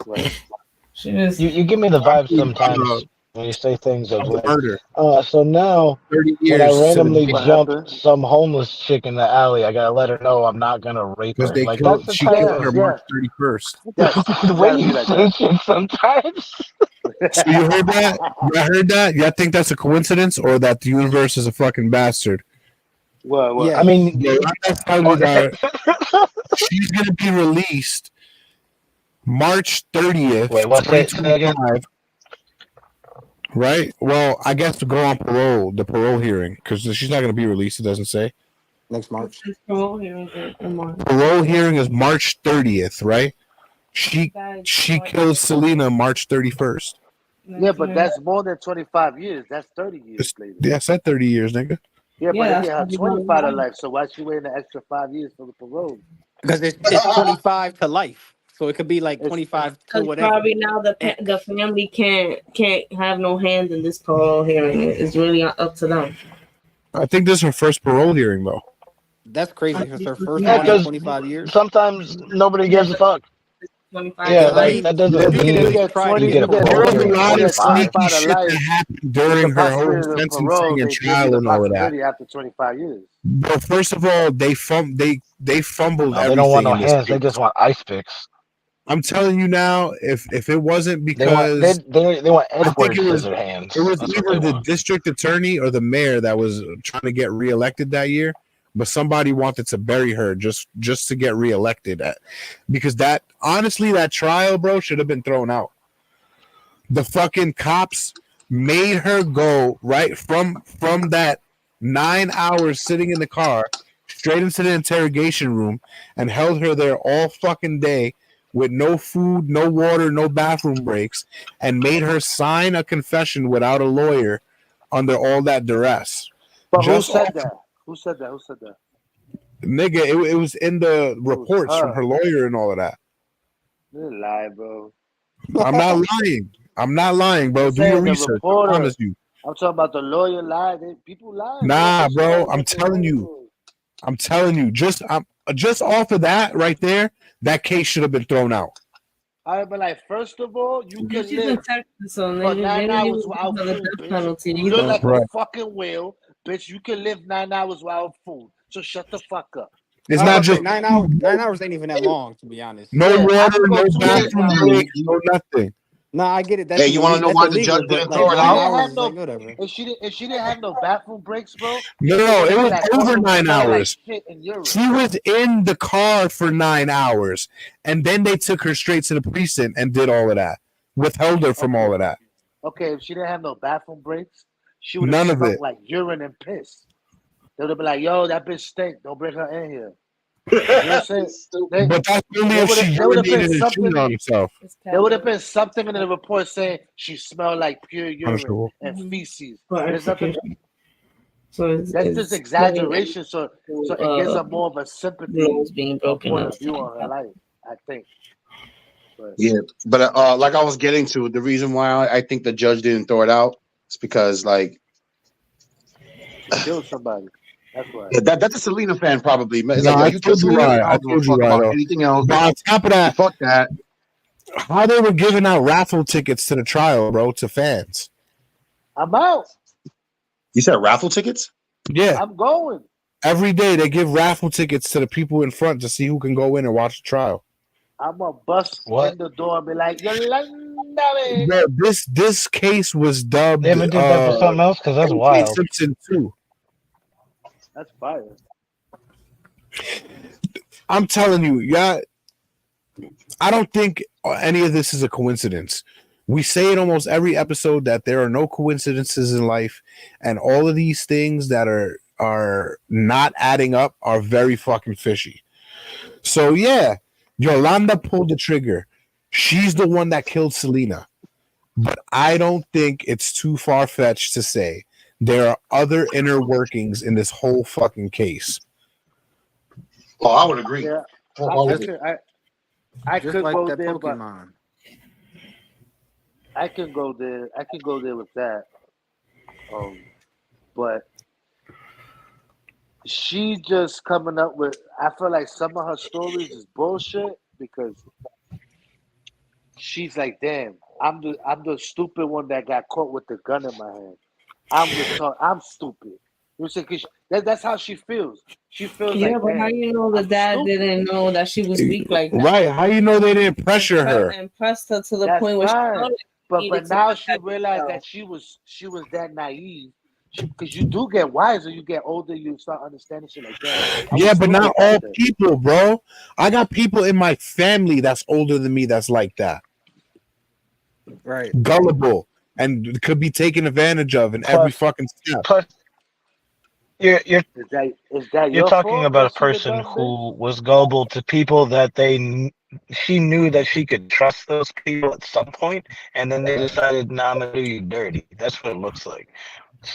Right.
You give me the vibe sometimes when you say things of like,
murder.
so now
30
when I
years to
randomly
the
jump some homeless chick in the alley, I gotta let her know I'm not gonna rape
because
her.
they
Like
killed.
that's the
She
type
killed
of
her March 31st.
the way you say shit sometimes.
So you heard that? You heard that? Y'all think that's a coincidence or that the universe is a fucking bastard?
Well,
I mean,
Yolanda Saldívar, she's gonna be released March 30th,
Wait, what's that?
2025. Right? Well, I guess to go on parole, the parole hearing, because she's not gonna be released. It doesn't say.
Next March.
Parole hearing in March.
Parole hearing is March 30th, right? She kills Selena March 31st.
Yeah, but that's more than 25 years. That's 30 years later.
Yeah, I said 30 years, nigga.
Yeah, but
Yeah,
they get her
that's
25 to life. So why she waiting an extra 5 years for the parole?
Because it's 25 to life, so it could be like 25 to
Because
whatever.
probably now the family can't have no hand in this parole hearing. It's really up to them.
I think this is her first parole hearing, though.
That's crazy. It's her first
Yeah,
one in
because
25 years.
sometimes nobody gives a fuck.
25
Yeah,
to
like
life.
that doesn't
You can
mean
at least try to
you
get
get a
parole.
parole
There was a
hearing at
lot of
25.
sneaky shit that happened during her whole
Possibility of
sentencing
parole,
and
they give you
trial
the
and all of that.
possibility after 25 years.
But first of all, they fumbled
No, they don't want
everything
no
in this
hands. They
case.
just want ice picks.
I'm telling you now, if it wasn't
They want
because
they want
I think
Edward
it was
Scissorhands.
either
That's what they
the
want.
district attorney or the mayor that was trying to get reelected that year, but somebody wanted to bury her just to get reelected because that honestly that trial, bro, should have been thrown out. The fucking cops made her go right from that 9 hours sitting in the car straight into the interrogation room and held her there all fucking day with no food, no water, no bathroom breaks, and made her sign a confession without a lawyer under all that duress.
But
Just
who said
off-
that? Who said that? Who said that?
Nigga, it was in the reports from her lawyer and all of that.
You lie, bro.
I'm not lying. I'm not lying, bro.
I'm
Do your
saying the
research. I
reporter.
promise you.
I'm talking about the lawyer lie. People lie.
Nah, bro. I'm telling you. I'm telling you. Just off of that right there, that case should have been thrown out.
I would be like, first of all, you can
She's in
live
Texas, so
for
they
9
didn't
hours
even
without
give her the
food,
death
bitch.
penalty
You look
either.
like
Right.
a fucking whale, bitch. You can live 9 hours without food. So shut the fuck up.
It's
I
not
was about to
just
say 9 hours ain't even that long, to be honest.
no
Yeah, I
water,
could go
no
2 days
bathroom
without
breaks,
food.
no nothing.
No, I get it.
Hey, you want to know
That's
why the
illegal,
judge
but
didn't
like
throw it
If she
9
didn't
out?
hours
have
is
no,
like whatever.
if she didn't have no bathroom breaks, bro,
No,
she
it
would have
was
been at
over
home
9
smelling like
hours.
shit and urine.
She was in the car for 9 hours, and then they took her straight to the precinct and did all of that. Withheld her from all of that.
Okay, if she didn't have no bathroom breaks, she would have
None of
smelled
it.
like urine and piss. They would have been like, "Yo, that bitch stink. Don't bring her in here." You know what I'm saying?
But that's only if she
There would have been
urinated and shit
something.
on herself.
There would have been something in the report saying she smelled like pure urine
Punishable.
and feces.
For
There's nothing.
execution. So
That's just exaggeration. So it gives her more of a sympathy
rules being broken
point
up.
of view on her life. I think. But
Yeah, but like I was getting to, the reason why I think the judge didn't throw it out is because like
she killed somebody. That's why.
that's a Selena fan probably. It's
No,
like, yo,
I
you kill
told you
Selena?
right.
I
I
don't give a
told you
fuck
right.
about
Though.
anything else.
But on top of that,
Fuck that.
how they were giving out raffle tickets to the trial, bro, to fans.
I'm out.
You said raffle tickets?
Yeah.
I'm going.
Every day they give raffle tickets to the people in front to see who can go in and watch the trial.
I'm gonna bust in the door and be like, Yolanda.
Bro, this case was dubbed
They ever did that for something else? Because that's
O.J.
wild.
Simpson 2.
That's fire.
I'm telling you, yeah, I don't think any of this is a coincidence. We say it almost every episode that there are no coincidences in life, and all of these things that are not adding up are very fucking fishy. So yeah, Yolanda pulled the trigger. She's the one that killed Selena. But I don't think it's too far-fetched to say there are other inner workings in this whole fucking case.
Oh, I would agree.
Yeah, I
Just
could
like
go
that
there,
Pokemon.
but I can go there. I can go there with that. But she just coming up with. I feel like some of her stories is bullshit because she's like, damn, I'm the stupid one that got caught with the gun in my hand. I'm stupid. You see, cause that's how she feels. She feels
Yeah,
like,
but how
damn,
you know the
I'm
dad
stupid.
didn't know that she was weak like that?
Right? How you know they didn't pressure her?
And pressed her to the
That's
point where she
fine.
felt like she
But
needed to
now
let
she
that bitch
realized
go.
that she was that naive. Because you do get wiser, you get older, you start understanding shit like that. I
Yeah,
was
but not
stupid back
all
then.
people, bro. I got people in my family that's older than me that's like that.
Right.
Gullible and could be taken advantage of in every fucking step.
Plus, you're
Is that
you're
your
talking
fault
about
that
a
she the
person
dumb bitch?
who was gullible to people that she knew that she could trust those people at some point, and then they decided, "Nah, I'm gonna do you dirty." That's what it looks like.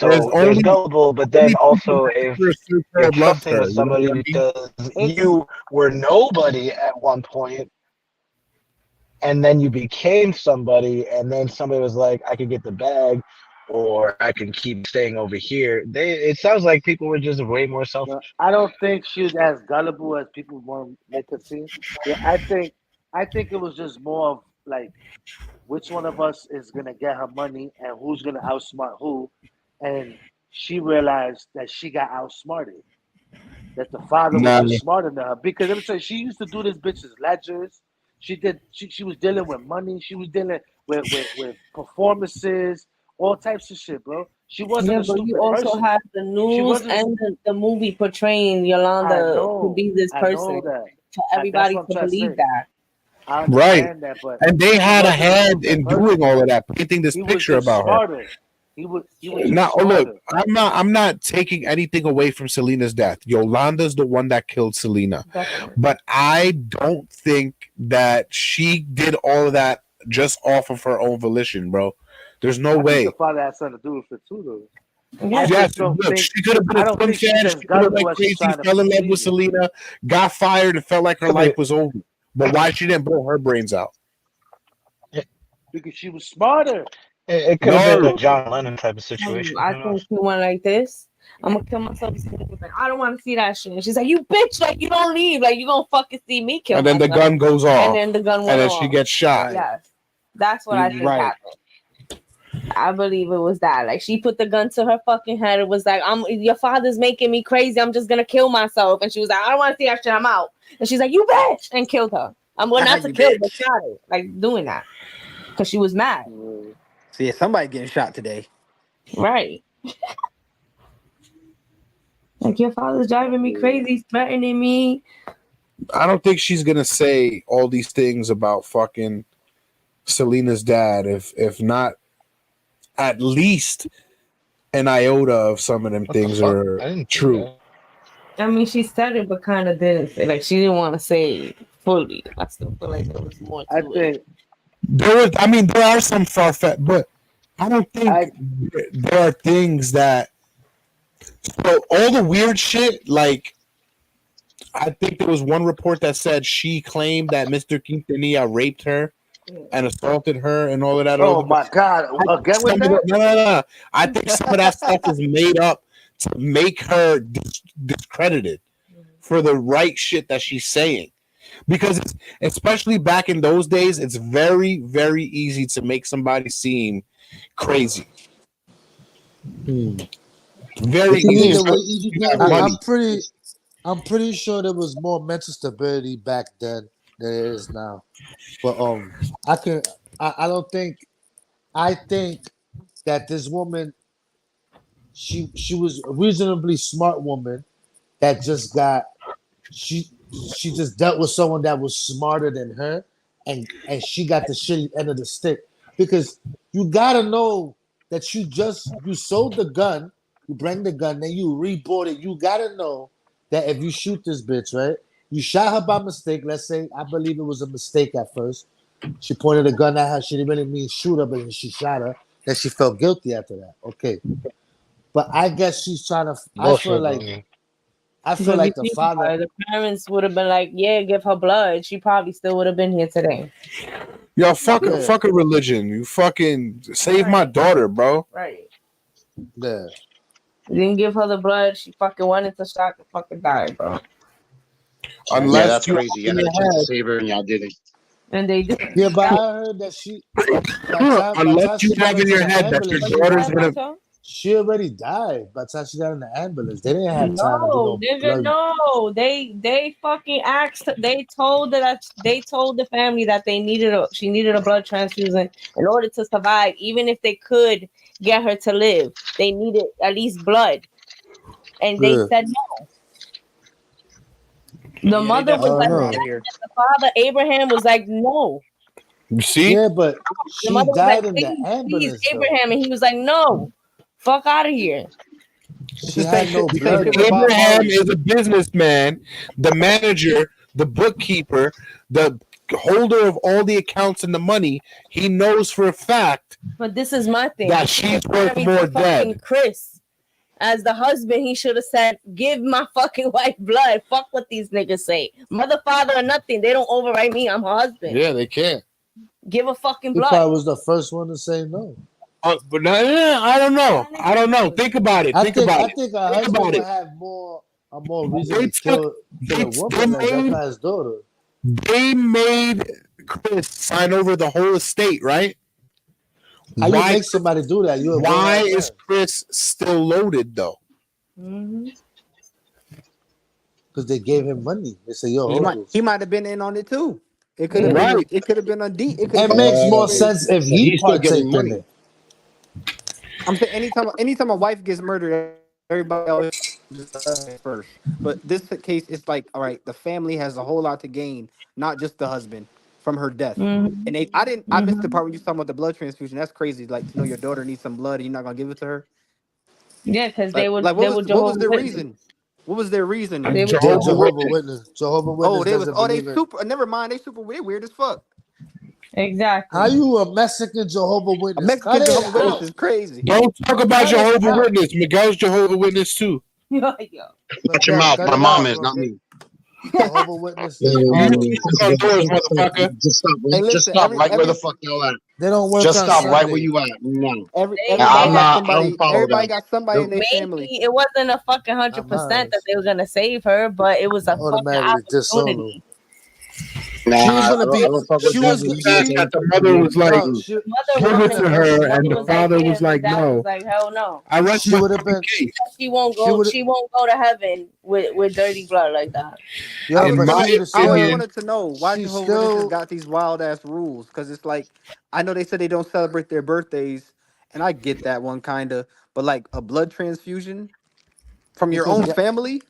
There's
So there's
only
gullible, but then
people
also
that
if
for a
you're
certain loved
trusting
her.
with
You know
somebody
what I mean?
because
It's
you were nobody at one point, and then you became somebody, and then somebody was like, "I can get the bag," or "I can keep staying over here." It sounds like people were just way more
no,
selfish.
I don't think she was as gullible as people want to make her seem. Yeah, I think it was just more of like which one of us is gonna get her money and who's gonna outsmart who, and she realized that she got outsmarted. That the father was
Nah,
just smarter than her because let me say she used to do this bitch's ledgers. She was dealing with money. She was dealing with performances, all types of shit, bro. She wasn't
Yeah,
a
but you
stupid
also
person.
have the
She
news
wasn't.
and the movie portraying
I
Yolanda to
know.
be this
I
person
know that.
for
That's
everybody
what I'm
to
trying to
believe
say.
that.
I
right.
understand that, but
And they
she
had a
wasn't a
hand
stupid
in doing
person.
all of that, painting this
He was
picture
just
about her.
smarter. He was
Now,
just
look,
smarter.
I'm not taking anything away from Selena's death. Yolanda's the one that killed Selena.
Definitely.
But I don't think that she did all of that just off of her own volition, bro. There's no
I think the
way.
father had something to do with it too, though.
Yeah.
I
Yes,
just don't
look,
think.
she could have been
I
a
don't
Twin
think she's
fan.
as
She could have
gullible
went
as she's
crazy,
trying to
fell in love with
perceive it.
Selena, got fired, and felt like her
Could
life
be.
was over. But why she didn't blow her brains out?
Because she was smarter.
It could have been a
No.
John Lennon type of situation.
I
Who
think
knows?
she went like this. I'm gonna kill myself. I don't want to see that shit. And she's like, "You bitch! Like you don't leave. Like you gonna fucking see me kill
And then the
myself."
gun goes
And
off.
then the gun
And
went
then she
off.
gets shot.
Right.
Yes, that's what I think
Right.
happened. I believe it was that. Like she put the gun to her fucking head. It was like, your father's making me crazy. I'm just gonna kill myself." And she was like, "I don't want to see that shit. I'm out." And she's like, "You bitch!" and killed her. I'm well, not to
You
kill,
bitch.
but shot her. Like doing that because she was mad.
See, somebody getting shot today.
Right. Like your father's driving me crazy, he's threatening me.
I don't think she's gonna say all these things about fucking Selena's dad if not at least an iota of some of them
What the
things
fuck?
are
I didn't see
true.
that.
I mean, she said it, but kind of didn't say. Like she didn't want to say it fully. I still feel like there was more
I
to it.
think
There are some far fetched, but I don't think there are things that. So all the weird shit, like I think there was one report that said she claimed that Mr. Quintanilla raped her and assaulted her and all of that.
Oh my God! Again with that?
No. I think some of that stuff is made up to make her discredited for the right shit that she's saying. Because especially back in those days, it's very, very easy to make somebody seem crazy. Very
I mean,
easy. You have money.
I'm pretty sure there was more mental stability back then than there is now. But I don't think. I think that this woman, she was a reasonably smart woman that just got she just dealt with someone that was smarter than her, and she got the shitty end of the stick because you gotta know that you sold the gun, you bring the gun, then you rebought it. You gotta know that if you shoot this bitch, right, you shot her by mistake. Let's say I believe it was a mistake at first. She pointed a gun at her. She didn't really mean shoot her, but she shot her. Then she felt guilty after that. Okay, but I guess she's trying to.
Bullshit, Looney.
I feel
But
like
if
the
you think about
father.
it, the parents would have been like, "Yeah, give her blood." She probably still would have been here today.
Yo, fuck a religion. You fucking save my daughter, bro.
Right.
Yeah.
You didn't give her the blood. She fucking went into shock and fucking died, bro.
Unless
that's
you
crazy. You had a chance to save her and y'all didn't.
And they did.
Yeah, but I heard that by the time
Unless you
she got
have in
into
your
the
head that your
ambulance,
daughter's gonna.
she already died by the time she got in the ambulance. They didn't have time to do
No,
no
nigga,
blood.
no. They fucking asked. They told the family that she needed a blood transfusion in order to survive. Even if they could get her to live, they needed at least blood, and they said no. The mother was like, the father Abraham was like, no.
You see?
Yeah, but
The
she
mother was
died
like,
in the ambulance.
please, Abraham, and he was like, no, fuck out of here.
She had no blood.
Abraham is a businessman, the manager, the bookkeeper, the holder of all the accounts and the money. He knows for a fact.
But this is my thing.
That she's worth more dead.
Chris, as the husband, he should have said, give my fucking wife blood. Fuck what these niggas say. Mother, father, or nothing. They don't override me. I'm her husband.
Yeah, they can't.
Give a fucking
He
blood.
probably was the first one to say no.
But no, I don't know. I don't know. Think about it.
I
think
think
about
I
it.
think a
Think
husband
about
would
it.
have a more reason to kill a woman like that guy's daughter.
They made Chris sign over the whole estate, right?
How you make somebody do that?
Why is Chris still loaded though?
Because they gave him money. They said, "Yo,
he might have been in on it too. It could have been. It could have been a deep.
It makes more sense if he partaked in it.
I'm saying anytime a wife gets murdered, everybody else is first. But this case, it's like, all right, the family has a whole lot to gain, not just the husband from her death. And I missed the part when you talking about the blood transfusion. That's crazy. Like to know your daughter needs some blood and you're not gonna give it to her.
Yeah, because
Like,
they would.
what was their
Witness.
reason? What was their reasoning?
They were
Jehovah's Witness. Jehovah's Witness.
Oh, they was.
doesn't
Oh, they
believe it.
super. Never mind. They super weird. Weird as fuck.
Exactly.
How you a Mexican Jehovah's Witness?
A Mexican Jehovah's Witness is crazy.
Don't talk about Jehovah's Witness. Miguel's Jehovah's Witness too.
Watch your mouth. My mom is, not me.
Jehovah's Witness.
Just stop right where the fuck y'all at.
They don't work.
Just
on
stop
Sunday.
right where you at. No.
I don't follow everybody
that.
got somebody in their
Maybe
family.
it wasn't a fucking 100% that they were gonna save her, but it was a fucking opportunity.
Nah,
She was gonna be.
She was. The mother was like, give it to her, and the father was like, no.
Like, hell no.
I rest
She
my
would have been.
She won't go. She won't go to heaven with dirty blood like that.
Yeah,
I
but
always wanted to know why Jehovah's Witnesses got these wild ass rules. Because it's like, I know they said they don't celebrate their birthdays, and I get that one kind of. But like a blood transfusion from your own family,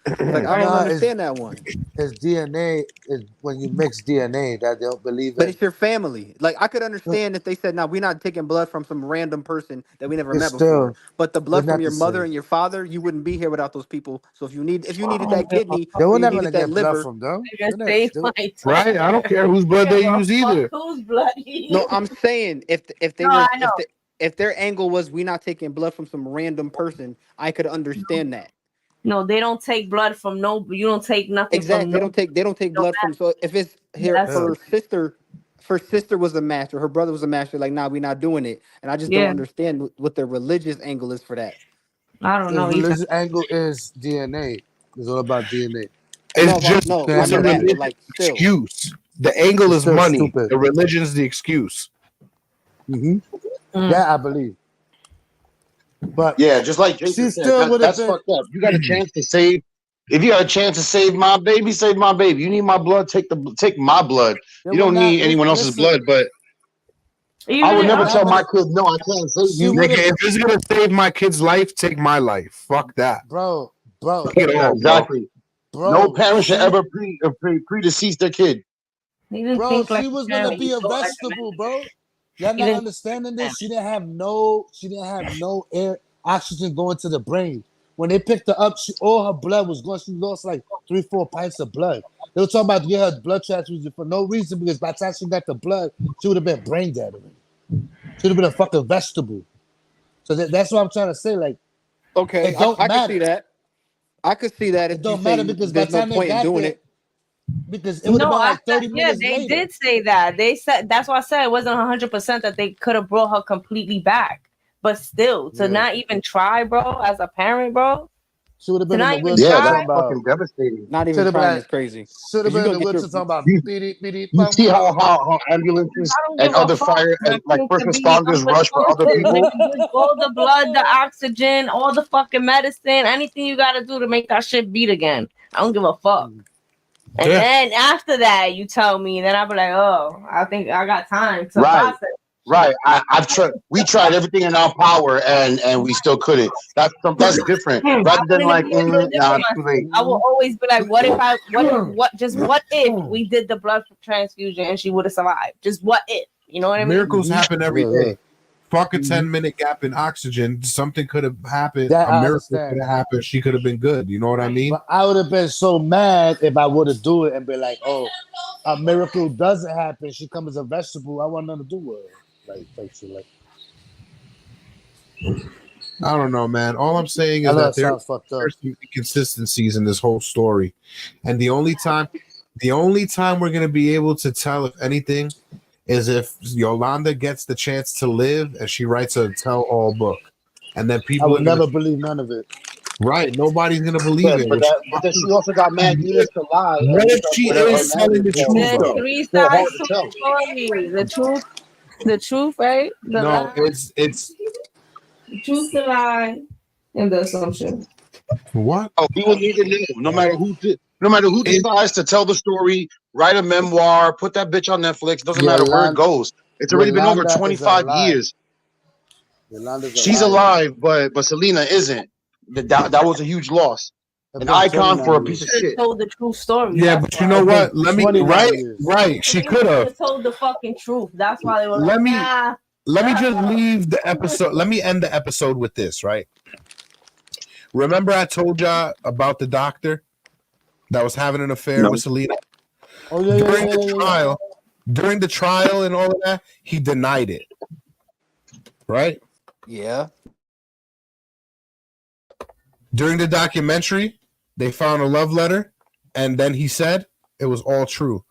like I don't understand that one.
His DNA is when you mix DNA that they don't believe
But
in.
it's your family. Like I could understand if they said, "No, we're not taking blood from some random person that we never
It's
met
still-
before." But the blood
they're
from
not
your
the
mother
same.
and your father, you wouldn't be here without those people. So if you needed that kidney,
They were
or you
not
needed
gonna
that
get blood
liver,
from them.
Right? I don't care whose blood they use either.
Whose blood? he
No,
used?
I'm saying if they
No,
were
I know.
if their angle was we not taking blood from some random person, I could understand that.
No, they don't take blood from no. You don't take nothing
Exactly.
from
They
no.
don't take blood from. So if it's here,
That's-
her sister was a master, her brother was a master. Like, nah, we're not doing it. And I just don't understand what the religious angle is for that.
I don't
The
know.
religious angle is DNA. It's all about DNA.
It's just
I know that, but like still.
excuse. The angle is
Still
money.
stupid.
The religion is the excuse.
That I believe. But
yeah, just like Jason
she
said,
still would have
that's
been.
fucked up. You got a chance to save. If you got a chance to save my baby, save my baby. You need my blood, take my blood.
They
You don't
would not-
need anyone else's blood, but I would never tell my kid, no, I can't save you.
Nigga, if it's gonna save my kid's life, take my life. Fuck that.
Bro.
Take it all,
Exactly.
Bro,
No parent should ever predecease their kid.
Bro, she was gonna be a vegetable, bro. Y'all not understanding this? She didn't have no air oxygen going to the brain. When they picked her up, all her blood was gone. She lost like 3-4 pints of blood. They were talking about to get her blood transfusion for no reason because by the time she got the blood, she would have been brain dead already. She would have been a fucking vegetable. So that's what I'm trying to say. Like,
Okay,
it don't
I
matter.
can see that. I could see that.
It don't matter because by
there's
the
no
time they
point in
got
doing
there,
it.
because it would have been like 30 minutes
they
later.
did say that. They said that's why I said it wasn't 100% that they could have brought her completely back. But still, to not even try, bro, as a parent, bro.
She would have been in the
Tonight,
wheelchair
Yeah,
talking
that's
about.
fucking devastating.
Not even
Should have been
trying
like,
is crazy.
should have
'Cause you
been in
gonna
the
get your
wheelchair talking about.
You,
Beep, beep,
you
bum,
see
bum.
how ambulances
I don't
and
give a
other
fuck.
fire and
The
like
truth
first
to be,
responders rush for other
when
people?
you get all the blood, the oxygen, all the fucking medicine, anything you gotta do to make that shit beat again. I don't give a fuck. And
Yeah.
then after that, you tell me, then I'll be like, oh, I think I got time to
Right.
process.
Right. I've tried. We tried everything in our power, and we still couldn't. That's different.
I
Rather than
wouldn't
like,
even do it
nah,
for
it's too
myself.
late.
I will always be like, what if we did the blood transfusion and she would have survived? Just what if? You know what I mean?
Miracles happen every day.
Yeah.
Fuck a 10-minute gap in oxygen. Something could have happened.
That
A
I
miracle
understand.
could have happened. She could have been good. You know what I mean?
But I would have been so mad if I would have do it and be like, oh, a miracle doesn't happen. She comes as a vegetable. I want nothing to do with her. Like shit like.
I don't know, man. All I'm saying
I
is
know
that
it
there
sounds fucked up.
are some inconsistencies in this whole story, and the only time we're gonna be able to tell if anything is if Yolanda gets the chance to live and she writes a tell-all book, and then
I
people
would
are gonna
never believe none of it.
right. Nobody's gonna believe
But
it.
but then she also got mad demons to lie.
What
And
if
stuff
she
with her
is telling the
language,
truth
There's
though?
three
still hard
sides
to
to
tell.
the story. The truth, right? The
No,
lie,
it's
the truth, the lie, and the assumption.
what?
Oh, we will never know. No matter who decides to tell the story, write a memoir, put that bitch on Netflix. Doesn't matter where it goes. It's already been over
Yolanda is
25
alive.
years.
Yolanda's
She's alive, but Selena isn't. That was a huge loss. An icon for a piece of shit.
Told the true story.
Yeah,
That's
but you
why.
know what? Let me
29 years.
right. She could have.
Told the fucking truth. That's why they were
Let
like,
me
nah.
let me just leave the episode. Let me end the episode with this, right? Remember I told y'all about the doctor that was having an affair with Selena?
Oh yeah,
During the trial and all of that, he denied it. Right?
Yeah.
During the documentary, they found a love letter, and then he said it was all true.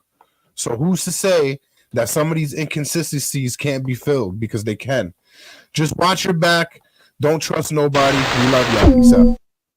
So who's to say that some of these inconsistencies can't be filled? Because they can. Just watch your back. Don't trust nobody. We love y'all. Peace out.